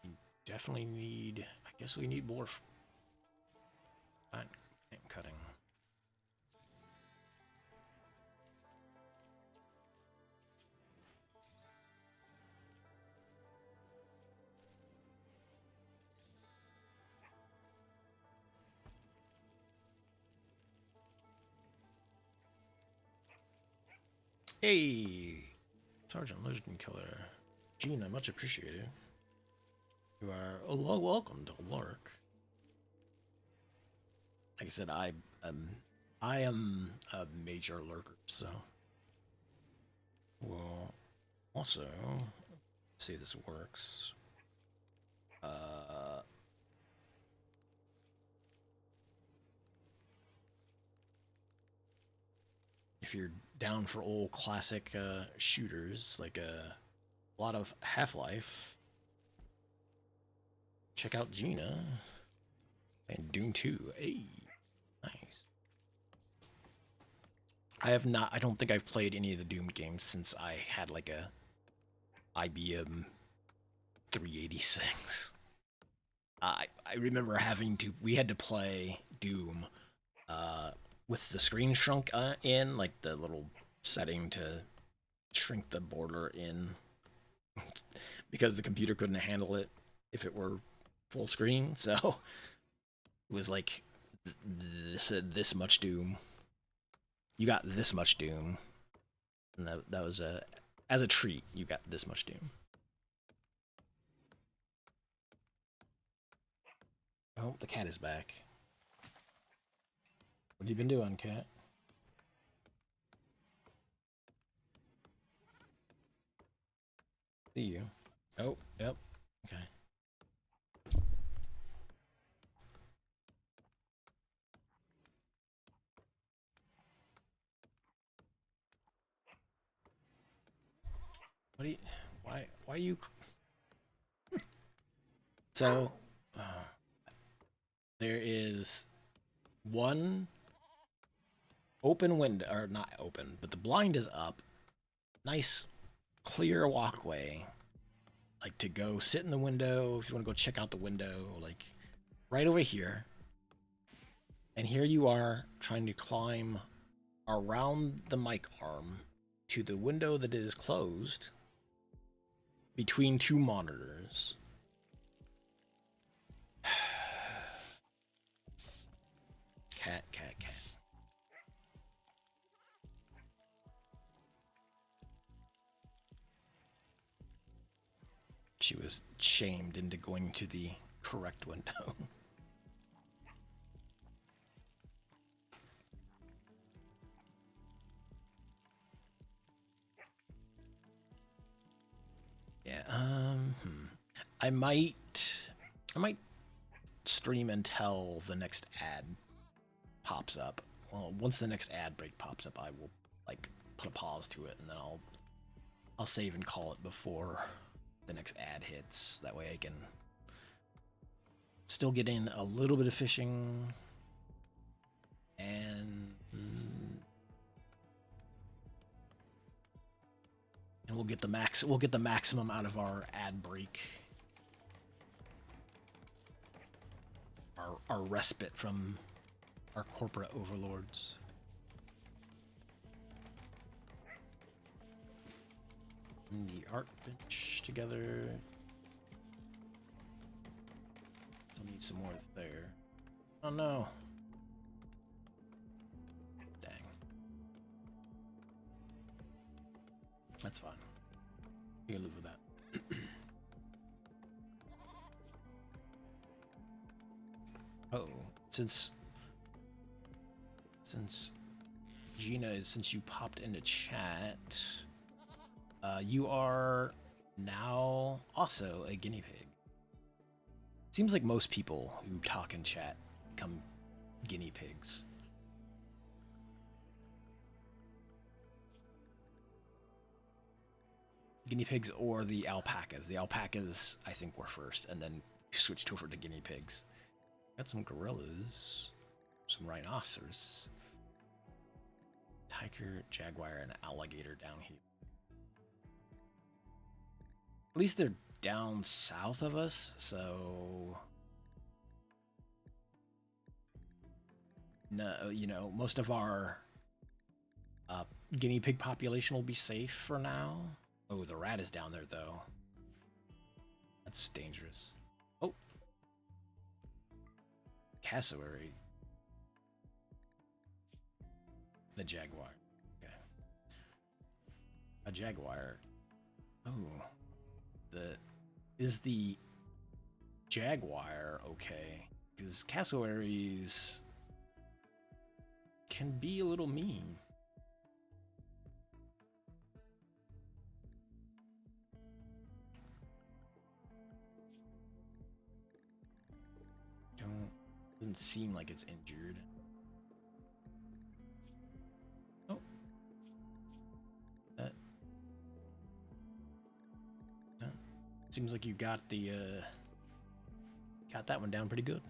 We definitely need, I guess we need more plant cutting. Hey, Sergeant Legend Killer. Gene, I much appreciate it. You are welcome to Lark. Like I said, I am a major lurker, so. Well, also, see if this works. If you're down for old classic shooters, like a lot of Half-Life, check out Gina and Doom 2. Hey, nice. I don't think I've played any of the Doom games since I had like a IBM 386. I remember we had to play Doom with the screen shrunk in, like the little setting to shrink the border in because the computer couldn't handle it if it were full screen. So it was like this much Doom. You got this much Doom, and that was as a treat. You got this much Doom. Oh, the cat is back. What have you been doing, cat? See you. Oh, yep. Okay. What do you? Why are you? So, there is one open window, or not open, but the blind is up. Nice, clear walkway, like to go sit in the window if you want to go check out the window, like right over here. And here you are trying to climb around the mic arm to the window that is closed between two monitors. Cat. She was shamed into going to the correct window. Yeah, I might stream until the next ad pops up. Well, once the next ad break pops up, I will like put a pause to it, and then I'll save and call it before the next ad hits. That way I can still get in a little bit of fishing and we'll get the maximum out of our ad break. Our respite from our corporate overlords. And the art bench together. Still need some more there. Oh no. Dang. That's fine. You can live with that. Oh, since Gina, since you popped into chat, you are now also a guinea pig. Seems like most people who talk in chat become guinea pigs. Guinea pigs or the alpacas. The alpacas, I think, were first, and then switched over to guinea pigs. Got some gorillas, some rhinoceros, tiger, jaguar, and alligator down here. At least they're down south of us, so no, you know, most of our guinea pig population will be safe for now. Oh, the rat is down there though. That's dangerous. Oh, cassowary. The jaguar. Okay. A jaguar. Oh. Is the jaguar okay? Because cassowaries can be a little mean. Doesn't seem like it's injured. Oh. Seems like you got the got that one down pretty good.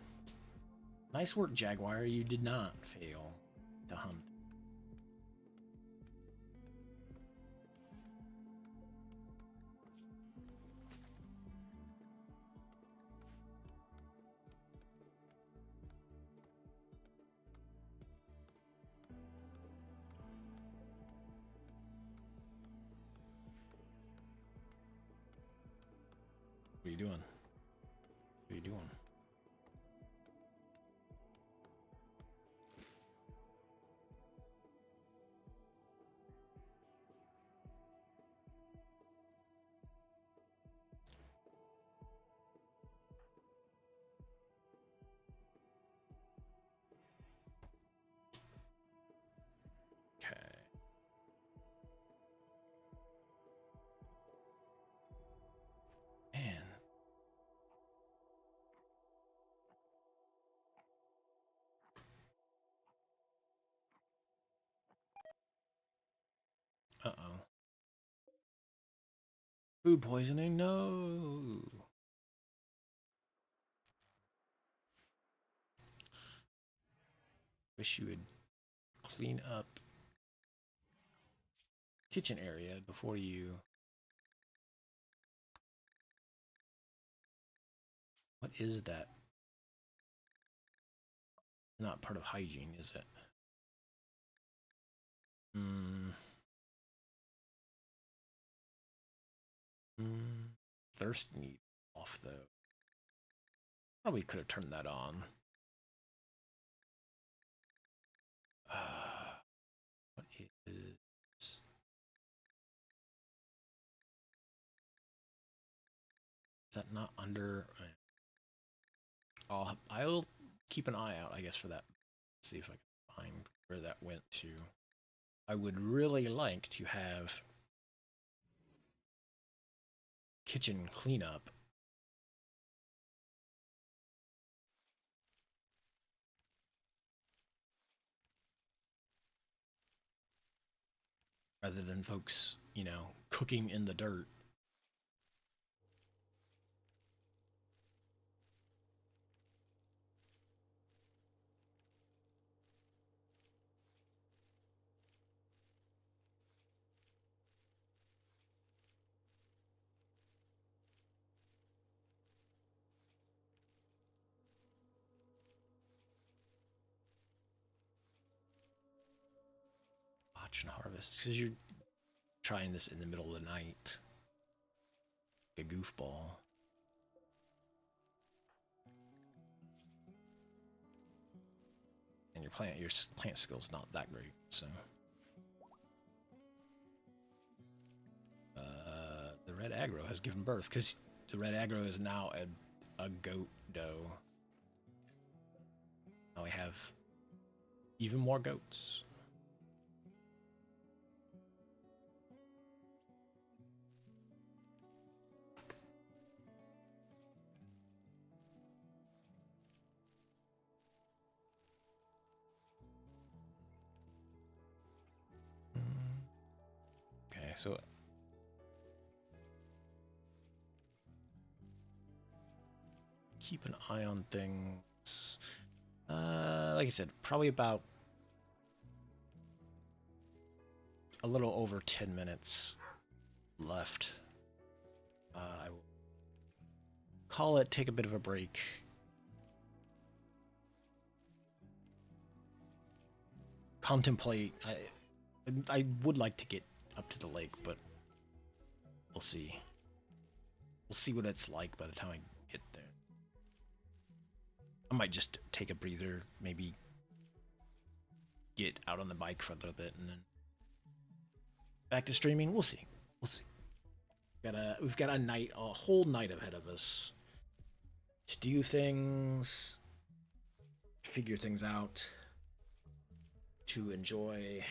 Nice work, Jaguar. You did not fail to hunt. What are you doing? What are you doing? Okay. Man. Uh-oh. Food poisoning? No. Wish you would clean up kitchen area before you... What is that? Not part of hygiene, is it? Hmm. Thirst need off though. Probably could have turned that on. What is... Is that not under... I'll keep an eye out, I guess, for that. See if I can find where that went to. I would really like to have kitchen cleanup. Rather than folks, you know, cooking in the dirt. Watch and harvest. Because you're trying this in the middle of the night. A goofball. And your plant skill's not that great, so... The red aggro has given birth, because the red aggro is now a goat doe. Now we have even more goats. Okay, so keep an eye on things. Like I said, probably about a little over 10 minutes left. I will call it, take a bit of a break. Contemplate. I would like to get up to the lake, but we'll see. We'll see what it's like by the time I get there. I might just take a breather, maybe get out on the bike for a little bit, and then back to streaming. We'll see. We'll see. We've got a whole night ahead of us to do things, figure things out, to enjoy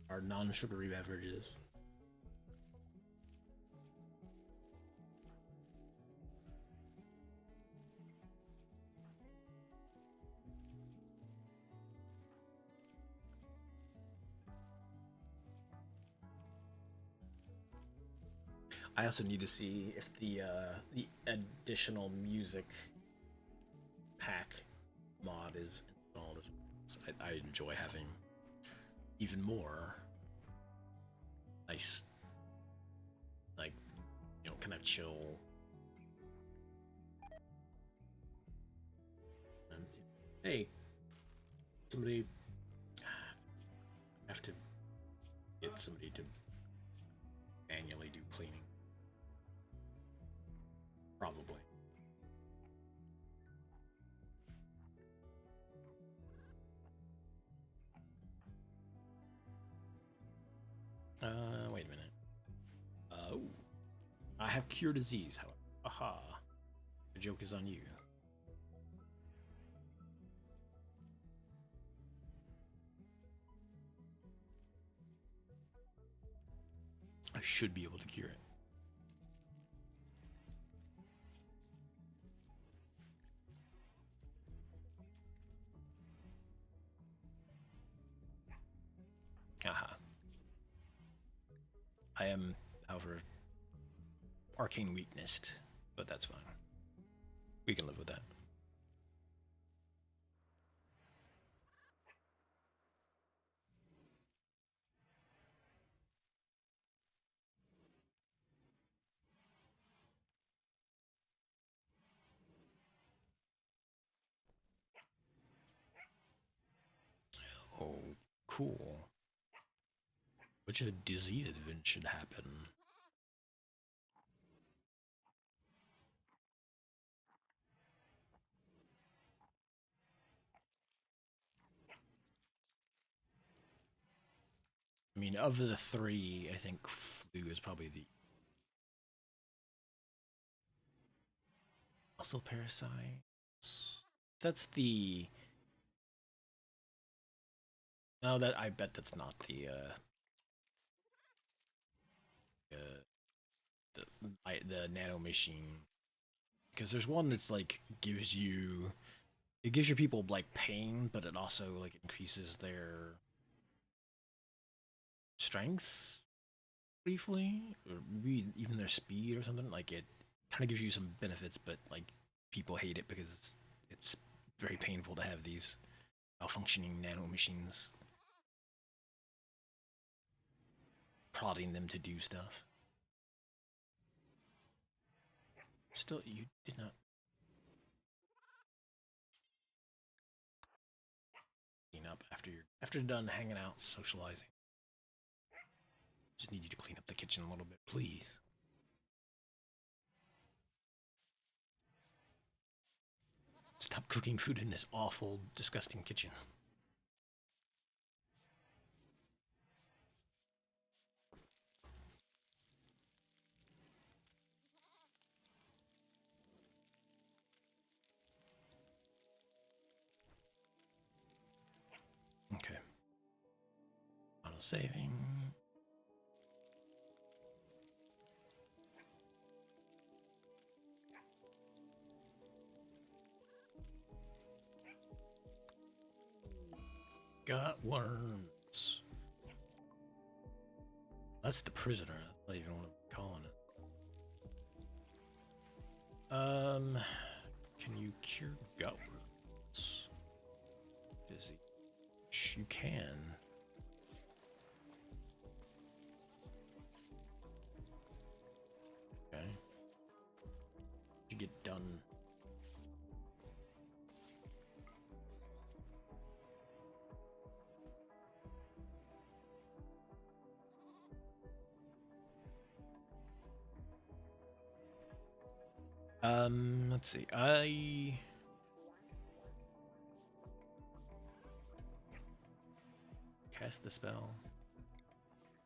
our non-sugary beverages. I also need to see if the additional music pack mod is installed. I enjoy having even more nice, like, kind of chill. Hey, somebody, I have to get somebody to manually do cleaning. Probably. Wait a minute. Oh, I have cure disease, however. Aha. The joke is on you. I should be able to cure it. Aha. I am, however, arcane weakness, but that's fine. We can live with that. Oh, cool. Which a disease event should happen. I mean, of the three, I think flu is probably the muscle parasites. That's the. No, that I bet that's not uh the nano machine, because there's one that's like gives your people like pain, but it also like increases their strength briefly, or maybe even their speed or something. Like it kind of gives you some benefits, but like people hate it because it's very painful to have these malfunctioning nano machines prodding them to do stuff. Still, you did not clean up after you're done hanging out, socializing. Just need you to clean up the kitchen a little bit, please. Stop cooking food in this awful, disgusting kitchen. Okay. Auto saving. Got worms. That's the prisoner. That's not even what I'm calling it. Can you cure gut worms? You can. Okay. You get done. Let's see. I cast the spell.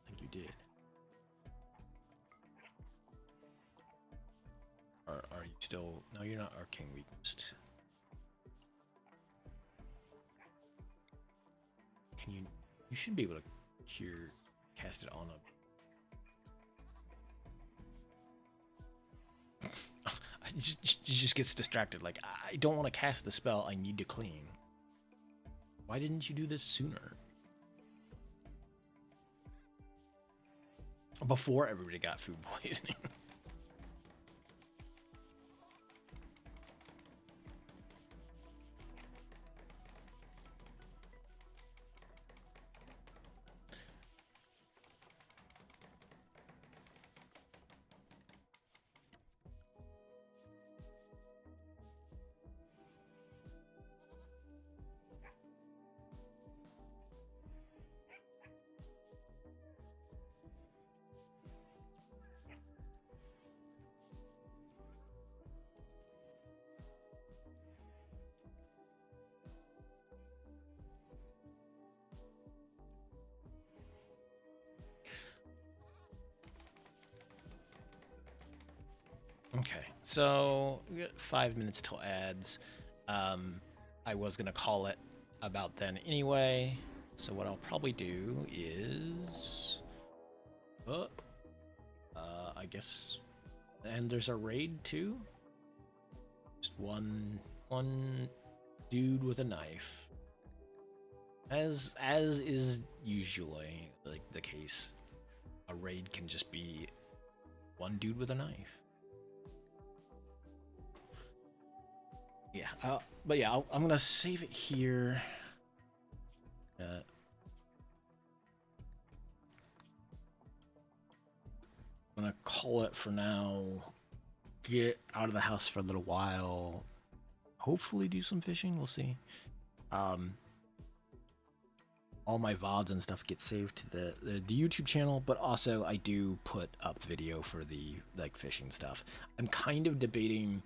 I think you did. Or are you still? No, you're not arcane weakness. Can you? You should be able to cast it on a. Just gets distracted. Like, I don't want to cast the spell. I need to clean. Why didn't you do this sooner? before everybody got food poisoning. Okay, so we got 5 minutes till ads. I was gonna call it about then anyway. So what I'll probably do is, I guess, and there's a raid too. Just one dude with a knife, as is usually like the case. A raid can just be one dude with a knife. Yeah, but yeah, I'm gonna save it here. I'm gonna call it for now. Get out of the house for a little while. Hopefully, do some fishing. We'll see. All my VODs and stuff get saved to the YouTube channel, but also I do put up video for the like fishing stuff. I'm kind of debating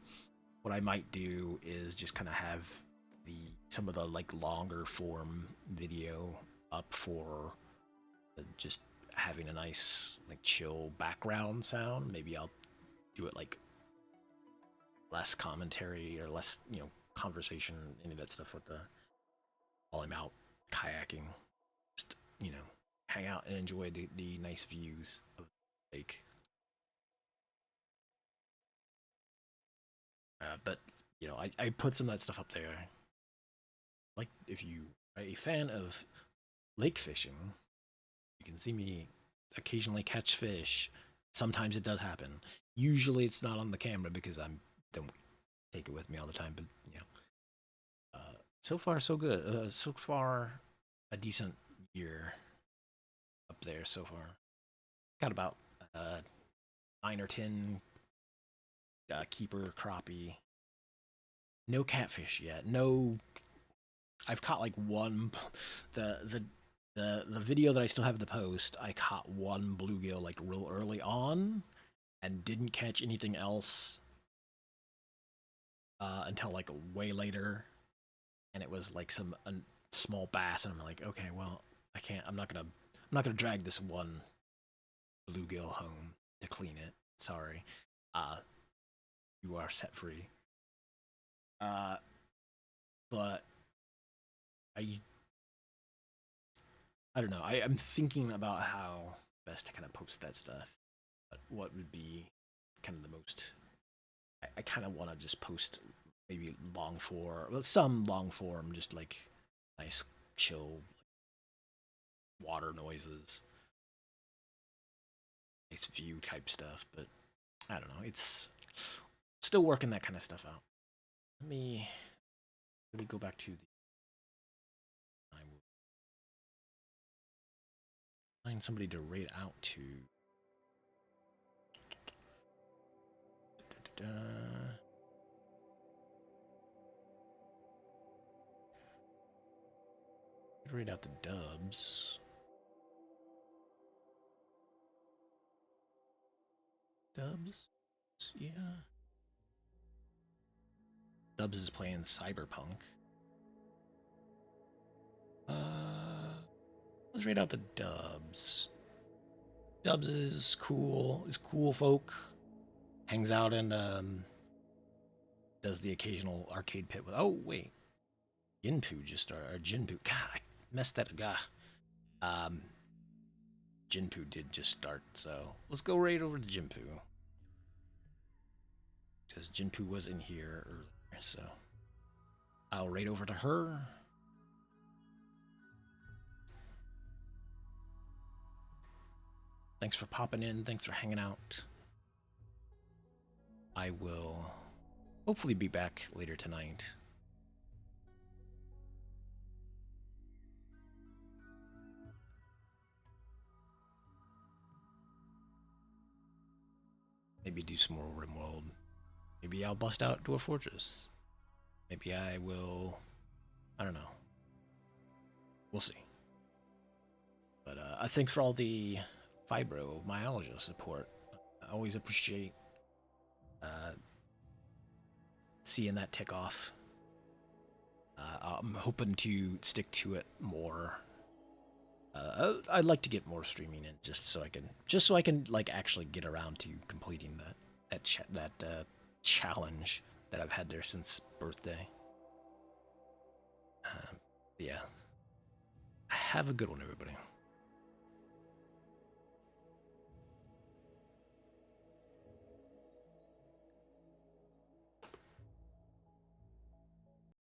what I might do is just kind of have some of the like longer form video up for just having a nice like chill background sound. Maybe I'll do it like less commentary or less, conversation, any of that stuff with the while I'm out kayaking. Just, hang out and enjoy the nice views of the lake. But I put some of that stuff up there. Like if you are a fan of lake fishing, you can see me occasionally catch fish. Sometimes it does happen. Usually it's not on the camera because I don't take it with me all the time. But so far so good. So far, a decent year up there so far. Got about 9 or 10 keeper crappie. No catfish yet. No, I've caught like one. The video that I still have the post, I caught one bluegill like real early on, and didn't catch anything else until like way later, and it was like some small bass, and I'm like, okay, well, I can't. I'm not gonna drag this one bluegill home to clean it. Sorry. You are set free. But I don't know. I'm thinking about how best to kind of post that stuff. But what would be kind of the most? I kind of want to just post maybe long form, well, some long form, just like nice, chill water noises, nice view type stuff. But I don't know. It's still working that kind of stuff out. Let me go back to the. I will find somebody to rate out to. Rate out the dubs. Dubs? Yeah. Dubs is playing Cyberpunk. Let's rate out the Dubs. Dubs is cool. Is cool folk. Hangs out and does the occasional arcade pit with. Oh wait, Jinpu just started. Or Jinpu. God, I messed that. God. Jinpu did just start. So let's go right over to Jinpu. Because Jinpu was in here earlier, so I'll raid over to her. Thanks for popping in. Thanks for hanging out. I will hopefully be back later tonight. Maybe do some more RimWorld. Maybe I'll bust out Dwarf Fortress. Maybe I will... I don't know. We'll see. But thanks for all the fibromyalgia support. I always appreciate seeing that tick off. I'm hoping to stick to it more. I'd like to get more streaming in just so I can like actually get around to completing that challenge that I've had there since birthday. Yeah. Have a good one, everybody.